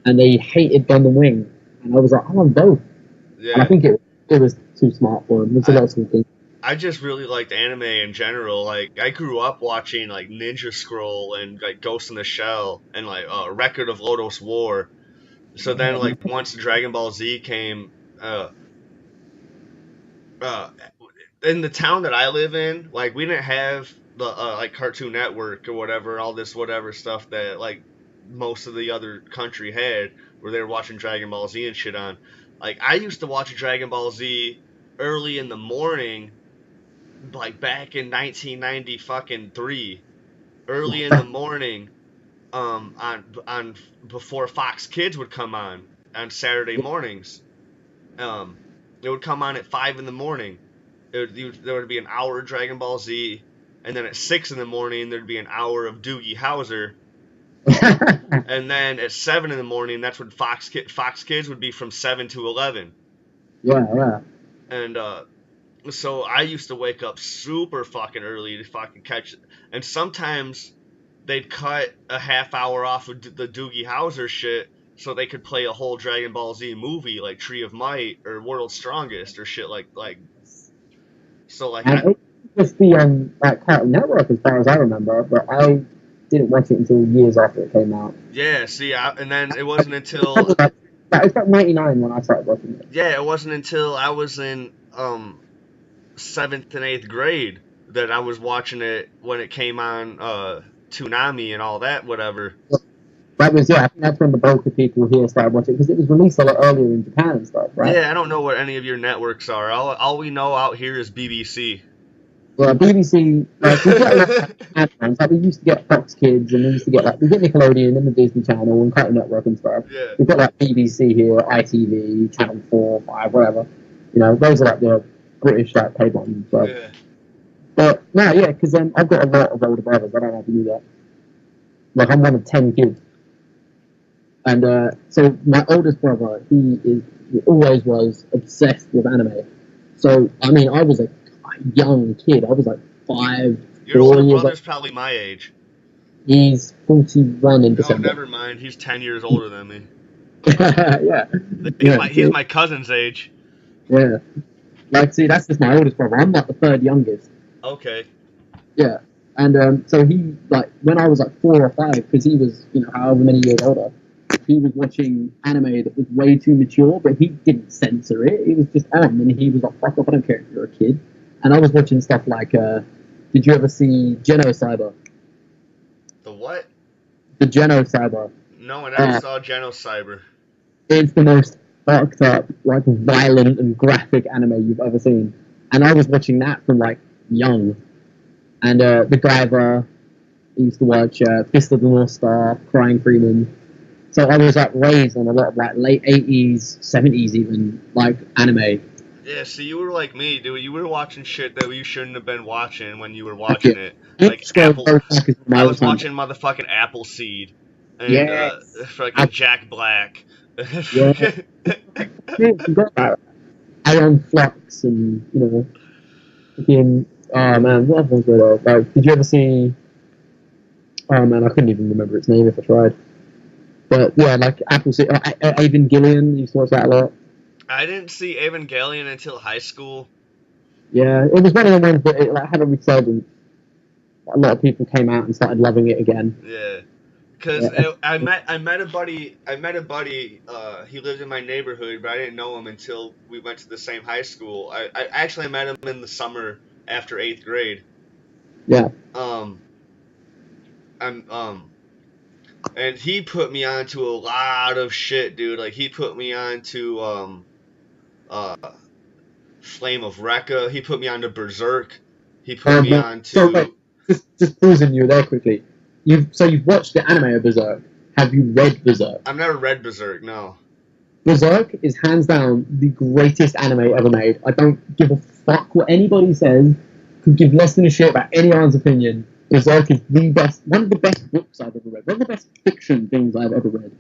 and they hated Gundam Wing, and I was like, I love both. Yeah. And I think it was too smart for them. There's a lot of things. I just really liked anime in general. Like, I grew up watching like Ninja Scroll and like Ghost in the Shell and like Record of Lodoss War. So then, like, once Dragon Ball Z came, in the town that I live in, like, we didn't have the like Cartoon Network or whatever, all this whatever stuff that like most of the other country had, where they were watching Dragon Ball Z and shit on. Like, I used to watch Dragon Ball Z early in the morning, like back in 1993, early in the morning, on before Fox Kids would come on Saturday mornings. It would come on at 5 in the morning. There would be an hour of Dragon Ball Z, and then at 6 in the morning there'd be an hour of Doogie Howser. And then at 7 in the morning, that's when Fox Kids would be from 7 to 11. Yeah, yeah. And so I used to wake up super fucking early to fucking catch it. And sometimes they'd cut a half hour off of the Doogie Howser shit so they could play a whole Dragon Ball Z movie like Tree of Might or World's Strongest or shit like. So like. And it used to be on Cartoon Network as far as I remember, but I didn't watch it until years after it came out. Yeah, see, and then it wasn't until. It was about 99 when I started watching it. Yeah, it wasn't until I was in 7th and 8th grade that I was watching it when it came on Toonami and all that, whatever. I think that's when the bulk of people here started watching it, because it was released a lot earlier in Japan and stuff, right? Yeah, I don't know what any of your networks are. All we know out here is BBC. Well, BBC, we get a lot of ads, like we used to get Fox Kids, and we used to get Nickelodeon and the Disney Channel and Cartoon Network and stuff. Yeah. We've got like BBC here, ITV, Channel 4, 5, whatever. Those are like the British paid ones. So. Yeah. But no, yeah, because I've got a lot of older brothers. I don't know if you knew that. Like, I'm one of 10 kids. And so my oldest brother, he always was obsessed with anime. So, I mean, I was a young kid. I was like 5, Your 4 older years brother's probably my age. He's 41 in December. Oh, never mind. He's 10 years older than me. Yeah. He's my cousin's age. Yeah. Like, see, that's just my oldest brother. I'm like the third youngest. Okay. Yeah. And so he, like, when I was like 4 or 5, because he was, however many years older, he was watching anime that was way too mature, but he didn't censor it. It was just on, and he was like, fuck off, I don't care if you're a kid. And I was watching stuff like, did you ever see Genocyber? The what? The Genocyber. No, I never saw Genocyber. It's the most fucked up, like, violent and graphic anime you've ever seen. And I was watching that from, like, young. And the Guyver, I used to watch Fist of the North Star, Crying Freeman. So I was like raised on a lot of like late 80s, 70s even, like anime. Yeah, see, you were like me, dude. You were watching shit that you shouldn't have been watching when you were watching it. Like Apple. I was watching motherfucking Appleseed and Yes. fucking Jack Black. Yeah. Forgot about Ion Flux and, you know, fucking, oh man, what other ones were there? Like, did you ever see, oh man, I couldn't even remember its name if I tried. But yeah, like Appleseed, Evangelion, used to watch that a lot. I didn't see Evangelion until high school. Yeah, it was one of the ones that it like, had a resurgence. A lot of people came out and started loving it again. Yeah, because Yeah. I met a buddy. He lived in my neighborhood, but I didn't know him until we went to the same high school. I actually met him in the summer after 8th grade. Yeah. And he put me onto a lot of shit, dude. Like he put me onto Flame of Recca. He put me onto Berserk. He put me onto. So wait, just pausing you there quickly. You've watched the anime of Berserk. Have you read Berserk? I've never read Berserk. No. Berserk is hands down the greatest anime ever made. I don't give a fuck what anybody says. Could give less than a shit about anyone's opinion. Berserk is the best, one of the best books I've ever read. One of the best fiction things I've ever read.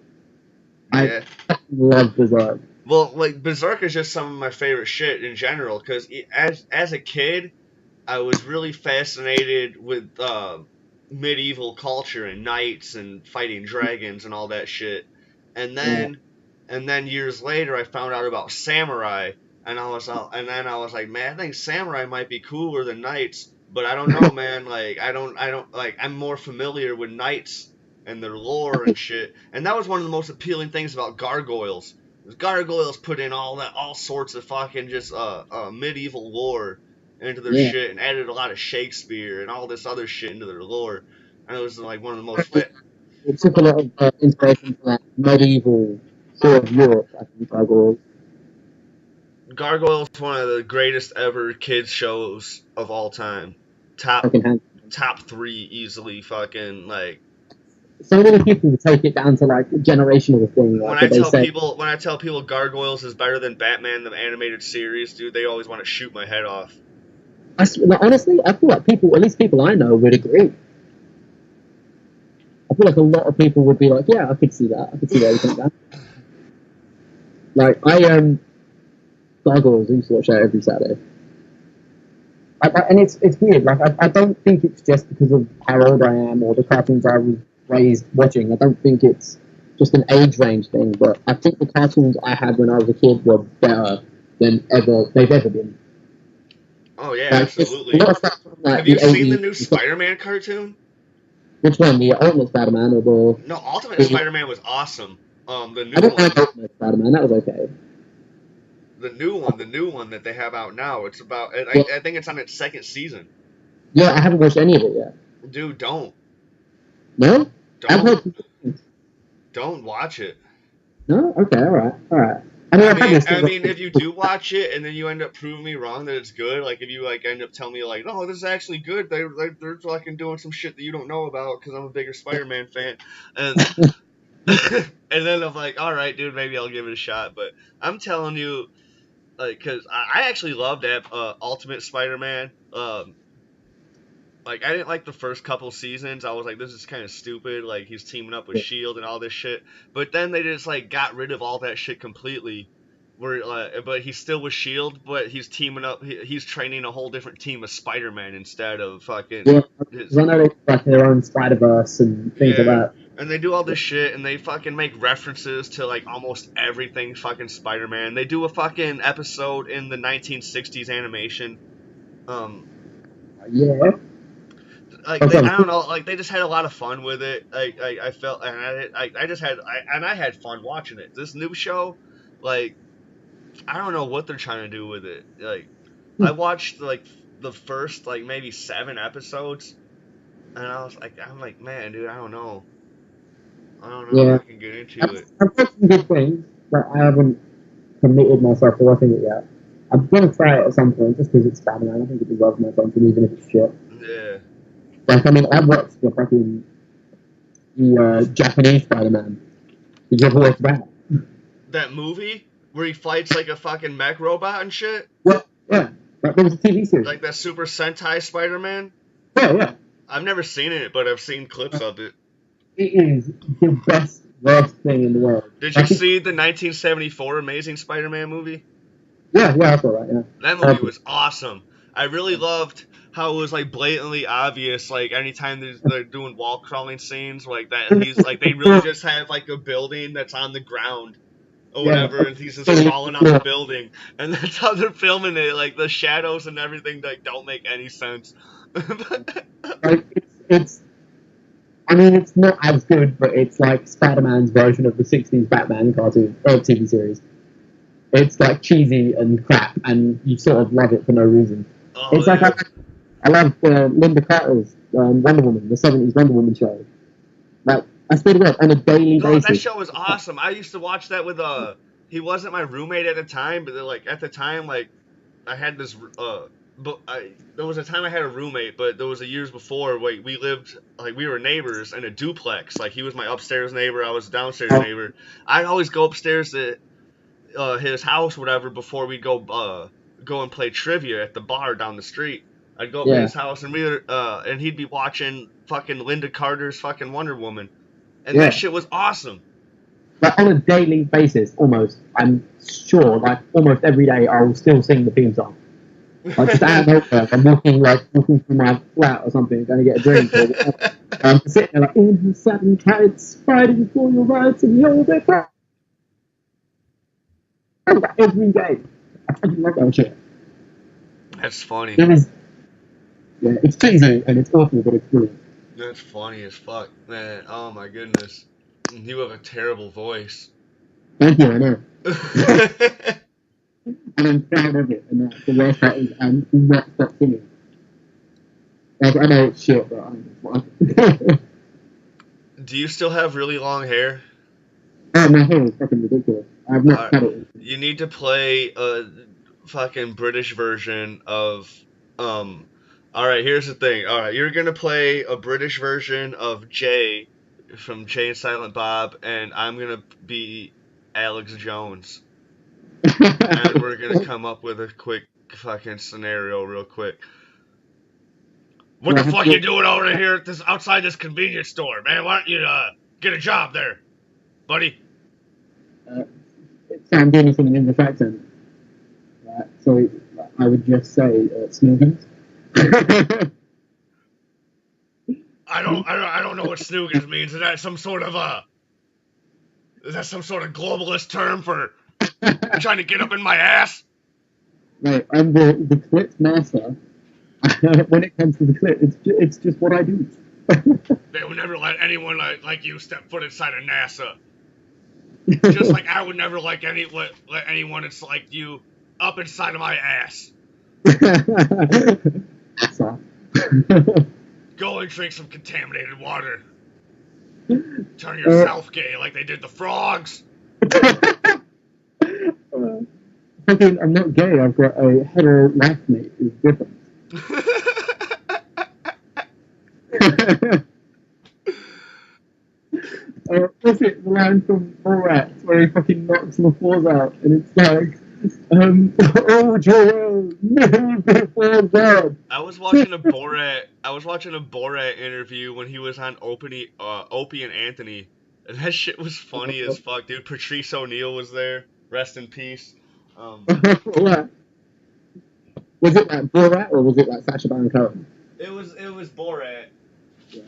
Yeah. I love Berserk. Well, like Berserk is just some of my favorite shit in general. Because as a kid, I was really fascinated with medieval culture and knights and fighting dragons and all that shit. And then years later, I found out about samurai, and I was like, man, I think samurai might be cooler than knights. But I don't know, man. Like I don't like. I'm more familiar with knights and their lore and shit. And that was one of the most appealing things about gargoyles. Gargoyles put in all sorts of fucking just medieval lore into their shit and added a lot of Shakespeare and all this other shit into their lore. And it was like one of the most. It took a lot of inspiration from that medieval sort of Europe, I think, Gargoyles. Gargoyles is one of the greatest ever kids shows of all time. Top 3 easily, fucking like. So many people take it down to like a generational thing. When I tell people Gargoyles is better than Batman the animated series, dude, they always want to shoot my head off. Honestly, I feel like at least people I know, would agree. I feel like a lot of people would be like, yeah, I could see that. I could see that. Like that. Like Gargoyles, I used to watch that every Saturday. And it's weird. Like I don't think it's just because of how old I am or the cartoons I was raised watching. I don't think it's just an age range thing. But I think the cartoons I had when I was a kid were better than they've ever been. Oh yeah, absolutely. Have you seen the new Spider-Man cartoon? Which one? The Ultimate Spider-Man or the? No, Ultimate Spider-Man was awesome. The new I don't like Ultimate Spider-Man. That was okay. The new one that they have out now. It's about. I think it's on its 2nd season. Yeah, I haven't watched any of it yet. Dude, don't. No. Don't watch it. No. Okay. All right. I mean, if you do watch it and then you end up proving me wrong that it's good, like if you like end up telling me like, no, this is actually good. They're fucking doing some shit that you don't know about because I'm a bigger Spider-Man fan, and and then I'm like, all right, dude, maybe I'll give it a shot. But I'm telling you, like, because I actually loved Ultimate Spider-Man. Like I didn't like the first couple seasons. I was like, this is kind of stupid. Like he's teaming up with Shield and all this shit. But then they just like got rid of all that shit completely. But he's still with Shield, but he's teaming up. He's training a whole different team of Spider-Man instead of fucking. Yeah, I know they like their own Spider-Verse and things like that. And they do all this shit, and they fucking make references to like almost everything fucking Spider-Man. They do a fucking episode in the 1960s animation. Yeah. Like I don't know, like they just had a lot of fun with it. I felt, and I had fun watching it. This new show, like I don't know what they're trying to do with it. Like I watched like the first like maybe 7 episodes, and I'm like, man, dude, I don't know if I can get into it. I've heard some good things, but I haven't committed myself to watching it yet. I'm gonna try it at some point just because it's Spider-Man. I think it deserves my attention, even if it's shit. Yeah. Like, I mean, I watched the Japanese Spider-Man, Did you ever watch that? That movie where he fights like a fucking mech robot and shit? Well, yeah. Like, there was a TV series. Like that Super Sentai Spider-Man? Yeah. I've never seen it, but I've seen clips of it. It is the best, worst thing in the world. Did you see the 1974 Amazing Spider-Man movie? Yeah, that's alright, yeah. That movie was awesome. I really loved how it was like blatantly obvious, like anytime they're doing wall crawling scenes like that, he's like they really just have like a building that's on the ground or whatever, and he's just crawling on the building, and that's how they're filming it. Like the shadows and everything like don't make any sense. Like it's I mean, it's not as good, but it's like Spider-Man's version of the 60s Batman cartoon, or TV series. It's like cheesy and crap, and you sort of love it for no reason. Oh, It's like I love Linda Carter's Wonder Woman, the 70s Wonder Woman show. Like, I swear to God, on a daily basis. That show was awesome. I used to watch that with he wasn't my roommate at the time, but like at the time, like I had this but there was a time I had a roommate, but there was a years before we lived like we were neighbors in a duplex. Like he was my upstairs neighbor, I was a downstairs neighbor. I'd always go upstairs to his house, whatever, before we'd go and play trivia at the bar down the street. I'd go up to his house and and he'd be watching fucking Linda Carter's fucking Wonder Woman, and that shit was awesome. Like on a daily basis, almost, I'm sure, like almost every day, I will still sing the theme song. Like just out of nowhere, I'm walking through my flat or something, going to get a drink. I'm sitting there like, in her satin tights, fighting for your rights, and you're the crap. Every day. I fucking love that shit. That's funny. It's cheesy and it's awful, but it's brilliant. That's funny as fuck, man. Oh my goodness. You have a terrible voice. Thank you, I know. And I'm proud of it, and that's the worst part is I'm not stop singing. Like, I know it's shit, but I'm fine. Do you still have really long hair? Oh, my hair is fucking ridiculous. I've not cut it. You need to play a fucking British version of Alright, here's the thing. Alright, you're gonna play a British version of Jay from Jay and Silent Bob, and I'm gonna be Alex Jones. And we're gonna come up with a quick fucking scenario real quick. What the fuck you doing over here at outside this convenience store, man? Why don't you get a job there, buddy? I'm doing anything in English accent. So I would just say Snoogans. I don't know what Snoogans means. Is that some sort of globalist term for trying to get up in my ass? Right, I'm the clip master. When it comes to the clip, it's just what I do. They would never let anyone like you step foot inside of NASA. Just like I would never let anyone that's like you up inside of my ass. Ass off. Go and drink some contaminated water. Turn yourself gay like they did the frogs. I'm not gay. I've got a hetero life mate. It's different. What's it? The line from Borat where he fucking knocks the floors out, and it's like, oh Joel, never before God. I was watching a Borat interview when he was on Opie and Anthony, and that shit was funny as fuck, dude. Patrice O'Neal was there. Rest in peace. What? Was it like Borat or was it like Sacha Baron Cohen? It was Borat. Yeah.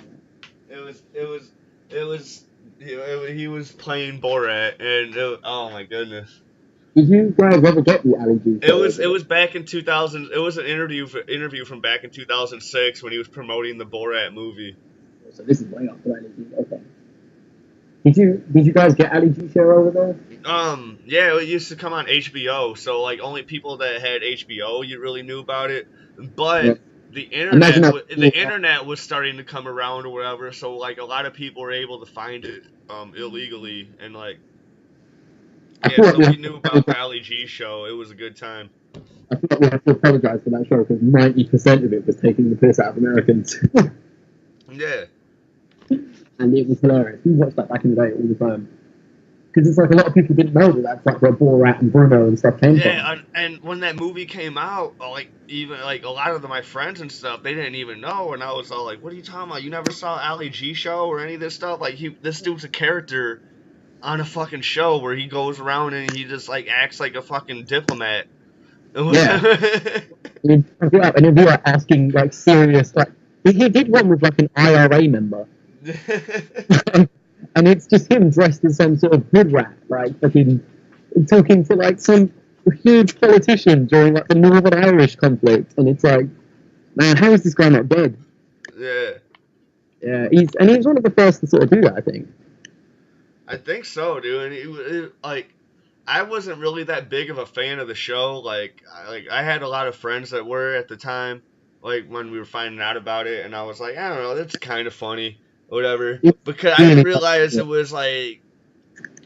He was playing Borat, and oh my goodness. Did you guys ever get the Ali G? It was back in 2000. It was an interview from back in 2006 when he was promoting the Borat movie. So this is way after Ali G. Okay. Did you guys get Ali G show over there? Yeah, it used to come on HBO, so like only people that had HBO you really knew about it. But the internet was starting to come around or whatever, so like a lot of people were able to find it illegally, and like so we knew about the Ali G show. It was a good time. I feel like we have to apologize for that show because 90% of it was taking the piss out of Americans. Yeah. And it was hilarious. We watched that back in the day all the time. because it's like a lot of people didn't know that that's like where Borat and Bruno and stuff came from. Yeah, and when that movie came out, like even like a lot of my friends and stuff, they didn't even know, and I was all like, "What are you talking about? You never saw Ali G show or any of this stuff? Like this dude's a character on a fucking show where he goes around and he just like acts like a fucking diplomat." Yeah. And he'd be like asking like serious, like he did one with like an IRA member. And it's just him dressed as some sort of hood rat, like fucking talking to like some huge politician during like the Northern Irish conflict, and it's like, man, how is this guy not dead? Yeah. Yeah, he was one of the first to sort of do that, I think. I think so, dude. And like, I wasn't really that big of a fan of the show. Like I had a lot of friends that were at the time, like when we were finding out about it, and I was like, I don't know, that's kind of funny. Whatever, because I didn't realize it was like,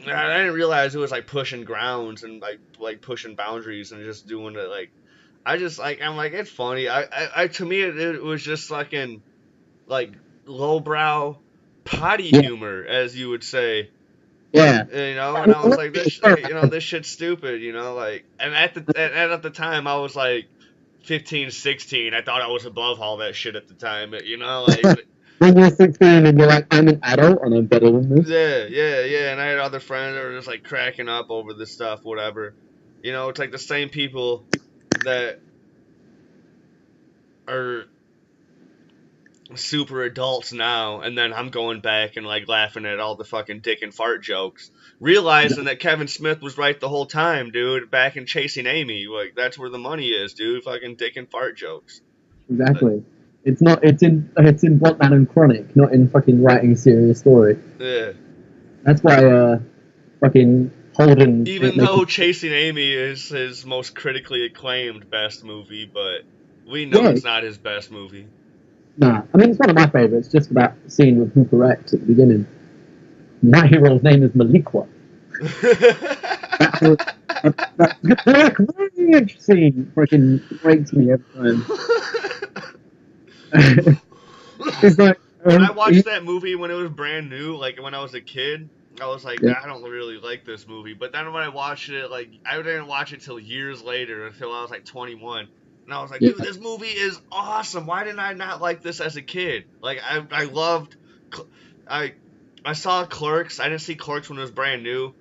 I didn't realize it was like pushing grounds and like pushing boundaries and just doing it like, I'm like it's funny. I to me it was just fucking like lowbrow potty humor, as you would say. Yeah. You know, and I was like, this shit's stupid. You know, like, and at the time I was like 15, 16. I thought I was above all that shit at the time. You know, like. When you're 16 and you're like, I'm an adult and I'm better than this. Yeah. And I had other friends that were just like cracking up over this stuff, whatever. You know, it's like the same people that are super adults now, and then I'm going back and like laughing at all the fucking dick and fart jokes, realizing that Kevin Smith was right the whole time, dude. Back in Chasing Amy, like that's where the money is, dude. Fucking dick and fart jokes. Exactly. It's in Blunt Man and Chronic, not in fucking writing a serious story. Yeah. That's why fucking Holden. Even though Chasing Amy is his most critically acclaimed best movie, but we know it's not his best movie. Nah, I mean it's one of my favorites. Just about the scene with Hooper X at the beginning. My hero's name is Maliqua. that black rage scene freaking breaks me every time. It's like when I watched that movie when it was brand new, like when I was a kid, I was like, I don't really like this movie. But then when I watched it, like I didn't watch it till years later, until I was like 21, and I was like, dude, this movie is awesome. Why didn't I not like this as a kid? Like I loved, I saw Clerks. I didn't see Clerks when it was brand new,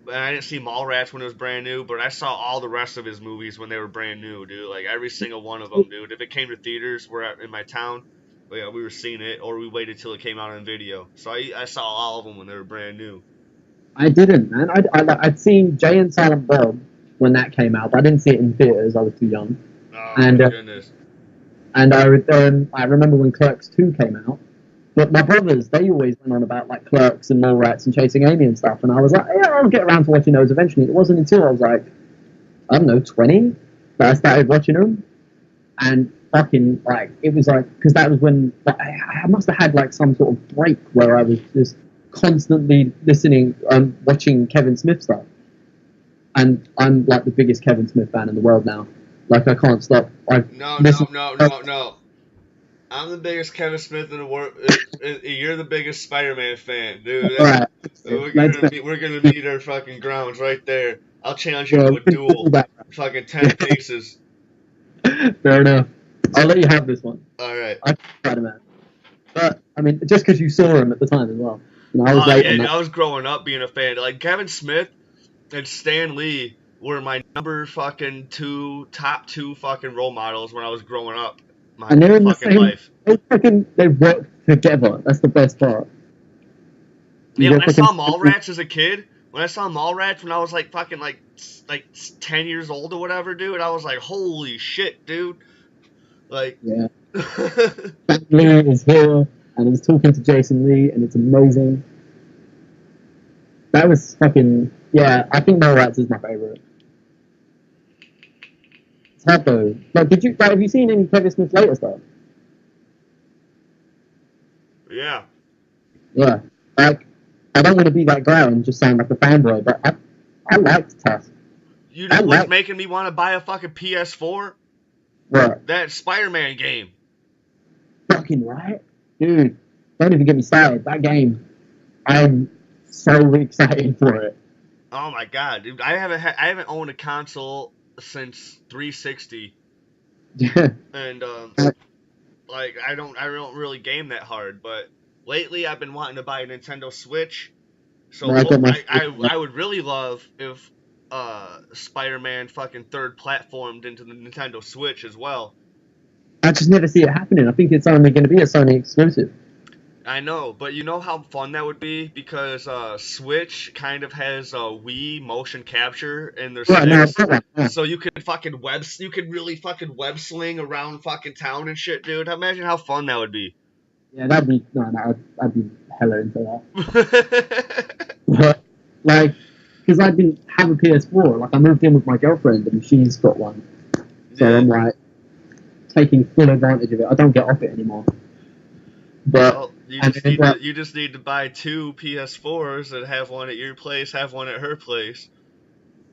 and I didn't see Mallrats when it was brand new. But I saw all the rest of his movies when they were brand new, dude. Like every single one of them, dude. If it came to theaters, in my town, we were seeing it, or we waited till it came out on video. So I saw all of them when they were brand new. I didn't, man. I'd seen Jay and Silent Bob when that came out, but I didn't see it in theaters. I was too young. Oh my goodness. And I remember when Clerks 2 came out. But my brothers, they always went on about like Clerks and Mallrats and Chasing Amy and stuff, and I was like, yeah, I'll get around to watching those eventually. It wasn't until I was like, I don't know, 20, that I started watching them, and fucking like it was like because that was when like, I must have had like some sort of break where I was just constantly listening, watching Kevin Smith stuff, and I'm like the biggest Kevin Smith fan in the world now. Like I can't stop. No. I'm the biggest Kevin Smith in the world. You're the biggest Spider-Man fan, dude. Right. We're gonna meet our fucking grounds right there. I'll challenge you to a duel. Fucking 10 paces. Fair enough. I'll let you have this one. All right. I'm Spider-Man. But I mean, just because you saw him at the time as well. You know, I was growing up being a fan. Like Kevin Smith and Stan Lee were my top two fucking role models when I was growing up. And they're in the same life. They work together. That's the best part. Yeah, when I saw Mallrats as a kid, when I was like fucking like 10 years old or whatever, dude, I was like, holy shit, dude. Like, yeah. Stan Lee is here and he's talking to Jason Lee, and it's amazing. That was fucking I think Mallrats is my favorite. It's hard though. Like, have you seen any Kevin Smith's later stuff? Yeah. Yeah. Like, I don't want to be that guy and just sound like a fanboy, but I liked Tusk. You know what's making me want to buy a fucking PS4? What? That Spider-Man game. Fucking right? Dude, don't even get me started. That game, I'm so excited for it. Oh my god, dude! I haven't owned a console since 360, Yeah. and like I don't really game that hard. But lately, I've been wanting to buy a Nintendo Switch. So I got my I would really love if Spider-Man fucking third platformed into the Nintendo Switch as well. I just never see it happening. I think it's only going to be a Sony exclusive. I know, but you know how fun that would be because Switch kind of has a Wii motion capture in their Right, no, I've sticks, got one. Yeah. so you could really fucking web swing around fucking town and shit, dude. Imagine how fun that would be. Yeah, that'd be no, I'd be hella into that. But like, because I didn't have a PS4, like I moved in with my girlfriend and she's got one, so Yeah. I'm like taking full advantage of it. I don't get off it anymore. But Well, and then, like, you just need to buy two PS4s and have one at your place, have one at her place.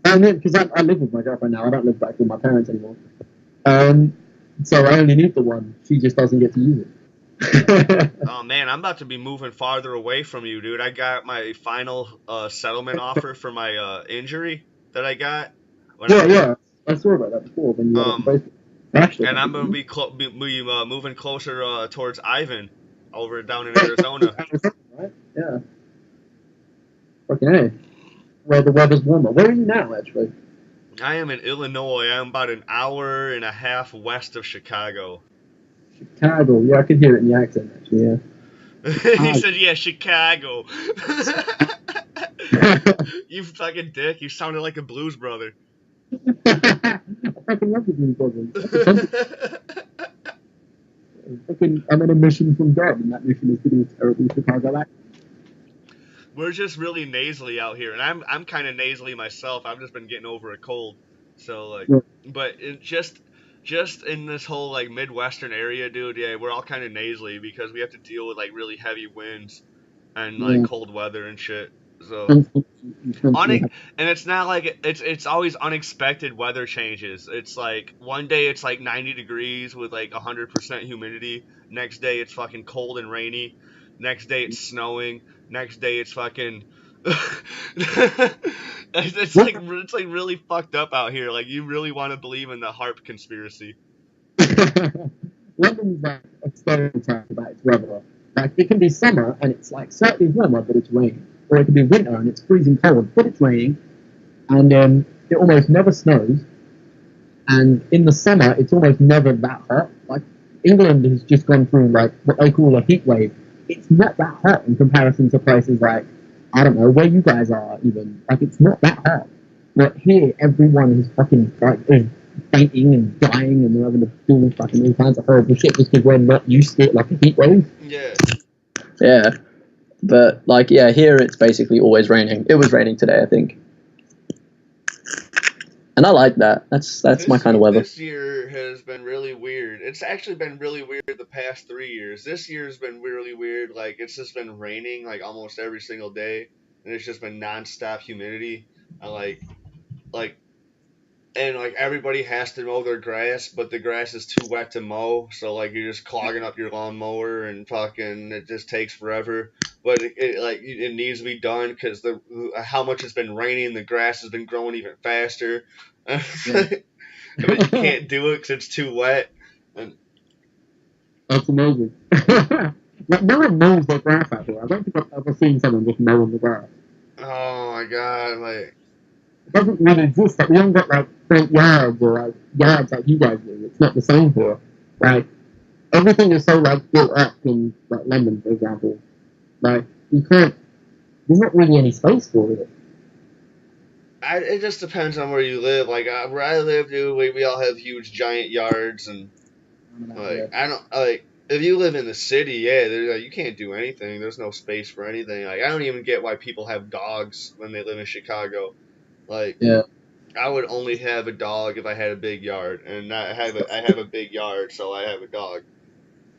because I live with my girlfriend now. I don't live back with my parents anymore. So I only need the one. She just doesn't get to use it. Oh man, I'm about to be moving farther away from you, dude. I got my final settlement offer for my injury that I got. When Yeah. I saw about that before when you both crashed it. and I'm gonna be moving closer towards Ivan over down in Arizona. Right? Yeah. Fucking A. Where the weather's warmer. Where are you now, actually? I am in Illinois. I'm about an hour and a half west of Chicago. Chicago. Yeah, I can hear it in the accent, actually, yeah. He said, "Yeah, Chicago." You fucking dick! You sounded like a Blues Brother. I fucking love the Blues Brothers. I'm on a mission from God, and that mission is to do a terrible Chicago accent. We're just really nasally out here, and I'm kind of nasally myself. I've just been getting over a cold, so like, Yeah. but just in this whole like Midwestern area, dude. Yeah, we're all kind of nasally because we have to deal with like really heavy winds and like Yeah. cold weather and shit. So Constantly and it's not like it's always unexpected weather changes. It's like one day it's like 90 degrees with like 100% humidity. Next day it's fucking cold and rainy. Next day it's snowing. Next day it's fucking it's like really fucked up out here. Like you really want to believe in the HARP conspiracy. London's like a stereotype about its weather. Like it can be summer and it's like slightly warmer, but it's raining, or it can be winter and it's freezing cold, but it's raining, and it almost never snows. And in the summer, it's almost never that hot. Like England has just gone through like what they call a heat wave. It's not that hot in comparison to places like I don't know where you guys are even. Like it's not that hot. But here, everyone is fucking like is fainting and dying, and they're having to do fucking all kinds of horrible shit just because we're not used to it, like a heat wave. Yeah. Yeah, but like yeah, here it's basically always raining. It was raining today, I think, and I like that. That's my kind of weather. This year has been really weird. It's actually been really weird the past 3 years. This year's been really weird. Like it's just been raining like almost every single day, and it's just been nonstop humidity. I like and like everybody has to mow their grass, but the grass is too wet to mow, so like you're just clogging up your lawnmower and fucking it just takes forever. But it needs to be done because the how much it's been raining, the grass has been growing even faster. But you can't do it because it's too wet. And That's amazing. Like no one mows their grass out here. I don't think I've ever seen someone just mowing the grass. oh my god, like It doesn't really exist. Like we haven't got like front yards or like yards like you guys do. It's not the same here. Like everything is so like built up in like London, for example. Like you can't. There's not really any space for it. it just depends on where you live. Like where I live, dude, we all have huge giant yards and like I don't like. If you live in the city, yeah, like, you can't do anything. There's no space for anything. Like I don't even get why people have dogs when they live in Chicago. Like Yeah. I would only have a dog if I had a big yard, and I have a big yard, so I have a dog.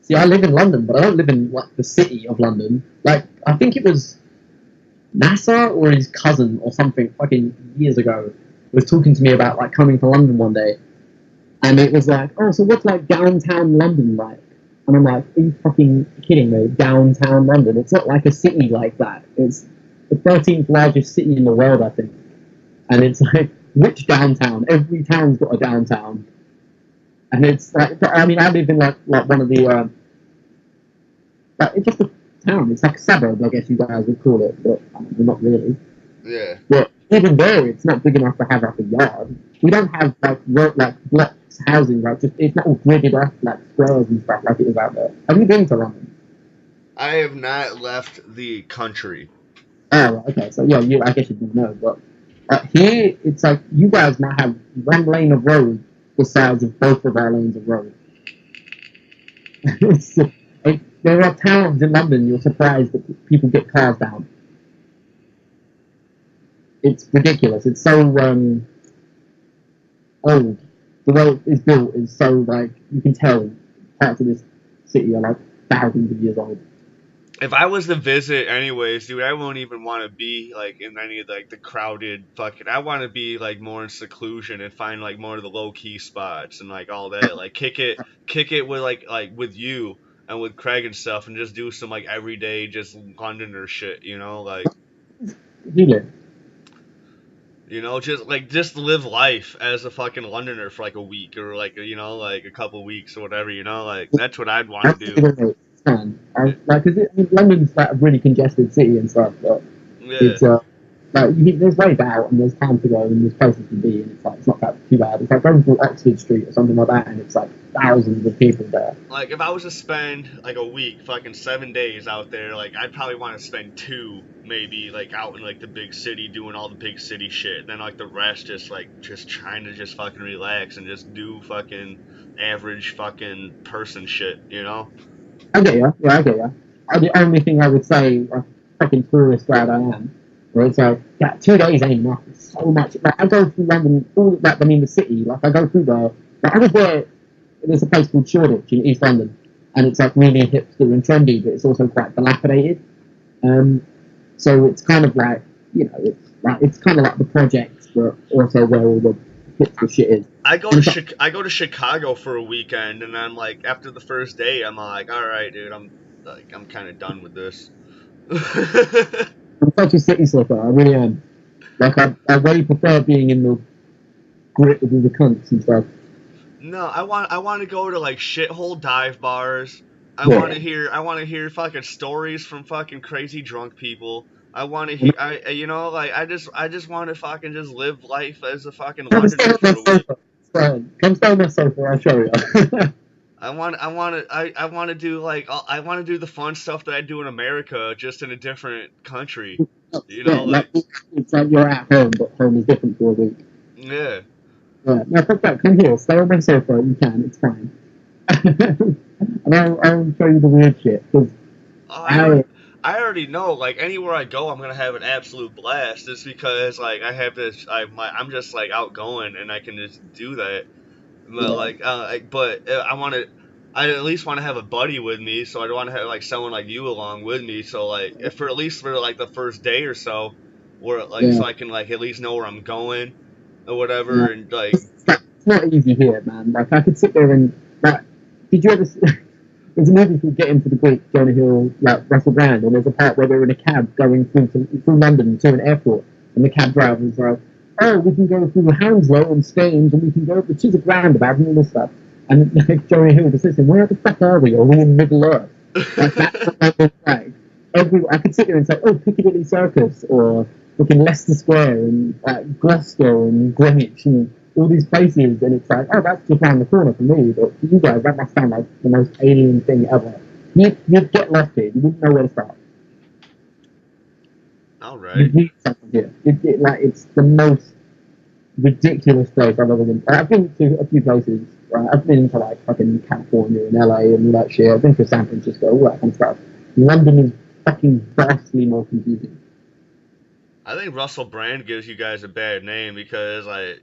See, I live in London, but I don't live in like the city of London. Like I think it was NASA or his cousin or something fucking years ago was talking to me about like coming to London one day, and it was like, oh, so what's like downtown London like? And I'm like, are you fucking kidding me? Downtown London? It's not like a city like that. It's the 13th largest city in the world, I think. and it's like which downtown? Every town's got a downtown, and it's like I mean I live in like one of the like it's just a town. It's like a suburb, I guess you guys would call it, but not really. Yeah. But even there, it's not big enough to have like a yard. We don't have like blocks housing, right? Just it's not all gridded off like squares and stuff like it is out there. Have you been to London? I have not left the country. Oh, okay. So yeah, I guess you didn't know, but here it's like you guys now have one lane of road the size of both of our lanes of road. There are towns in London you're surprised that people get cars down. It's ridiculous. It's so old. The way it's built is so like you can tell parts of this city are like thousands of years old. If I was to visit anyways, dude, I won't even want to be like in any of like the crowded fucking. I want to be like more in seclusion and find like more of the low key spots and like all that. Like kick it with like with you and with Craig and stuff, and just do some like everyday just Londoner shit. You know, like Yeah. just live life as a fucking Londoner for like a week or like like a couple weeks or whatever. You know, like that's what I'd want to do. Like, cause London's like a really congested city and stuff, but Yeah. it's like there's ways out and there's time to go and there's places to be, and it's like it's not that too bad. It's like going through Oxford Street or something like that, and it's like thousands of people there. Like if I was to spend like a week, fucking 7 days out there, like I'd probably want to spend 2, maybe like out in like the big city doing all the big city shit. And then like the rest just trying to just fucking relax and just do fucking average fucking person shit, you know? I get ya. Yeah, I get ya. The only thing I would say, like fucking tourist grad I am, where it's like, yeah, 2 days ain't enough. It's so much. Like I go through London, all like the city. Like I go through there. Like I was there. There's a place called Shoreditch in East London, and it's like really hipster and trendy, but it's also quite dilapidated. So it's kind of like it's kind of like the projects, but also where all the hipster shit is. I go to Chicago for a weekend, and I'm like, after the first day, I'm like, all right, dude, I'm kind of done with this. I'm such a city slipper. I really am. Like I really prefer being in the grit of all the cunts and stuff. No, I want to go to like shithole dive bars. I Yeah. want to hear fucking stories from fucking crazy drunk people. I want to hear I just want to fucking just live life as a fucking Come stay Londoner on for my a week. sofa. Come stay on my sofa. I'll show you. I want to do I want to do the fun stuff that I do in America, just in a different country. You know, like it's like you're at home, but home is different for a week. yeah. Yeah, no, fuck that. Come here, stay on my sofa. You can, it's fine. And I'll show you the weird shit. Cause I already know, like anywhere I go, I'm gonna have an absolute blast. Just because like I have this, I'm just like outgoing and I can just do that. But I at least want to have a buddy with me, so I don't want to have like someone like you along with me. So like, if for at least for like the first day or so, where like so I can like at least know where I'm going or whatever, and like it's not easy here, man. Like I could sit there and like, did you ever? There's a movie called Get Into the Greek, Jonah Hill, like Russell Brand, and there's a part where they're in a cab going through London to an airport, and the cab driver's like, "Oh, we can go through Hounslow and Staines, and we can go up the Chiswick Roundabout and all this stuff." And like Jonah Hill was listening, "Where the fuck are we? Are we in Middle Earth?" Like that's what like I could sit there and say, "Oh, Piccadilly Circus," or looking Leicester Square and Glasgow and Greenwich and all these places, and it's like, oh, that's just around the corner for me, but for you guys, that must sound like the most alien thing ever. You'd get lost here. You wouldn't know where to start. all right. Here. It's the most ridiculous place I've ever been. I've been to a few places. Right? I've been to like fucking California and LA and all that shit. I've been to San Francisco, all that kind of stuff. London is fucking vastly more confusing. I think Russell Brand gives you guys a bad name because like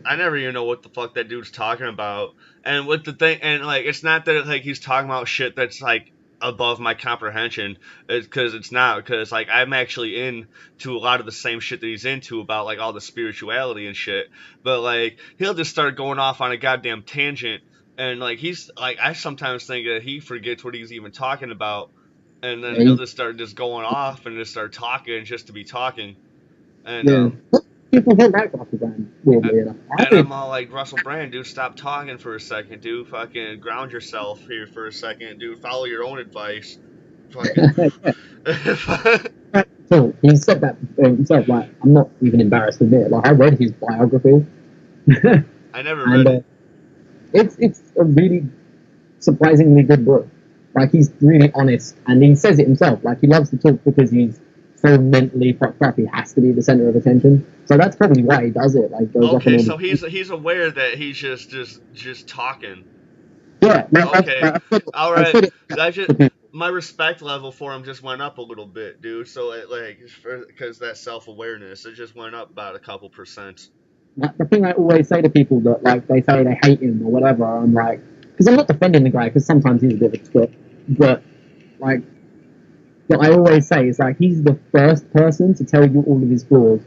I never even know what the fuck that dude's talking about. And with the thing, and like it's not that like he's talking about shit that's like above my comprehension. It's because it's not, because like I'm actually into a lot of the same shit that he's into about like all the spirituality and shit. But like he'll just start going off on a goddamn tangent, and like he's like I sometimes think that he forgets what he's even talking about, and then he'll just start just going off and just start talking just to be talking. And People who like Russell Brand, weirdly enough. I And I'm did. all like, Russell Brand, dude, stop talking for a second, dude. Fucking ground yourself here for a second, dude. Follow your own advice. Fucking. So he said that himself. Like, I'm not even embarrassed to admit it. Like, I read his biography, I never read and it. it's a really surprisingly good book. Like, he's really honest, and he says it himself. Like, he loves to talk because he's so mentally fucked up. He has to be the center of attention. So that's probably why he does it. Like, goes up Okay, and so all the he's aware that he's just talking. yeah. Okay, all I right. said it I just to people. my respect level for him just went up a little bit, dude. So it like because that self awareness, it just went up about a couple percent. Like, the thing I always say to people that like they say they hate him or whatever, I'm like, because I'm not defending the guy because sometimes he's a bit of a twit, but like what I always say is like he's the first person to tell you all of his flaws,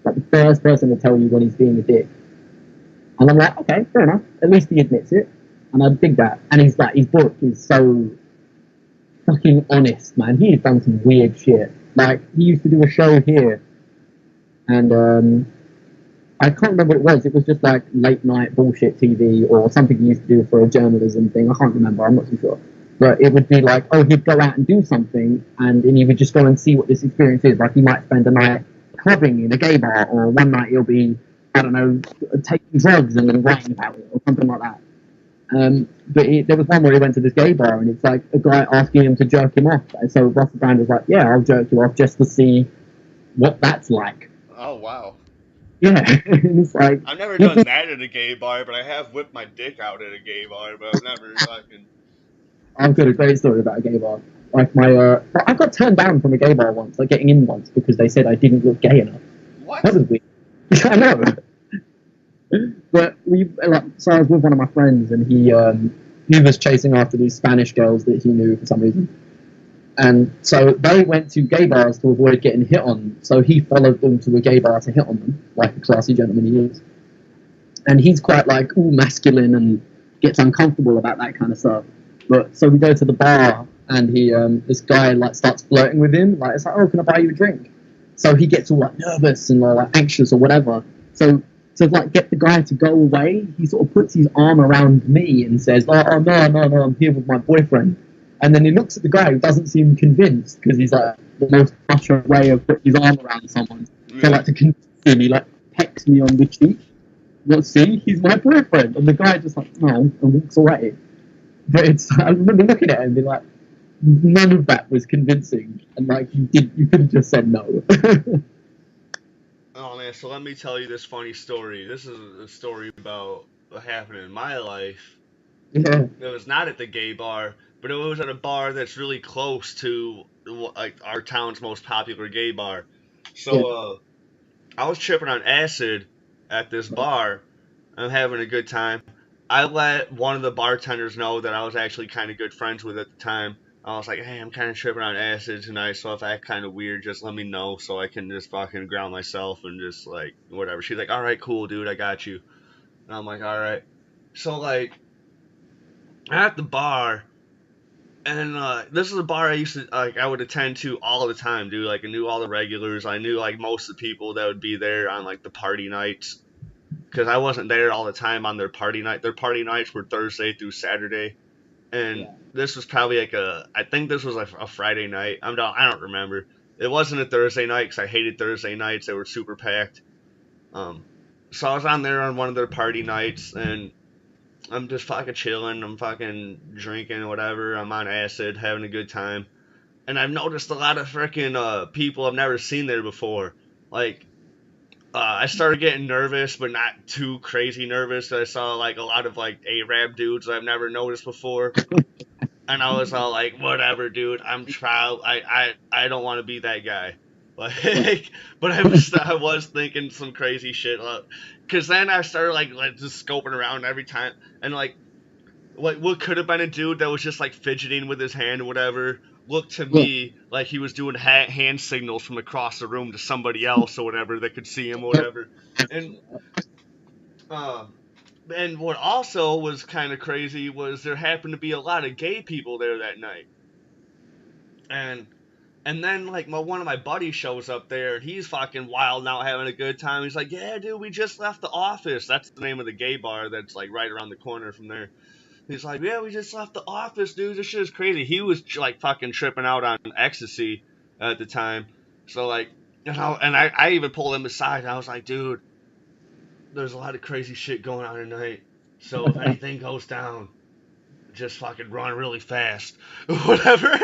like the first person to tell you when he's being a dick, and I'm like, okay, fair enough. At least he admits it, and I dig that. And he's like, his book is so fucking honest, man. He has done some weird shit. Like he used to do a show here, and I can't remember what it was. It was just like late night bullshit TV or something he used to do for a journalism thing. I can't remember. I'm not too sure. But it would be like, oh, he'd go out and do something, and then he would just go and see what this experience is. Like he might spend a night clubbing in a gay bar, or one night he'll be, I don't know, taking drugs and then writing about it, or something like that. There was one where he went to this gay bar, and it's like a guy asking him to jerk him off. And so Russell Brand was like, yeah, I'll jerk you off just to see what that's like. Oh wow. Yeah, it's like I've never done that at a gay bar, but I have whipped my dick out at a gay bar, but I've never fucking. I've got a great story about a gay bar. Like I got turned down from a gay bar once, like getting in once because they said I didn't look gay enough. What? That was weird. I know. But so I was with one of my friends, and he was chasing after these Spanish girls that he knew for some reason. And so they went to gay bars to avoid getting hit on. So he followed them to a gay bar to hit on them, like a classy gentleman he is. And he's quite like all masculine and gets uncomfortable about that kind of stuff. But so we go to the bar, and this guy like starts flirting with him. Like it's like, oh, can I buy you a drink? So he gets all like nervous and like anxious or whatever. So to like get the guy to go away, he sort of puts his arm around me and says, oh no, I'm here with my boyfriend. And then he looks at the guy who doesn't seem convinced because he's like the most utter way of putting his arm around someone. Yeah. So like to convince him, he like pecks me on the cheek. Well, see, he's my boyfriend, and the guy just like no, and walks away. But I remember looking at him and being like, none of that was convincing, and like you could have just said no. Oh man, so let me tell you this funny story. This is a story about what happened in my life. Yeah. It was not at the gay bar, but it was at a bar that's really close to like our town's most popular gay bar. So I was tripping on acid at this bar. I'm having a good time. I let one of the bartenders know that I was actually kind of good friends with at the time. I was like, hey, I'm kind of tripping on acid tonight, so if I act kind of weird, just let me know so I can just fucking ground myself and just like whatever. She's like, all right, cool, dude, I got you. And I'm like, all right. So like at the bar, and this is a bar I used to like. I would attend to all the time, dude. Like I knew all the regulars. I knew like most of the people that would be there on like the party nights, because I wasn't there all the time on their party night. Their party nights were Thursday through Saturday, and this was probably like I think this was like a Friday night. I don't remember. It wasn't a Thursday night because I hated Thursday nights. They were super packed. So I was on there on one of their party nights, and I'm just fucking chilling. I'm fucking drinking, whatever. I'm on acid, having a good time. And I've noticed a lot of freaking people I've never seen there before. Like, I started getting nervous, but not too crazy nervous. I saw like a lot of like Arab dudes I've never noticed before. And I was all like, whatever, dude. I don't want to be that guy. Like, but I was thinking some crazy shit. Cause then I started like just scoping around every time, and like what could have been a dude that was just like fidgeting with his hand or whatever looked to me like he was doing hand signals from across the room to somebody else or whatever that could see him or whatever. And and what also was kind of crazy was there happened to be a lot of gay people there that night. And And then like one of my buddies shows up there, and he's fucking wild now, having a good time. He's like, "Yeah, dude, we just left the office." That's the name of the gay bar that's like right around the corner from there. He's like, "Yeah, we just left the office, dude. This shit is crazy." He was like fucking tripping out on ecstasy at the time. So like, I even pulled him aside. And I was like, "Dude, there's a lot of crazy shit going on tonight. So if anything goes down, just fucking run really fast, whatever."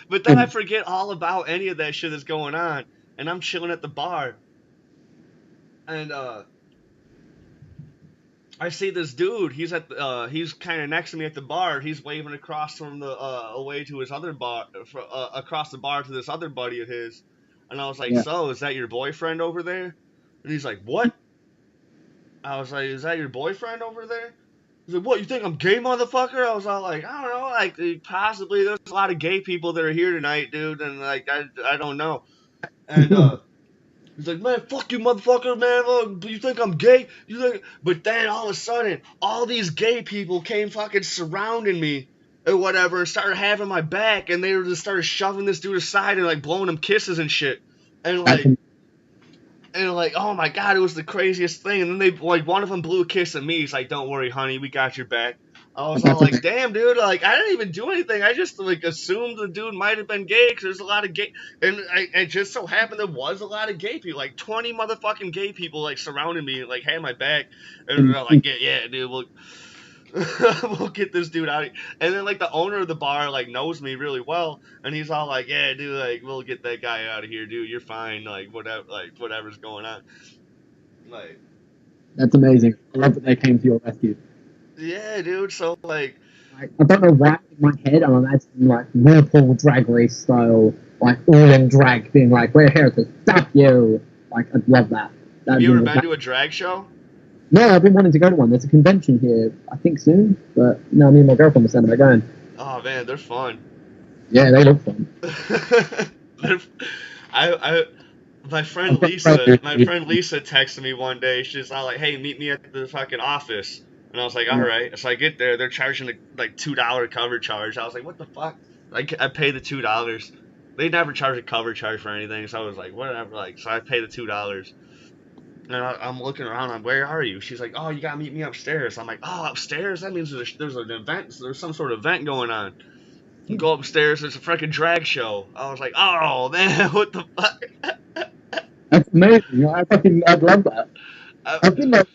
But then I forget all about any of that shit that's going on, and I'm chilling at the bar, and I see this dude. He's kind of next to me at the bar. He's waving across from the away to his other bar, across the bar to this other buddy of his, and I was like, Yeah. "So is that your boyfriend over there?" And he's like, "What?" I was like, "Is that your boyfriend over there?" He's like, "What, you think I'm gay, motherfucker?" I was all like, "I don't know, like, possibly there's a lot of gay people that are here tonight, dude, and, like, I don't know." And, he's like, "Man, fuck you, motherfucker, man, you think I'm gay? You think..." But then, all of a sudden, all these gay people came fucking surrounding me, or whatever, and started having my back, and they just started shoving this dude aside and, like, blowing him kisses and shit. And, like, oh my god, it was the craziest thing. And then they, like, one of them blew a kiss at me. He's like, "Don't worry, honey, we got your back." I was all like, "Damn, dude, like, I didn't even do anything. I just, like, assumed the dude might have been gay, because there's a lot of gay..." And it just so happened there was a lot of gay people, like, 20 motherfucking gay people, like, surrounded me, like, had my back. And they're like, yeah, dude, we'll get this dude out of here. And then, like, the owner of the bar, like, knows me really well, and he's all like, "Yeah, dude, like, we'll get that guy out of here, dude. You're fine. Like, whatever's going on." Like, That's amazing. I love that they came to your rescue. yeah, dude. So, like, I don't know why in my head I'm imagining like RuPaul Drag Race style, like all in drag, being like, "We're here to stop you." Like, I'd love that. have you ever been to a drag show? No, I've been wanting to go to one. There's a convention here, I think soon, but no, me and my girlfriend were saying about going. Oh man, they're fun. Yeah, they look fun. I my friend Lisa texted me one day. She's all like, "Hey, meet me at the fucking office." And I was like, "All right." So I get there. They're charging like $2 cover charge. I was like, "What the fuck?" I pay the $2. They never charge a cover charge for anything. So I was like, whatever. Like, so I pay the $2. And I'm looking around. I'm, "Where are you?" She's like, "Oh, you gotta meet me upstairs." I'm like, "Oh, upstairs? That means there's an event. There's some sort of event going on." You go upstairs. There's a freaking drag show. I was like, "Oh man, what the fuck?" That's amazing. I'd love that. I feel like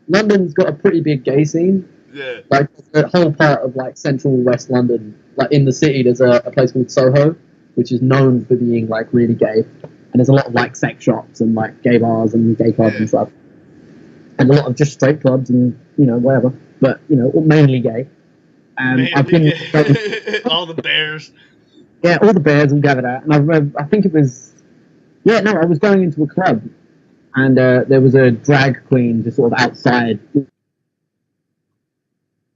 London's got a pretty big gay scene. Yeah. Like the whole part of like central West London, like in the city, there's a place called Soho, which is known for being like really gay, and there's a lot of like sex shops and like gay bars and gay clubs and stuff, and a lot of just straight clubs and whatever, but mainly gay. I've been all the bears. Yeah, all the bears all gathered out, and I think it was I was going into a club, and there was a drag queen just sort of outside.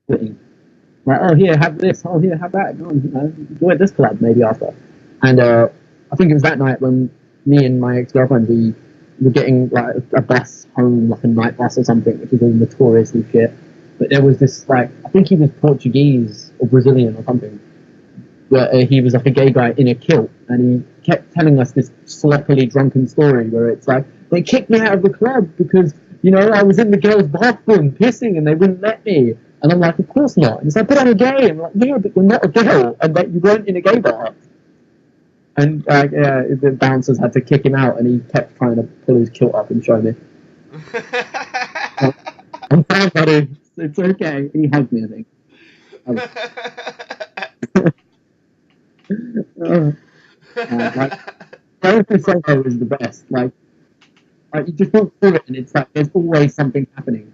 Like, "Oh, here, have this. Oh, here, have that. Go on, enjoy at this club maybe after." And I think it was that night when me and my ex-girlfriend, we were getting like a bus home, like a night bus or something, which was all notoriously shit. But there was this, like, I think he was Portuguese or Brazilian or something, where he was like a gay guy in a kilt, and he kept telling us this sloppily drunken story where it's like, "They kicked me out of the club because I was in the girls' bathroom pissing and they wouldn't let me." And I'm like, "Of course not." And it's like, "But I'm gay." I'm like, "Yeah, but you're not a girl, and that you weren't in a gay bar." And the bouncers had to kick him out, and he kept trying to pull his kilt up and show me. "I'm fine, buddy. It's okay." He hugged me, I think. Like, going through Soho is the best. Like you just walk through it, and it's like there's always something happening.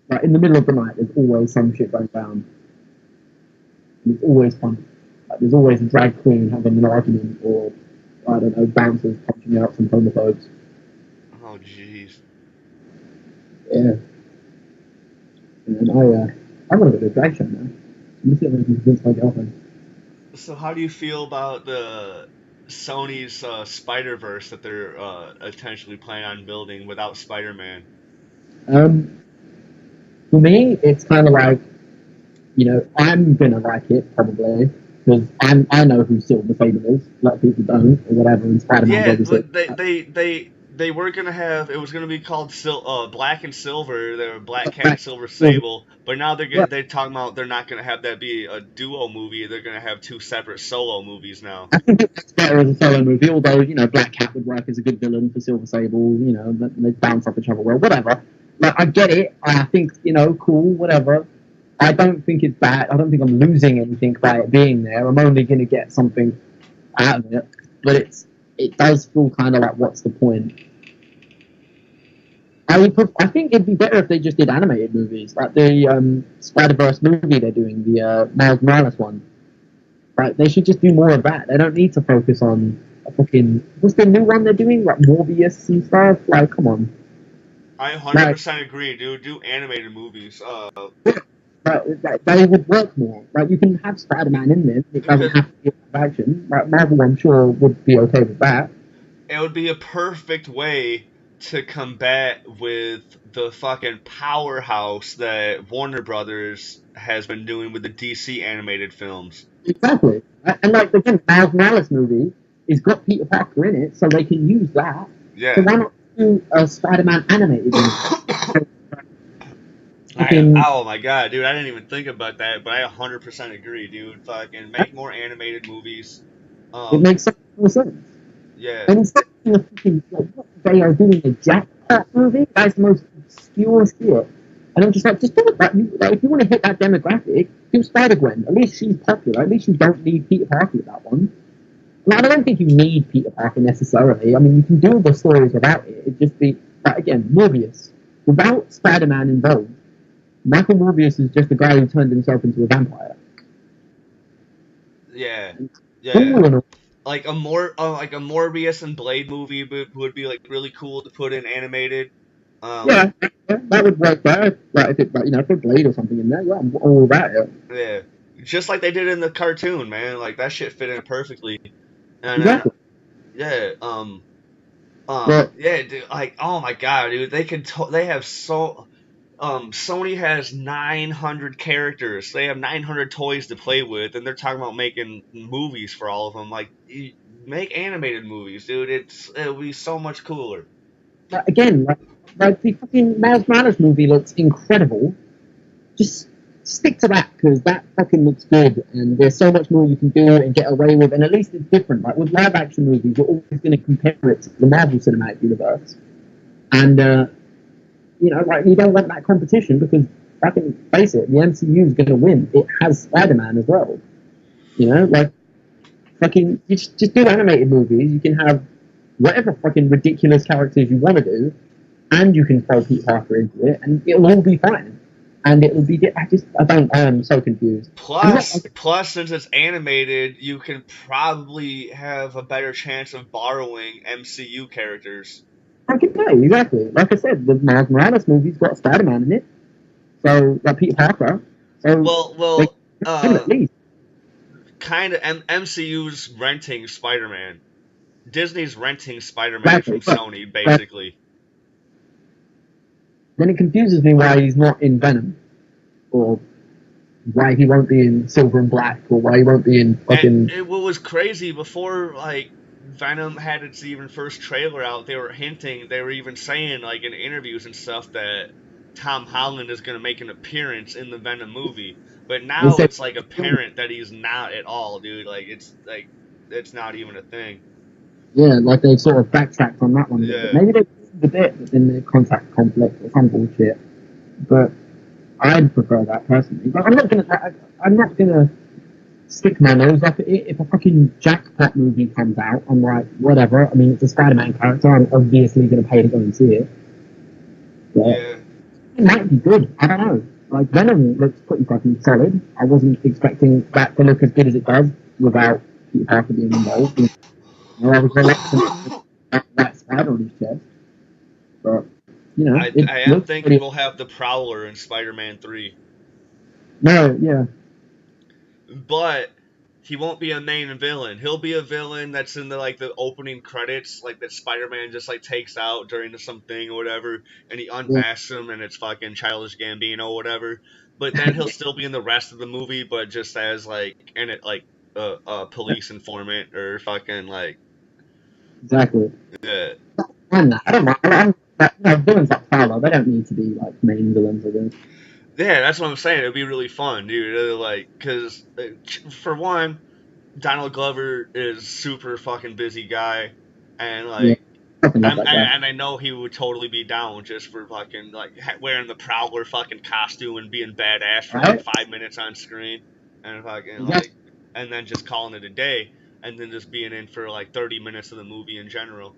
Like in the middle of the night, there's always some shit going down. And it's always fun. Like, there's always a drag queen having an argument, or I don't know, bouncers punching out some homophobes. Oh jeez. Yeah. And I want to go to a drag show now. I'm just going to convince my girlfriend. So how do you feel about the Sony's Spider-Verse that they're potentially planning on building without Spider-Man? For me, it's kind of like I'm gonna like it probably because I know who Silver Sable is. A lot of people don't or whatever. And Spider-Man's Yeah, obviously. but they were gonna have it was gonna be called Black and Silver. They were Black Cat and Silver Sable, but now they're talking about they're not gonna have that be a duo movie. They're gonna have two separate solo movies now. I think it's better as a solo movie, although, Black Cat would work as a good villain for Silver Sable, they bounce off each other well, whatever. Like, I get it. I think, cool, whatever. I don't think it's bad. I don't think I'm losing anything by it being there. I'm only going to get something out of it. But it does feel kind of like, what's the point? I think it'd be better if they just did animated movies, like the Spider-Verse movie they're doing, the Miles Morales one. Right, they should just do more of that. They don't need to focus on a fucking... What's the new one they're doing? Like Morbius and stuff? Like, come on. I 100% agree, dude. Do animated movies. Right, they would work more. Like, you can have Spider-Man in there. It doesn't have to be live action. Like, Marvel, I'm sure, would be okay with that. It would be a perfect way to combat with the fucking powerhouse that Warner Brothers has been doing with the DC animated films. Exactly. And like, again, Miles Morales movie has got Peter Parker in it, so they can use that. Yeah. So why not do a Spider-Man animated movie? Oh my god, dude, I didn't even think about that, but I 100% agree, dude. Fucking make more animated movies. It makes so much more sense. Yeah. And instead of doing a fucking, like, what they are doing a Jackpot movie, that's the most obscure shit. And I'm just like, just do it. Like, if you want to hit that demographic, do Spider-Gwen. At least she's popular. At least you don't need Peter Parker with that one. Now, I don't think you need Peter Parker necessarily. I mean, you can do the stories without it. It'd just be, like, again, Morbius. Without Spider-Man involved, Michael Morbius is just a guy who turned himself into a vampire. Yeah. Like a Morbius and Blade movie would be like really cool to put in animated. Yeah, that would work better. Like if if Blade or something in there, yeah, I'm all about it. Yeah, just like they did in the cartoon, man. Like that shit fit in perfectly. And exactly. Yeah, dude. Like, oh my god, dude. They have so. Sony has 900 characters. They have 900 toys to play with, and they're talking about making movies for all of them. Like, make animated movies, dude. It'll be so much cooler. Again, like the fucking Miles Morales movie looks incredible. Just stick to that, because that fucking looks good, and there's so much more you can do and get away with, and at least it's different. Like with live action movies, you're always going to compare it to the Marvel Cinematic Universe, and like, you don't want that competition because, fucking face it, the MCU is going to win. It has Spider-Man as well. Like, fucking, you just do animated movies. You can have whatever fucking ridiculous characters you want to do, and you can throw Pete Parker into it, and it'll all be fine. And it'll be, I'm so confused. Plus, since it's animated, you can probably have a better chance of borrowing MCU characters. I can tell you, exactly. Like I said, the Miles Morales movie's got Spider-Man in it. So, like Peter Parker. So, at least. Kind of, MCU's renting Spider-Man. Disney's renting Spider-Man from Sony, basically. Then it confuses me why he's not in Venom. Or why he won't be in Silver and Black. Or why he won't be in fucking... And what was crazy, before, like, Venom had its even first trailer out, they were even saying, like, in interviews and stuff, that Tom Holland is going to make an appearance in the Venom movie. But now it's, like, apparent that he's not at all, dude. Like, it's not even a thing. Yeah, like they sort of backtracked on that one. Yeah. Maybe they did a bit in the contact conflict or some bullshit. But I'd prefer that personally. But I'm not gonna stick my nose up at it. If a fucking Jackpot movie comes out, I'm like, whatever. I mean, it's a Spider-Man character. I'm obviously going to pay to go and see it. But yeah. It might be good. I don't know. Like, Venom looks pretty fucking solid. I wasn't expecting that to look as good as it does without Peter Parker being involved. I was relaxing that spider on his chest. But, I am thinking we'll have the Prowler in Spider-Man 3. No, yeah. But he won't be a main villain. He'll be a villain that's in the opening credits, like that Spider-Man just like takes out during something or whatever, and he Yeah. unmasks him, and it's fucking Childish Gambino or whatever. But then he'll still be in the rest of the movie, but just as a police informant or fucking like Exactly. uh, I don't mind. Villains like Tyler, they don't need to be like main villains, I guess. yeah, that's what I'm saying. It'd be really fun, dude. Because for one, Donald Glover is super fucking busy guy, and like. Fucking love that guy. And I know he would totally be down just for fucking wearing the Prowler fucking costume and being badass for like 5 minutes on screen, and fucking and then just calling it a day, and then just being in for like 30 minutes of the movie in general.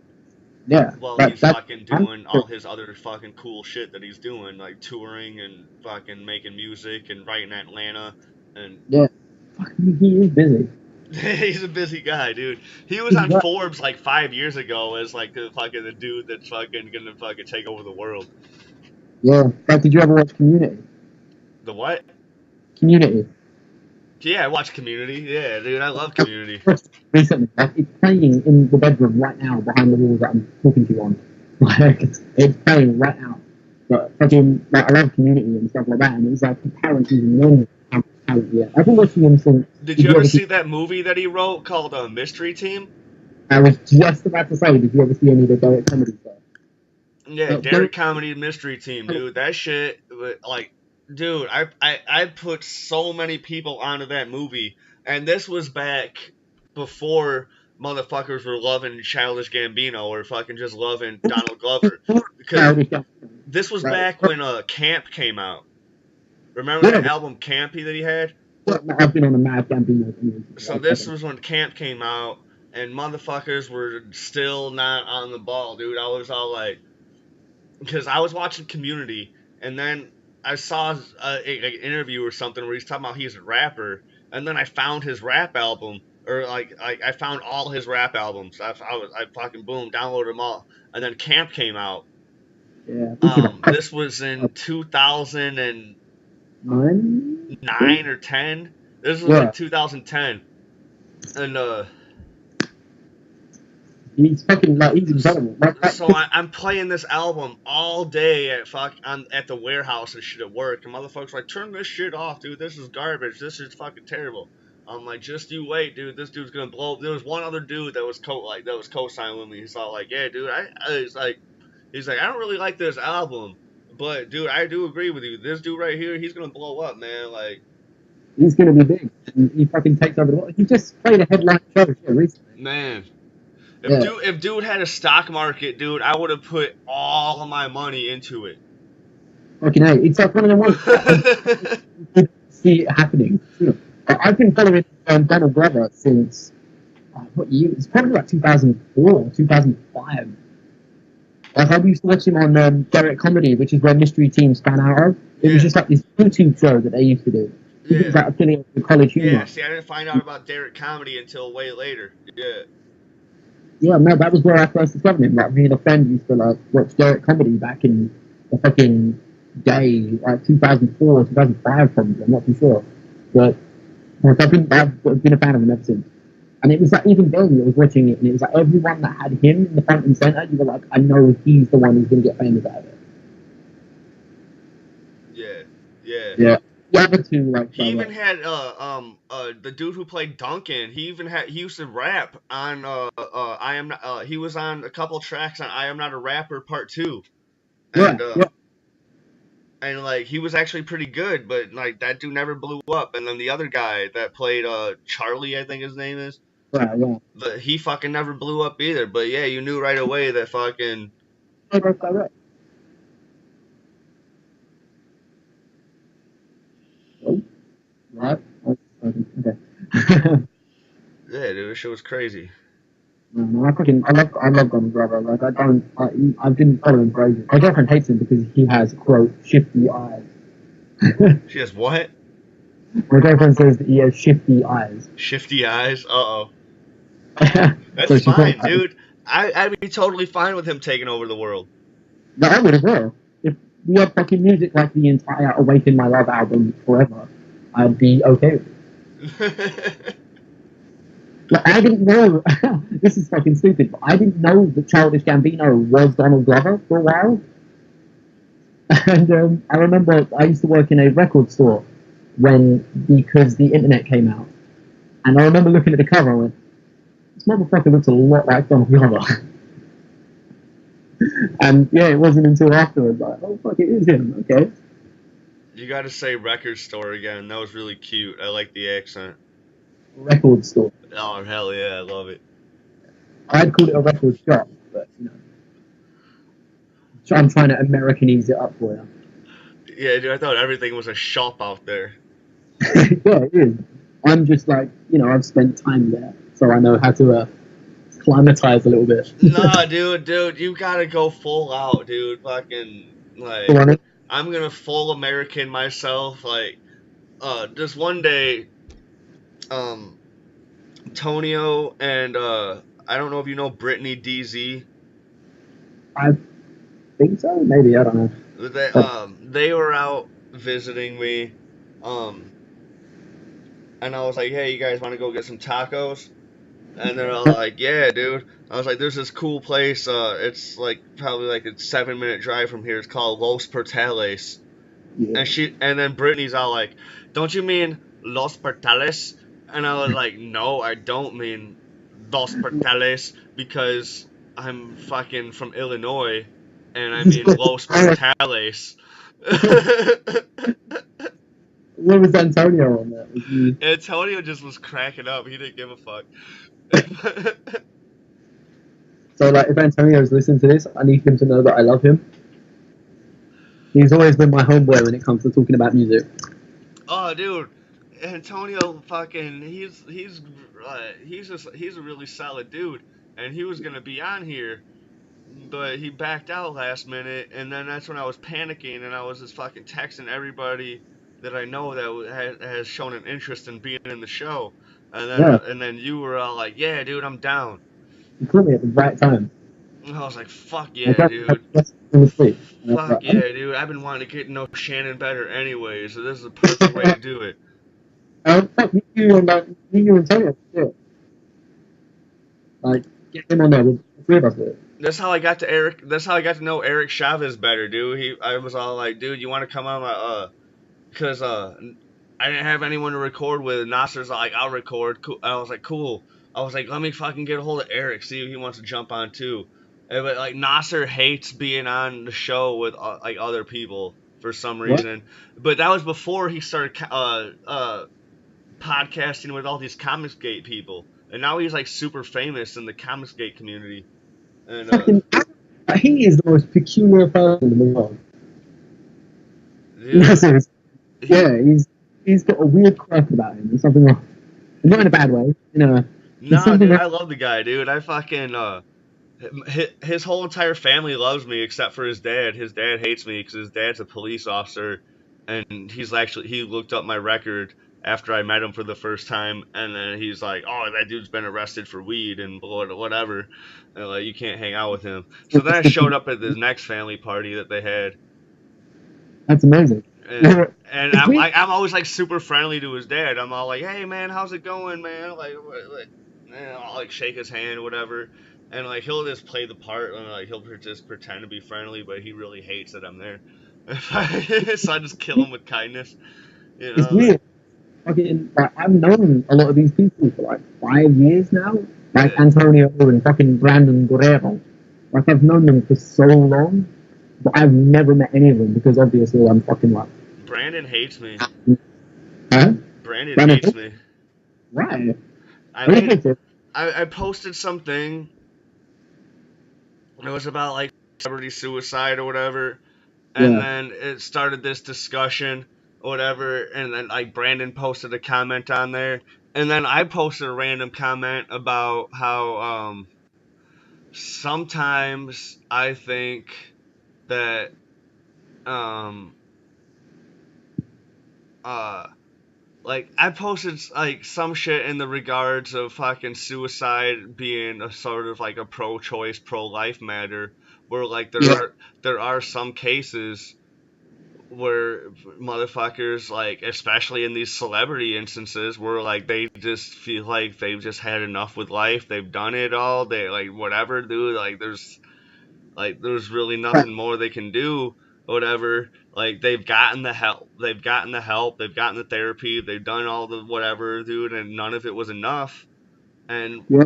Yeah. While he's fucking doing all his other fucking cool shit that he's doing, like touring and fucking making music and writing Atlanta and. Yeah. Fucking, he is busy. He's a busy guy, dude. He was on Forbes like 5 years ago as like the dude that's fucking gonna fucking take over the world. Yeah. Like, did you ever watch Community? The what? Community. Yeah, I watch Community. Yeah, dude, I love Community. Recently, like, it's playing in the bedroom right now behind the walls that I'm talking to you on. Like, it's playing right now. But fucking, like, I love Community and stuff like that, and it's like apparently enormous. Yeah, I've been watching him since. Did you ever see that movie that he wrote called Mystery Team? I was just about to say, did you ever see any of the Derek comedy stuff? Yeah, Derek Comedy Mystery Team, dude. That shit, like, dude, I put so many people onto that movie, and this was back before motherfuckers were loving Childish Gambino or fucking just loving Donald Glover. Because this was back when Camp came out. Remember that album Campy that he had? I've been on a mad Gambino. So this was when Camp came out, and motherfuckers were still not on the ball, dude. I was all like, because I was watching Community, and then I saw an interview or something where he's talking about he's a rapper, and then I found his rap album, or I found all his rap albums. I fucking boom, downloaded them all, and then Camp came out. Yeah. This was in 2009 or 10. This was like 2010, and he's fucking like he's incredible. So I'm playing this album all day at the warehouse and shit at work, and motherfuckers like, turn this shit off, dude. This is garbage. This is fucking terrible. I'm like, just you wait, dude. This dude's gonna blow up. There was one other dude that was co-signing with me. He's all like, yeah, dude. He's like, I don't really like this album, but dude, I do agree with you. This dude right here, he's gonna blow up, man. Like, he's gonna be big. And he fucking takes over the world. He just played a headline show recently. Man. If dude had a stock market, dude, I would have put all of my money into it. Okay, no, it's like one of the ones you see it happening. I've been following Donald Glover since what year? It's probably like 2004, 2005. Like, I used to watch him on Derek Comedy, which is where Mystery Team span out of. It was just like this YouTube show that they used to do. It was like affiliated with College Humor. Yeah, see, I didn't find out about Derek Comedy until way later. Yeah. Yeah, no, that was where I first discovered him. Like, me and a friend used to like watch Derek Comedy back in the fucking day, like 2004, 2005 probably. I'm not too sure, but like, I've been a fan of him ever since. And it was like even then, I was watching it, and it was like everyone that had him in the front and center, you were like, I know he's the one who's going to get famous out of it. Yeah. The other two, like, he even had the dude who played Duncan. He used to rap on I Am Not. He was on a couple tracks on I Am Not a Rapper Part 2. And, and like he was actually pretty good, but like that dude never blew up. And then the other guy that played Charlie, I think his name is. Yeah. But he fucking never blew up either. But yeah, you knew right away that fucking. Right. Okay. Yeah, dude, this shit was crazy. I love Donald Glover. Like, I've been following for ages. My girlfriend hates him because he has, quote, shifty eyes. She has what? My girlfriend says that he has shifty eyes. Shifty eyes? Uh-oh. That's so fine, dude. I'd be totally fine with him taking over the world. No, I would as well. If we had fucking music like the entire Awaken My Love album forever, I'd be okay with it. Like, I didn't know. This is fucking stupid, but I didn't know that Childish Gambino was Donald Glover for a while. And I remember I used to work in a record store because the internet came out. And I remember looking at the cover and went, this motherfucker looks a lot like Donald Glover. And yeah, it wasn't until afterwards, like, oh fuck, it is him, okay. You gotta say record store again. That was really cute. I like the accent. Record store. Oh, hell yeah, I love it. I'd call it a record shop, but you know. So I'm trying to Americanese it up for you. Yeah, dude, I thought everything was a shop out there. Yeah, it is. I'm just like, you know, I've spent time there, so I know how to climatize a little bit. Nah, dude, you gotta go full out, dude. Fucking, like, I'm gonna full American myself. Like, just one day, Tonio and, I don't know if you know Brittany DZ. I think so, maybe, I don't know. They were out visiting me, and I was like, hey, you guys want to go get some tacos? And they're all like, yeah, dude. I was like, there's this cool place, it's like probably like a 7-minute drive from here. It's called Los Portales. Yeah. And then Brittany's all like, don't you mean Los Portales? And I was like, no, I don't mean Los Portales, because I'm fucking from Illinois, and I mean Los Portales. Where was Antonio on that? Antonio just was cracking up. He didn't give a fuck. So, like, if Antonio's listening to this, I need him to know that I love him. He's always been my homeboy when it comes to talking about music. Oh, dude, Antonio, fucking, he's a really solid dude, and he was gonna be on here, but he backed out last minute, and then that's when I was panicking, and I was just fucking texting everybody that I know that has shown an interest in being in the show, and then you were all like, yeah, dude, I'm down. You caught me at the right time. And I was like, fuck yeah, dude. Fuck yeah, dude. I've been wanting to get to know Shannon better anyway, so this is the perfect way to do it. Fuck, you and Antonio, yeah. Like, get him on there, the three of us do it. That's how I got to know Eric Chavez better, dude. I was all like, dude, you want to come on my, because, I didn't have anyone to record with. Nasser's like, I'll record. Cool. I was like, cool. I was like, let me fucking get a hold of Eric, see if he wants to jump on too. But, like, Nasser hates being on the show with, like, other people for some reason. What? But that was before he started, podcasting with all these Comicsgate people. And now he's, like, super famous in the Comicsgate community. And, he is the most peculiar person in the world. Dude, yeah, he's got a weird quirk about him. There's something wrong. Not in a bad way, you know. Nah, dude, I love the guy, dude. I fucking, his whole entire family loves me except for his dad. His dad hates me because his dad's a police officer, and he looked up my record after I met him for the first time, and then he's like, oh, that dude's been arrested for weed and whatever, and like, you can't hang out with him. So then I showed up at the next family party that they had. That's amazing. And I'm always like super friendly to his dad. I'm all like, hey man, how's it going, man? Like and I'll like shake his hand, whatever. And like he'll just play the part, and like he'll just pretend to be friendly, but he really hates that I'm there. So I just kill him with kindness. You know? It's weird. Fucking, like, I've known a lot of these people for like 5 years now. Like Antonio and fucking Brandon Guerrero. Like, I've known them for so long, but I've never met any of them because obviously I'm fucking like. Brandon hates me. Huh? Brandon hates me. Right. I posted something. It was about like celebrity suicide or whatever, and then it started this discussion or whatever, and then like Brandon posted a comment on there, and then I posted a random comment about how sometimes I think that like, I posted, like, some shit in the regards of fucking suicide being a sort of, like, a pro-choice, pro-life matter, where, like, there are some cases where motherfuckers, like, especially in these celebrity instances, where like they just feel like they've just had enough with life, they've done it all, they like whatever, dude. Like there's really nothing more they can do, or whatever. Like they've gotten the help, they've gotten the help, they've gotten the therapy, they've done all the whatever, dude, and none of it was enough. And Yeah.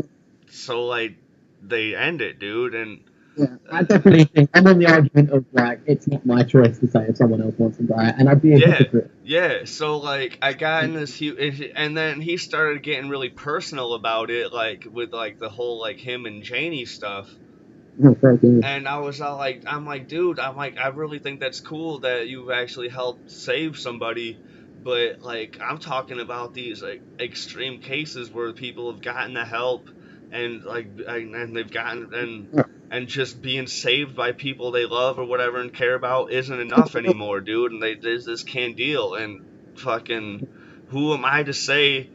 so like they end it, dude, and Yeah, I definitely think I'm on the argument of like it's not my choice to say if someone else wants to die, and I'd be a yeah, hypocrite. yeah. So like I got in this huge, and then he started getting really personal about it, like with like the whole like him and Janie stuff. And I was all like, I'm like, dude, I'm like, I really think that's cool that you've actually helped save somebody, but like I'm talking about these like extreme cases where people have gotten the help and like and they've gotten and just being saved by people they love or whatever and care about isn't enough anymore, dude. And there's this can't deal, and fucking who am I to say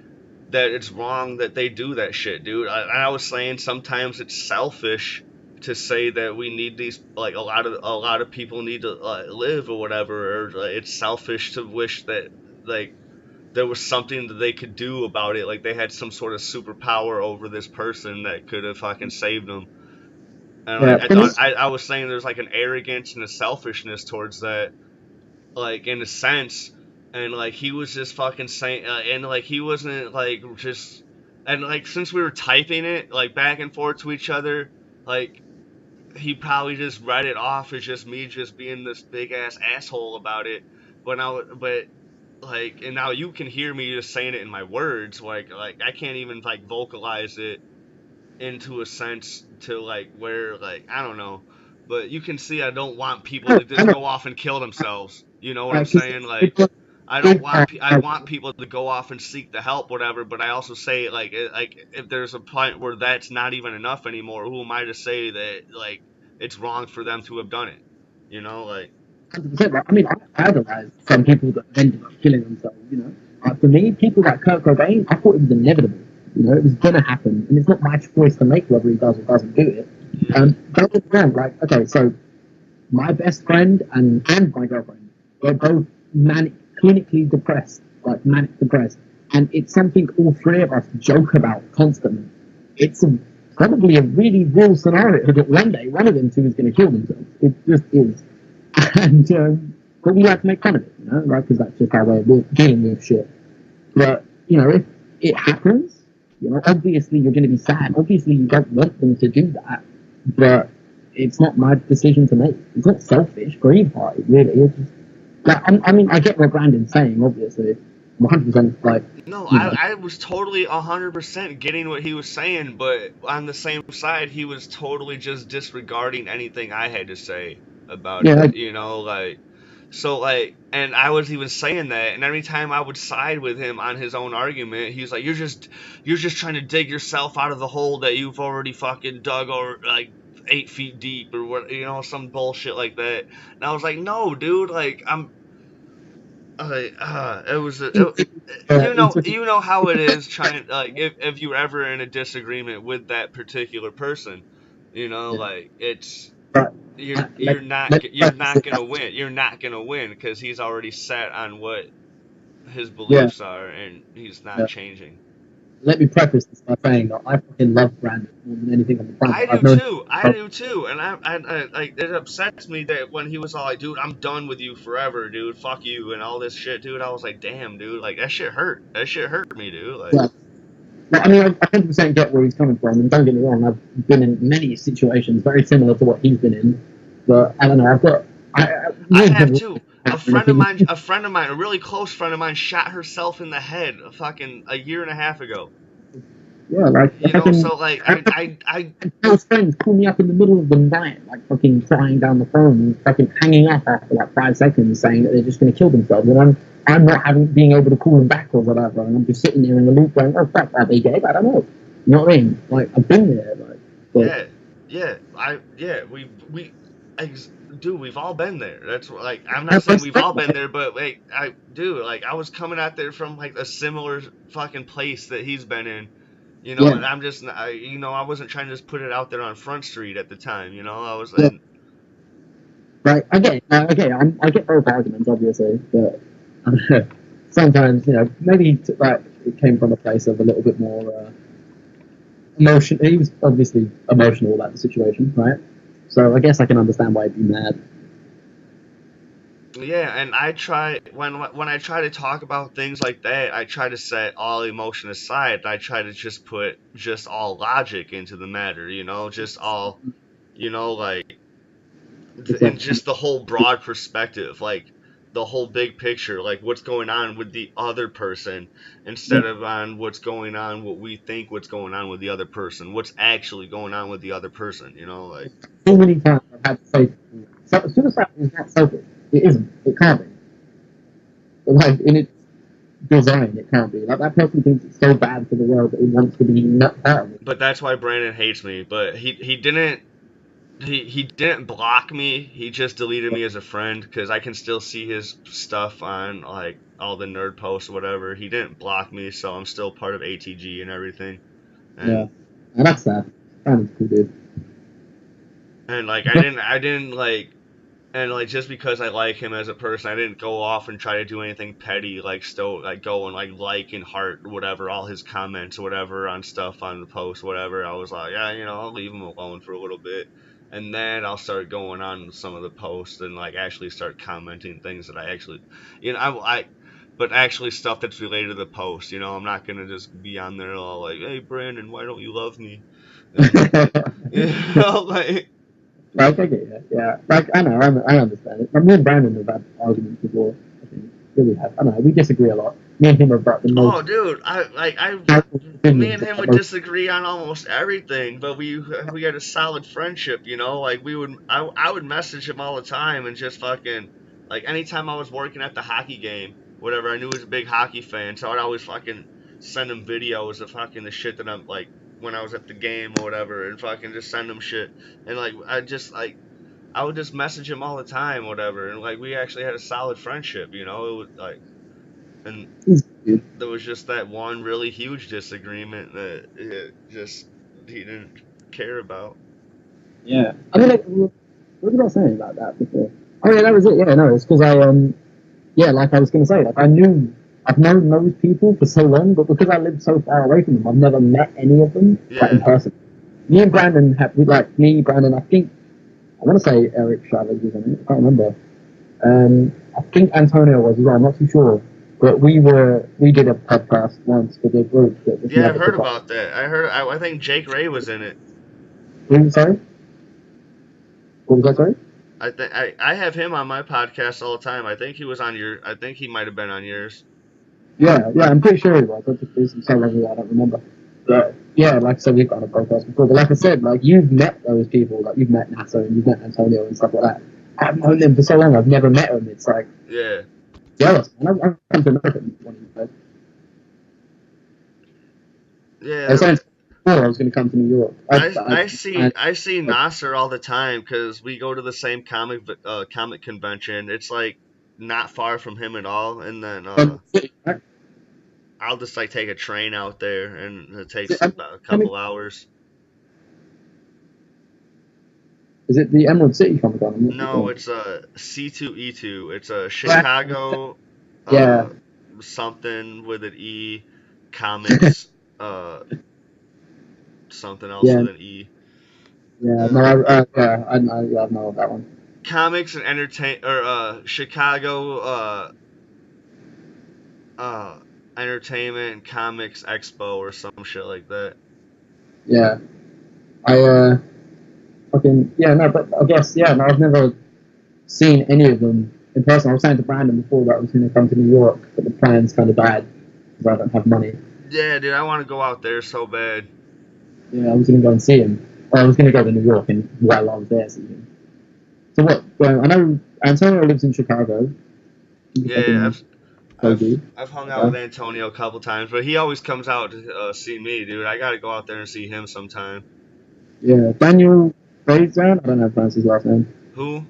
that it's wrong that they do that shit, dude? I was saying sometimes it's selfish to say that we need these, like a lot of people need to live or whatever, or it's selfish to wish that like there was something that they could do about it, like they had some sort of superpower over this person that could have fucking saved them. And like I was saying there's like an arrogance and a selfishness towards that, like in a sense. And like he was just fucking saying, and like he wasn't like just, and like since we were typing it like back and forth to each other, like he probably just read it off as just me just being this big ass asshole about it. But like, and now you can hear me just saying it in my words, like I can't even like vocalize it into a sense to like where like I don't know, but you can see I don't want people to just go off and kill themselves. You know what I'm saying? Like I want people to go off and seek the help, whatever. But I also say like if there's a point where that's not even enough anymore, who am I to say that like it's wrong for them to have done it? You know, like 100%. I mean, I idolize some people that ended up killing themselves. You know, for me, people like Kurt Cobain, I thought it was inevitable. You know, it was gonna happen, and it's not my choice to make whether he does or doesn't do it. Don't get me wrong. Like, okay, so my best friend and my girlfriend, they're both clinically depressed, like manic depressed, and it's something all three of us joke about constantly. It's probably a really real scenario that one day one of them two is going to kill themselves. It just is. And but we like to make fun of it, you know, right? Because that's just our way of dealing with shit. But you know, if it happens, you know, obviously you're going to be sad. Obviously, you don't want them to do that, but it's not my decision to make. It's not selfish, Braveheart, really. It's just, like, I mean, I get what Brandon's saying. Obviously, I'm 100% like. no, I was totally 100% getting what he was saying, but on the same side, he was totally just disregarding anything I had to say about it. You know, like. So like, and I was even saying that, and every time I would side with him on his own argument, he was like, you're just trying to dig yourself out of the hole that you've already fucking dug, or like 8 feet deep, or what, you know, some bullshit like that." And I was like, "No, dude, like it was, you know how it is trying, like, if you're ever in a disagreement with that particular person, you know, like it's. You're not gonna win. You're not gonna win because he's already set on what his beliefs are, and he's not changing. Let me preface this by saying that I fucking love Brandon more than anything on the planet. I do too, and I like it upsets me that when he was all like, "Dude, I'm done with you forever, dude. Fuck you," and all this shit, dude. I was like, "Damn, dude, like that shit hurt. That shit hurt me, dude." Like, Well, I mean, I 100% get where he's coming from, and don't get me wrong, I've been in many situations very similar to what he's been in, but I don't know, I have too. A friend of mine, a really close friend of mine, shot herself in the head a year and a half ago. Yeah, like, you know, so like I those friends call me up in the middle of the night, like fucking crying down the phone and fucking hanging up after like 5 seconds, saying that they're just going to kill themselves, and I'm not being able to call them back or whatever, and I'm just sitting there in the loop going, "Oh fuck, are they dead? I don't know." You know what I mean? Like, I've been there, like. But, dude, we've all been there. That's like, I'm not saying we've all been there, but like I was coming out there from like a similar fucking place that he's been in. You know, and I'm just, I wasn't trying to just put it out there on Front Street at the time, you know, I was like... Like, I get both arguments, obviously, but sometimes, maybe like it came from a place of a little bit more emotion. He was obviously emotional about the situation, right? So I guess I can understand why he'd be mad. Yeah, and I try when I try to talk about things like that, I try to set all emotion aside. I try to just put just all logic into the matter, just all, like It's in like, just the whole broad perspective, like the whole big picture, like what's going on with the other person yeah, instead of on what's going on, what we think what's going on with the other person, what's actually going on with the other person, like. so many times I've had to say, suicide is not selfish. It isn't. It can't be. But like in its design, it can't be. Like that person thinks it's so bad for the world that it wants to be not part of it. But that's why Brandon hates me. But he didn't block me. He just deleted me as a friend because I can still see his stuff on like all the nerd posts or whatever. He didn't block me, so I'm still part of ATG and everything. Yeah, And and that's sad. Brandon's cool, dude. like I didn't like. And like just because I like him as a person, I didn't go off and try to do anything petty, like like go and like and heart whatever all his comments or whatever on stuff on the post, whatever. I was like, yeah, I'll leave him alone for a little bit, and then I'll start going on some of the posts and like actually start commenting things that I actually, but actually stuff that's related to the post. I'm not gonna just be on there all like, hey Brandon, why don't you love me? Like. Like, I get it, yeah. Like, I understand it. Like, me and Brandon have had arguments before, I think. Really have. I don't know, we disagree a lot. Me and him are about the Oh, most dude, me opinions and him about would most. disagree on almost everything, but we had a solid friendship, Like I would message him all the time and just fucking like anytime I was working at the hockey game, whatever. I knew he was a big hockey fan, so I'd always fucking send him videos of fucking the shit that I'm like when I was at the game or whatever, and fucking just send him shit, and like I would just message him all the time, whatever, and like we actually had a solid friendship, It was like and Dude. there was just that one really huge disagreement that he didn't care about. Yeah. I mean, like, what was I saying about that before? Oh, yeah, that was it. Yeah, no, it's because yeah, like I was going to say, like I've known those people for so long, but because I live so far away from them, I've never met any of them, like, in Yeah, person. Me and Brandon Brandon, I want to say Eric Chavez was in it, I can't remember. I think Antonio was as well, I'm not too sure. But we did a podcast once for the group that was yeah, I've never heard took off. about that. I think Jake Ray was in it. Sorry? What was that, sorry? I have him on my podcast all the time. I think he was on your. I think he might have been on yours. Yeah, I'm pretty sure he was. I just it's so long ago, I don't remember. But yeah, like I said, we've got a podcast before. But like I said, like you've met those people, like you've met Nasso and you've met Antonio and stuff like that. I've known them for so long, I've never met them. It's like Yeah, jealous, man. I've come to America one of these days. I was yeah. saying before I was going to come to New York. I see Nasser all the time because we go to the same comic convention. It's like not far from him at all, and then Right? I'll just like take a train out there, and it Is takes it, about a couple hours. is it the Emerald City Comic Con? No, it's a C2E2. It's a Yeah. Chicago Yeah. something with an E comics something else Yeah. with an E. Yeah, no, I know that one. Comics and Chicago Entertainment and Comics Expo or some shit like that. Yeah, but I guess no, I've never seen any of them in person. I was saying to Brandon before that I was going to come to New York, but the plans kind of died because I don't have money. Yeah, dude, I want to go out there so bad. Yeah, I was going to go and see him. Or I was going to go to New York and while I was there see him. So what? Well, I know Antonio lives in Chicago. Yeah, I've I've hung out with Antonio a couple times, but he always comes out to see me, dude. I gotta go out there and see him sometime. Yeah, Daniel Bazan. I don't know how to pronounce his last name. Who?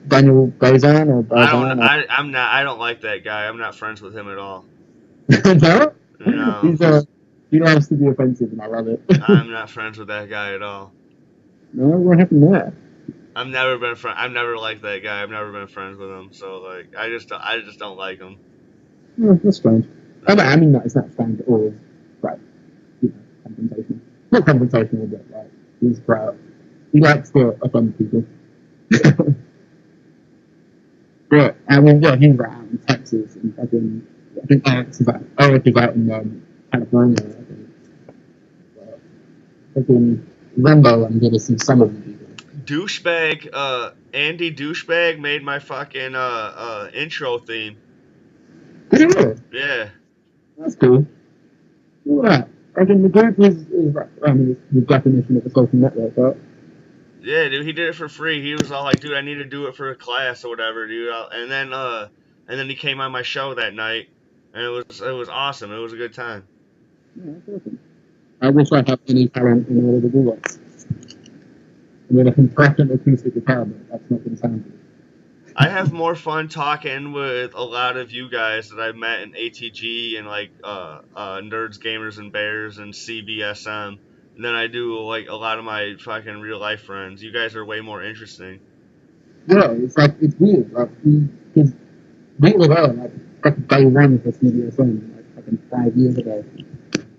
Daniel Bazan or Bazan. I don't like that guy. I'm not friends with him at all. No? No. He loves to be offensive, and I love it. I'm not friends with that guy at all. No, what happened there? I've never been friend. I've never liked that guy. I've never been friends with him. So like, I just don't like him. That's strange. I mean, no, it's not strange at all. But, confrontational. Not confrontational, but like, he's proud. He likes to offend people. But, I mean, yeah, he's out in Texas, and I think Eric is out in California, I think. But, Rambo, I'm going to see some of the people. Andy Douchebag made my fucking intro theme. Yeah, Yeah. that's cool. Look at that. I think the group is I mean, it's the definition of a social network, right? Yeah, dude, he did it for free. He was all like, "Dude, I need to do it for a class or whatever, dude." And then he came on my show that night, and it was awesome. It was a good time. Yeah, that's awesome. I wish I had any talent in order to do that. I mean, I can crack an acoustic guitar, but that's not going to sound good. I have more fun talking with a lot of you guys that I've met in ATG and like Nerds, Gamers, and Bears and CBSM than I do like a lot of my fucking real life friends. You guys are way more interesting. Yeah, it's like, it's weird. Like, because we were there, like day one for CBSN, like fucking 5 years ago.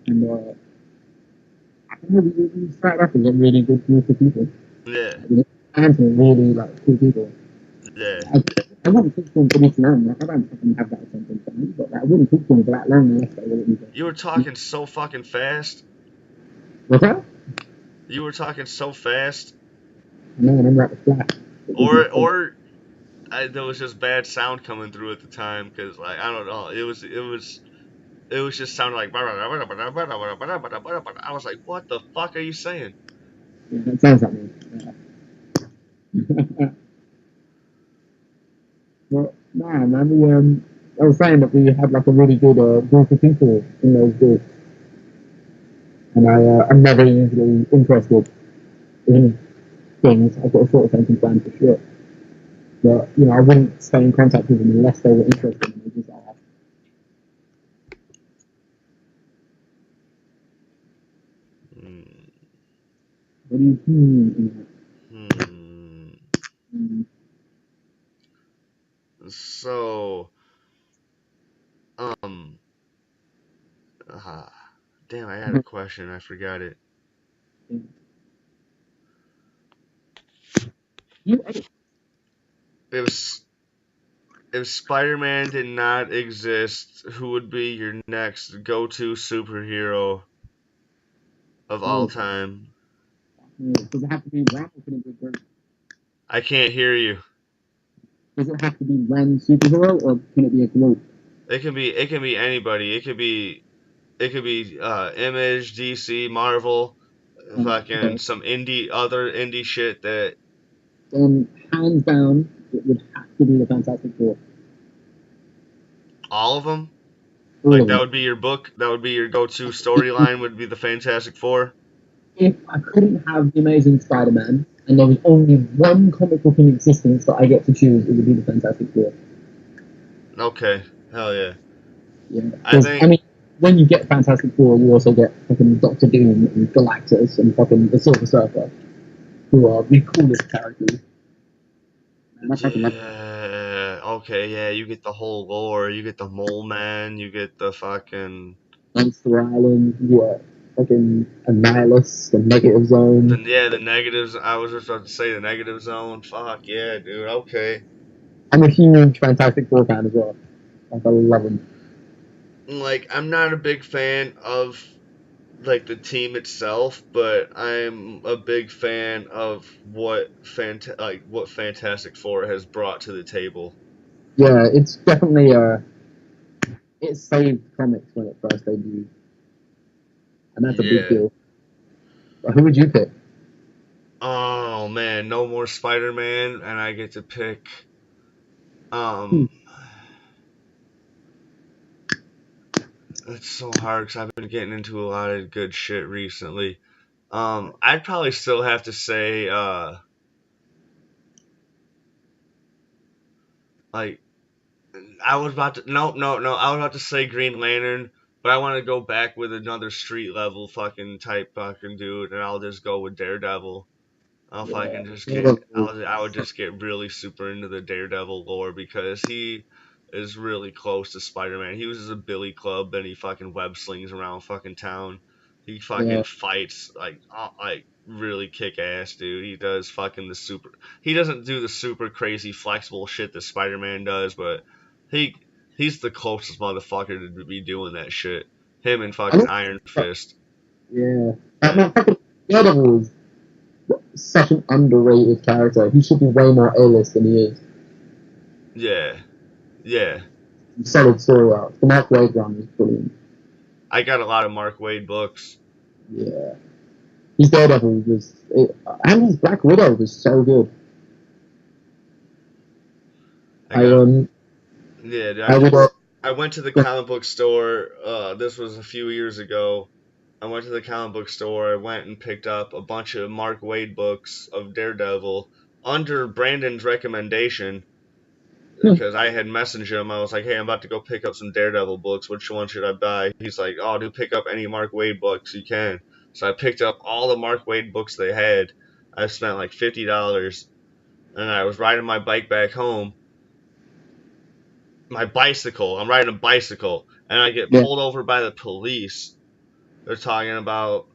And I don't know, we started off as a really good group of people. Yeah, And some really like cool people. yeah. I wouldn't talk to them for this long. Like, I don't fucking have that attention span, but I wouldn't talk to them for that long unless they were interested. You were talking so fucking fast. What's that? You were talking so fast. Man, I'm like a flash. Or there was just bad sound coming through at the time because like I don't know, it was just sounding like I was like, what the fuck are you saying? Yeah, that sounds like me. Yeah. Well, nah, man, I was saying that we had like a really good group of people in those groups, and I'm never usually interested in things. I've got a short attention span for sure. But, I wouldn't stay in contact with them unless they were interested in me. Just, what do you mean? So, damn, I had a question. I forgot it. If Spider-Man did not exist, who would be your next go-to superhero of all time? Does it have to be one or can it be a group? I can't hear you. Does it have to be one superhero or can it be a group? It can be anybody. It could be Image, DC, Marvel, fucking some other indie shit that. Hands down, it would have to be the Fantastic Four. All of them. All Like of that them. would be your book. That would be your go-to storyline. Would be the Fantastic Four. If I couldn't have the Amazing Spider-Man and there was only one comic book in existence that I get to choose, it would be the Fantastic Four. Okay, hell yeah. Yeah, I mean, when you get Fantastic Four, you also get fucking Doctor Doom and Galactus and fucking the Silver Surfer, who are the coolest characters. Yeah. Okay. Yeah. You get the whole lore. You get the Mole Man. You get the fucking. Monster Island, yeah, fucking Annihilus, the Negative Zone. The negatives. I was just about to say the Negative Zone. Fuck yeah, dude. Okay. I'm a huge Fantastic Four fan as well. Like, I love them. Like, I'm not a big fan of like the team itself, but I'm a big fan of what Fantastic Four has brought to the table. Yeah, it's definitely it saved comics when it first debuted, and that's a big deal. But who would you pick? Oh man, no more Spider-Man, and I get to pick. It's so hard because I've been getting into a lot of good shit recently. I'd probably still have to say, like, I was about to, no, I was about to say Green Lantern, but I want to go back with another street level fucking type fucking dude, and I'll just go with Daredevil. I'll Yeah. fucking just get. Daredevil. I would just get really super into the Daredevil lore because he is really close to Spider-Man. He uses a billy club and he fucking web slings around fucking town. He fucking Yeah. fights like really kick ass, dude. He does fucking the super. He doesn't do the super crazy flexible shit that Spider-Man does, but he he's the closest motherfucker to be doing that shit. Him and I fucking don't. Iron Fist. Yeah. Yeah, Man, fucking Daredevil is such an underrated character. He should be way more A-list than he is. yeah, yeah. Solid story arc. The Mark Waid run is brilliant. I got a lot of Mark Waid books. Yeah. His Daredevil was, and his Black Widow was so good. I I got yeah. I would. I went to the comic book store. This was a few years ago. I went to the comic book store. I went and picked up a bunch of Mark Waid books of Daredevil under Brandon's recommendation because I had messaged him. I was like, "Hey, I'm about to go pick up some Daredevil books. Which one should I buy?" He's like, "Oh, do pick up any Mark Waid books you can." So I picked up all the Mark Waid books they had. I spent like $50, and I was riding my bike back home. My bicycle. I'm riding a bicycle, and I get Yeah. pulled over by the police. They're talking about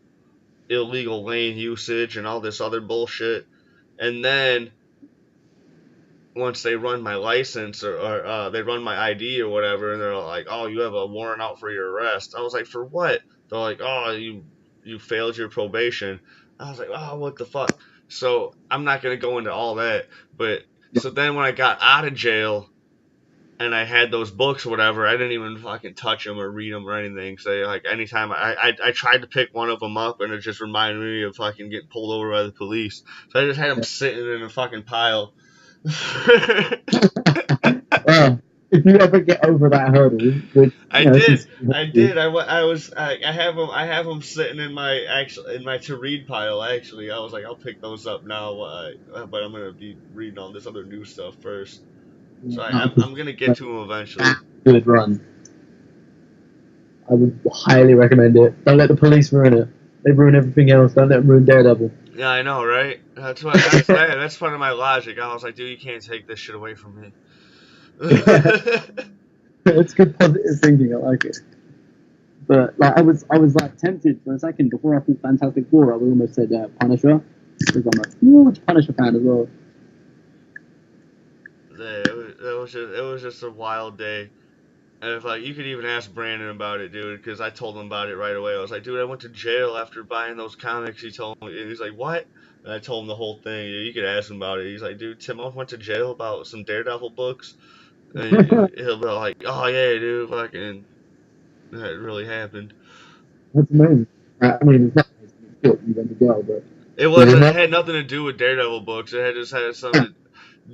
illegal lane usage and all this other bullshit. And then once they run my license or they run my ID or whatever, and they're like, "Oh, you have a warrant out for your arrest." I was like, "For what?" They're like, "Oh, you failed your probation." I was like, "Oh, what the fuck?" So I'm not gonna go into all that, but so then when I got out of jail and I had those books or whatever, I didn't even fucking touch them or read them or anything. So like anytime I tried to pick one of them up, and it just reminded me of fucking getting pulled over by the police. So I just had them sitting in a fucking pile. If you ever get over that hurdle, which I you know, did, is, I did. I have them sitting in my to read pile. Actually, I was like, I'll pick those up now, but I'm gonna be reading all this other new stuff first. So I'm gonna get to them eventually. good run. I would highly recommend it. Don't let the police ruin it. They ruin everything else. Don't let them ruin Daredevil. Yeah, I know, right? That's part of my logic. I was like, dude, you can't take this shit away from me. It's good positive thinking. I like it. But like, I was like tempted for a second before I thought Fantastic Four. I would almost said Punisher, because I'm a huge Punisher fan as well. Yeah, it was just a wild day. And if like you could even ask Brandon about it, dude, because I told him about it right away. I was like, dude, I went to jail after buying those comics. He told me, and he's like, what? And I told him the whole thing. You could ask him about it. He's like, dude, Timone went to jail about some Daredevil books, and he'll be like, oh yeah, dude, fucking, that really happened. That's amazing. I mean, it's not good. You went to jail, but It there's wasn't. It enough. had nothing to do with Daredevil books. It just had something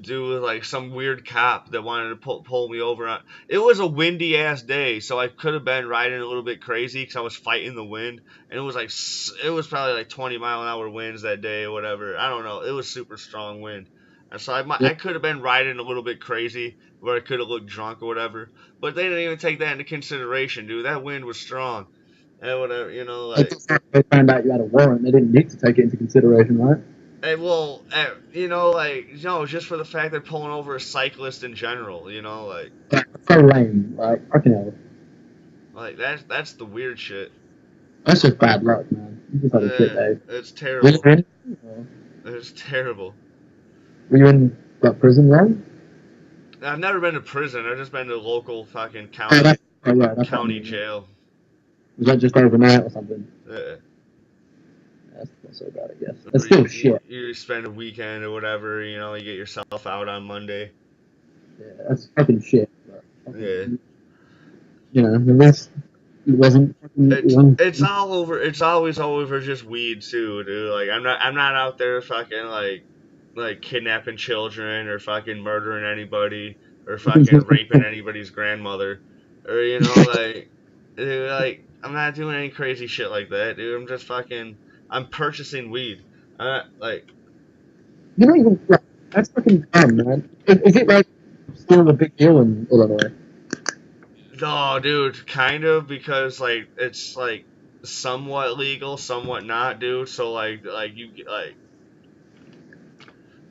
do with like some weird cop that wanted to pull me over on. It was a windy ass day, so I could have been riding a little bit crazy because I was fighting the wind, and it was like it was probably like 20-mile-an-hour winds that day or whatever. I don't know. It was super strong wind, and so I could have been riding a little bit crazy, where I could have looked drunk or whatever. But they didn't even take that into consideration, dude. That wind was strong, and whatever, like. They found out you had a warrant. They didn't need to take it into consideration, right? Well, just for the fact they're pulling over a cyclist in general, like, Yeah, it's so lame. Like, fucking hell. That's the weird shit. That's just bad luck, man. You just had a shit day. It's Were you terrible. in, It's terrible. were you in that prison run? I've never been to prison. I've just been to local fucking Oh, that's what I county mean. jail. Was that just overnight or something? Yeah. That's not so bad, I guess. That's still shit. You spend a weekend or whatever. You get yourself out on Monday. Yeah, that's fucking shit. But Yeah. The rest, it wasn't fucking. It's all over. It's always over just weed too, dude. Like I'm not out there fucking like kidnapping children or fucking murdering anybody or fucking raping anybody's grandmother or dude, like I'm not doing any crazy shit like that, dude. I'm purchasing weed. Like You don't even. Like, that's fucking dumb, man. Is it like still a big deal in Illinois? no, dude, kind of because like it's like somewhat legal, somewhat not, dude. So like you like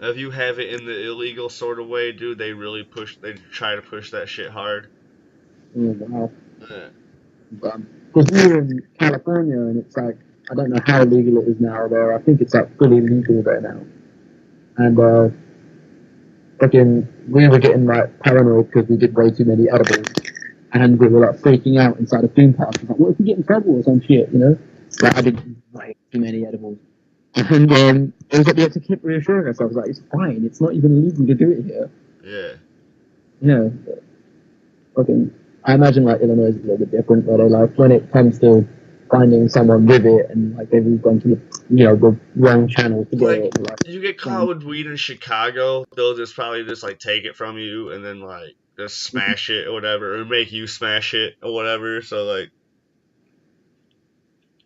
If you have it in the illegal sort of way, dude, they really push. They try to push that shit hard. Oh, wow. Yeah. Because we were in California, and it's like, I don't know how legal it is now there. I think it's like fully legal there now. And fucking, we were getting like paranoid because we did way too many edibles, and we were like freaking out inside a theme park. Like, what if we get in trouble or some shit, you know? Like, I did way too many edibles. And it was like we had to keep reassuring ourselves, like, it's fine, it's not even illegal to do it here. Yeah. Yeah. Fucking, I imagine like Illinois is a little bit different, but like when it comes to finding someone with it, and like they've gone to the wrong channels to get Like, it. Like, you get caught with weed in Chicago, they'll just probably just like take it from you and then like just smash it or whatever, or make you smash it or whatever. So like,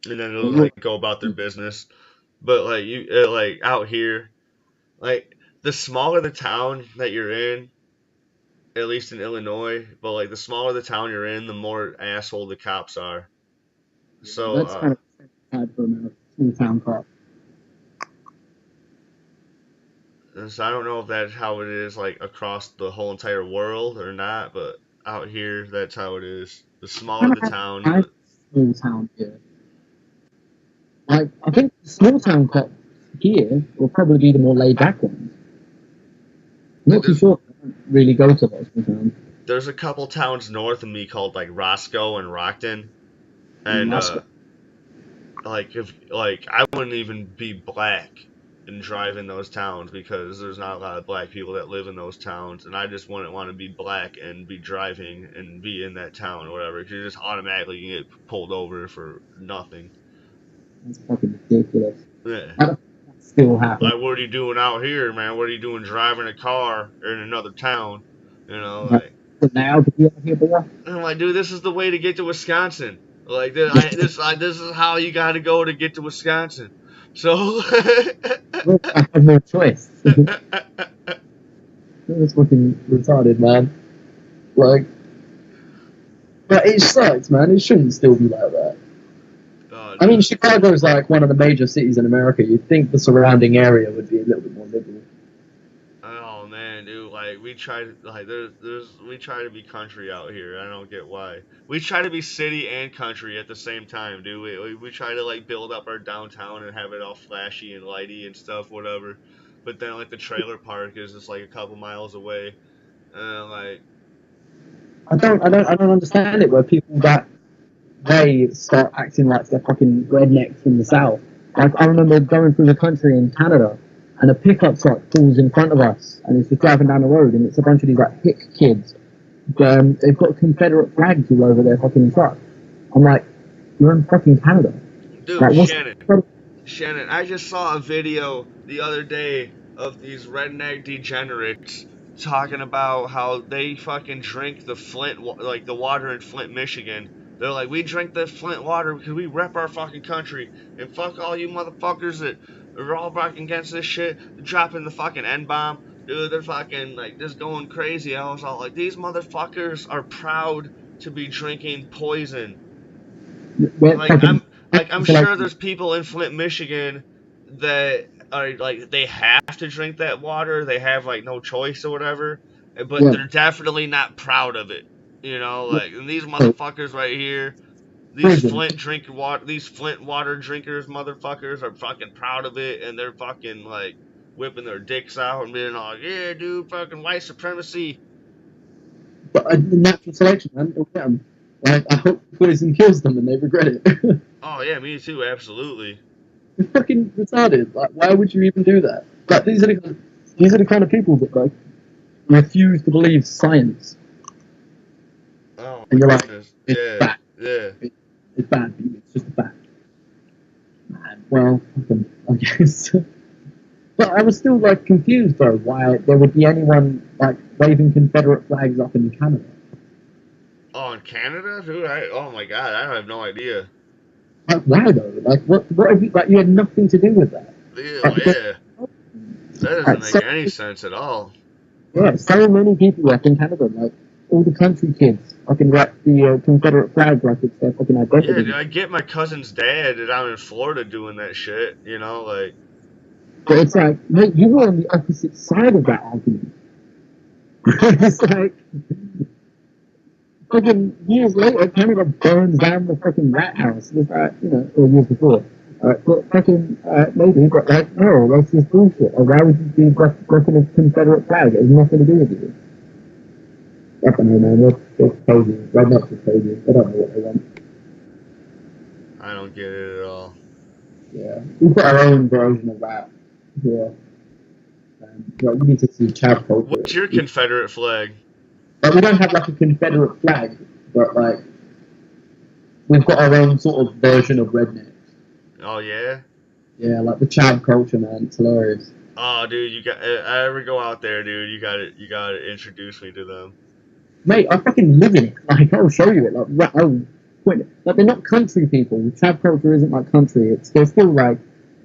and then they'll like go about their business. But like you like out here, like the smaller the town that you're in, at least in Illinois, but like the smaller the town you're in, the more asshole the cops are. So that's kind of sad for America, small town cop. and so I don't know if that's how it is like across the whole entire world or not, but out here that's how it is. The smaller the town, Small town here. Like, I think the small town cops here will probably be the more laid back ones. I'm not too sure. I don't really go to those small towns. there's a couple towns north of me called like Roscoe and Rockton, and like if like I wouldn't even be black and drive in those towns because there's not a lot of black people that live in those towns, and I just wouldn't want to be black and be driving and be in that town or whatever, because you just automatically get pulled over for nothing. That's fucking ridiculous. Yeah. That still happens. Like, what are you doing out here, man? What are you doing driving a car in another town? You know, like. Now to be out here, boy. And I'm like, dude, this is the way to get to Wisconsin. Like, this is how you got to go to get to Wisconsin. So. I have no choice. That's fucking retarded, man. Like, but it sucks, man. It shouldn't still be like that. I mean, Chicago's like one of the major cities in America. You'd think the surrounding area would be a little bit more liberal. Oh man, dude, like we try to we try to be country out here. I don't get why. We try to be city and country at the same time, dude. We try to like build up our downtown and have it all flashy and lighty and stuff, whatever. But then like the trailer park is just like a couple miles away, and like. I don't understand it where people that they start acting like they're fucking rednecks from the south. Like, I remember going through the country in Canada, and a pickup truck pulls in front of us, and it's just driving down the road, and it's a bunch of these like hick kids. They've got Confederate flags all over their fucking truck. I'm like, you're in fucking Canada. Dude, like, Shannon, I just saw a video the other day of these redneck degenerates talking about how they fucking drink the like the water in Flint, Michigan. They're like, we drink this Flint water because we rep our fucking country, and fuck all you motherfuckers that are all fucking against this shit. They're dropping the fucking N-bomb. Dude, they're fucking like just going crazy. I was all like, these motherfuckers are proud to be drinking poison. I'm sure there's people in Flint, Michigan that are like, they have to drink that water. They have like no choice or whatever, but they're definitely not proud of it. You know, like, and these motherfuckers right here, these Flint water drinkers motherfuckers are fucking proud of it, and they're fucking like whipping their dicks out and being like, yeah, dude, fucking white supremacy. But natural selection, man. Don't get them. Like, I hope poison kills them and they regret it. Oh yeah, me too, absolutely. It's fucking retarded. Like, why would you even do that? Like, these are the kind of people that like refuse to believe science. Oh, and you're like, it's bad. Yeah. It's bad for you. It's just a fact. Man, well, I guess. But I was still like confused though why there would be anyone like waving Confederate flags up in Canada. Oh, in Canada, dude! Oh my god, I have no idea. Like, why though? Like, what have you? Like, you had nothing to do with that. Yeah. That doesn't make any sense at all. Yeah, so many people like in Canada, like all the country kids, fucking wrap the Confederate flag like it's their fucking identity. Yeah, dude, I get my cousin's dad down in Florida doing that shit. You know, like. But it's like, mate, you were on the opposite side of that argument. It's like, fucking years later, Canada burns down the fucking rat house. It's like, or years before. But fucking, maybe, but like, no, that's just bullshit. Or why would you be rocking a Confederate flag? It has nothing to do with you. I don't know, man. They're crazy. Rednecks are crazy. They don't know what they want. I don't get it at all. Yeah. We've got our own version of that. Yeah. Well, we need to see Chav culture. What's your Confederate flag? But we don't have like a Confederate flag, but like we've got our own sort of version of rednecks. Oh yeah. Yeah, like the Chav culture, man. It's hilarious. Oh, dude, you got. I ever go out there, dude? You gotta introduce me to them. Mate, I fucking live in it. Like, I'll show you it. Like, they're not country people. Chav culture isn't like country. They're still like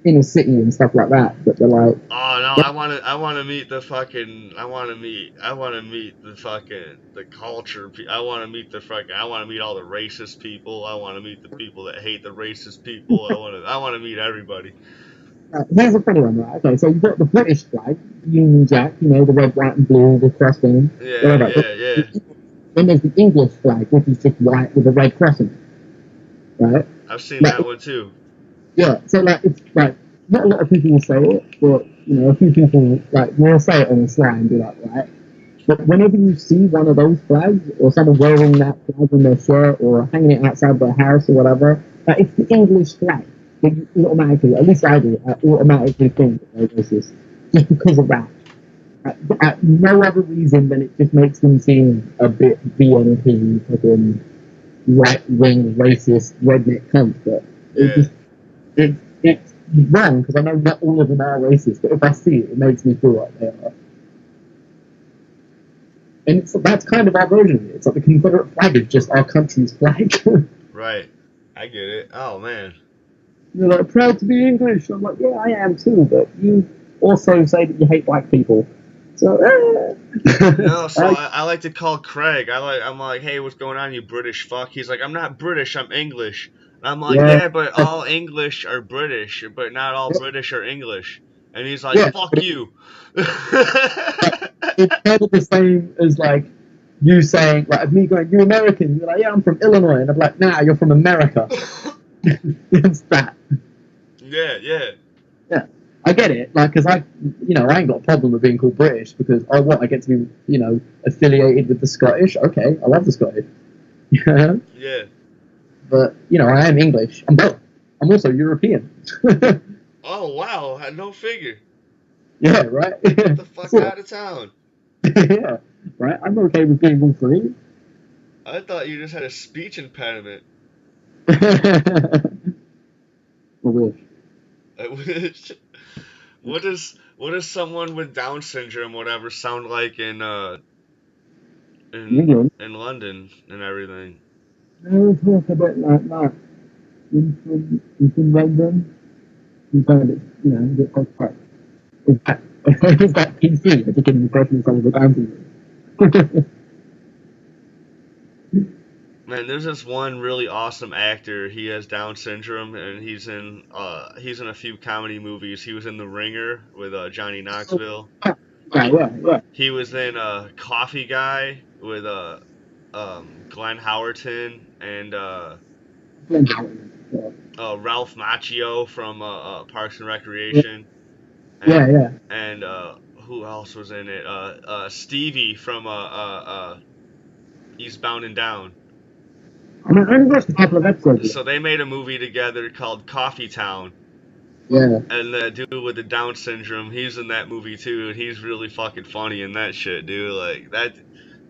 inner city and stuff like that. But they're like. Oh no, I wanna meet the fucking. I wanna meet the fucking the culture. I wanna meet all the racist people. I wanna meet the people that hate the racist people. I wanna meet everybody. Here's a funny one, right? Okay, so you've got the British flag, Union Jack, the red, white, and blue, the cross thing. Yeah. Then there's the English flag, which is just white with a red cross in it. Right? I've seen that one too. Yeah, so like, it's like, not a lot of people will say it, but, a few people, like, will say it on the sly and be like, right? But whenever you see one of those flags, or someone wearing that flag on their shirt, or hanging it outside their house or whatever, like, it's the English flag. You automatically, at least I do, I automatically think that they're racist just because of that. At no other reason than it just makes them seem a bit BNP, fucking right-wing, racist, redneck cunt. But it's wrong because I know not all of them are racist, but if I see it, it makes me feel like they are. And that's kind of our version of it. It's like the Confederate flag is just our country's flag. Right. I get it. Oh man. You're like, proud to be English. I'm like, yeah, I am too, but you also say that you hate black people. So, No, so I like to call Craig. I'm like, hey, what's going on, you British fuck? He's like, I'm not British, I'm English. And I'm like, yeah, but all English are British, but not all British are English. And he's like, fuck you. It's kind of the same as like you saying, like me going, you American. You're like, yeah, I'm from Illinois, and I'm like, nah, you're from America. It's that. Yeah. I get it, like, because I ain't got a problem with being called British because I get to be, affiliated with the Scottish. Okay, I love the Scottish. Yeah. But I am English. I'm both. I'm also European. Oh wow, I had no figure. Yeah, right. Get the fuck out of town. Yeah, right. I'm okay with being all three. I thought you just had a speech impediment. I wish. I wish. What does someone with Down syndrome whatever sound like in London and everything? I talk a bit like that. In London, you kind of, a bit like is that PC? I think an impression of someone with Down syndrome. Man, there's this one really awesome actor. He has Down syndrome, and he's in a few comedy movies. He was in The Ringer with Johnny Knoxville. Yeah. He was in Coffee Guy with Glenn Howerton and Ralph Macchio from Parks and Recreation. And, And who else was in it? Stevie from Eastbound and Down. I only watched a couple of episodes. So they made a movie together called Coffee Town. Yeah. And the dude with the Down syndrome, he's in that movie too, and he's really fucking funny in that shit, dude. Like that,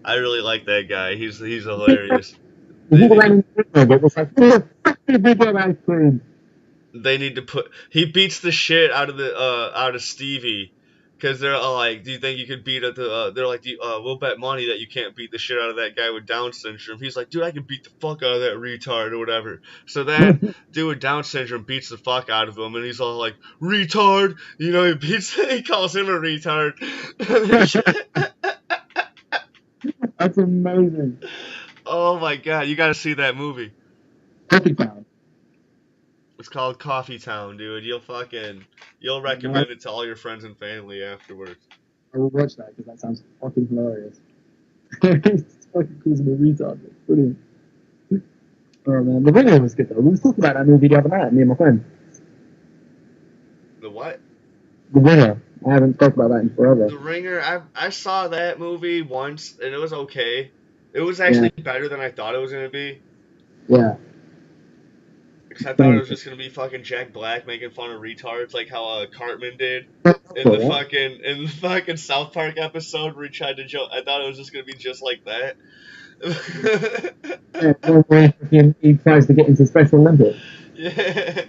I really like that guy. He's hilarious. They need to put. He beats the shit out of Stevie. Because they're all like, do you think you could beat it? They're like, we'll bet money that you can't beat the shit out of that guy with Down syndrome. He's like, dude, I can beat the fuck out of that retard or whatever. So that dude with Down syndrome beats the fuck out of him, and he's all like, retard. He calls him a retard. That's amazing. Oh my god, you gotta see that movie. Coffee Town. It's called Coffee Town, dude. You'll recommend it to all your friends and family afterwards. I will watch that because that sounds fucking hilarious. It's fucking cool as a retard. It's brilliant. Oh man, The Ringer was good though. We was talking about that movie the other night, me and my friend. The what? The Ringer. I haven't spoken about that in forever. The Ringer. I saw that movie once and it was okay. It was actually better than I thought it was gonna be. Yeah. Because I thought it was just gonna be fucking Jack Black making fun of retards like how Cartman did in the fucking South Park episode where he tried to joke. I thought it was just gonna be just like that. He tries to get into Special Olympics. Yeah.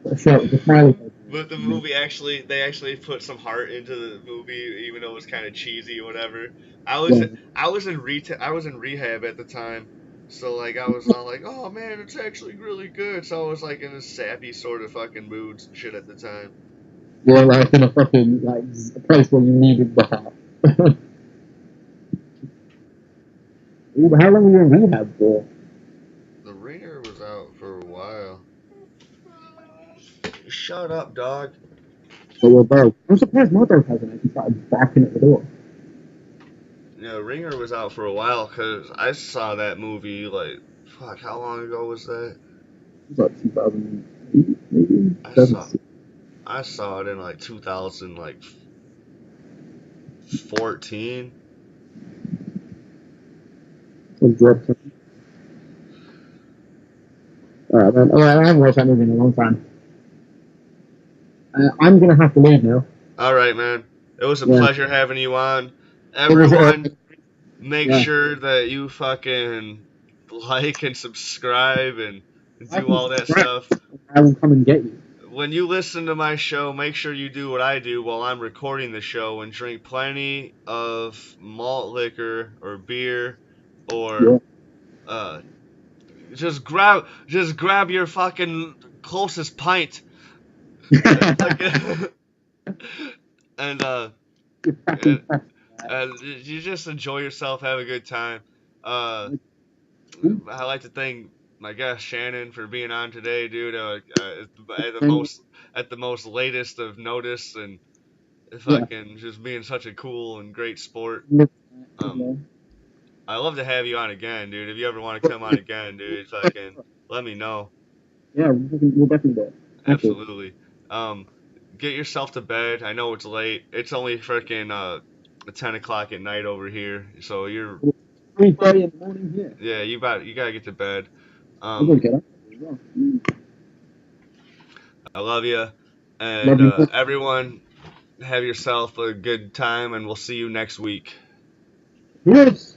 A shot with the smiley face. But the movie they actually put some heart into the movie, even though it was kind of cheesy or whatever. I was in rehab at the time, so like I was all like, oh man, it's actually really good. So I was like in a sappy sort of fucking moods and shit at the time. You're like in a fucking like a place where you needed the heart. How long were you in rehab for? The Ringer was out for a while. Shut up, dog. So we're both. I'm surprised my dog hasn't actually started barking at the door. Yeah, Ringer was out for a while because I saw that movie like, fuck, how long ago was that? It was like 2008, maybe? I saw it in like 2014. Alright, man. Alright, I haven't watched that movie in a long time. I'm gonna have to leave now. Alright, man. It was a pleasure having you on. Everyone, make sure that you fucking like and subscribe and do all that stuff. I will come and get you. When you listen to my show, make sure you do what I do while I'm recording the show and drink plenty of malt liquor or beer or just grab your fucking closest pint. and you just enjoy yourself, have a good time. I like to thank my guest Shannon for being on today, dude. At the most latest of notice and fucking just being such a cool and great sport. I love to have you on again, dude. If you ever want to come on again, dude, fucking let me know. Yeah, we'll definitely do it. Absolutely. Get yourself to bed. I know it's late. It's only freaking 10 o'clock at night over here, so you're 3:30 in the morning here. Yeah, you gotta get to bed. I love you, and everyone, have yourself a good time, and we'll see you next week. Yes.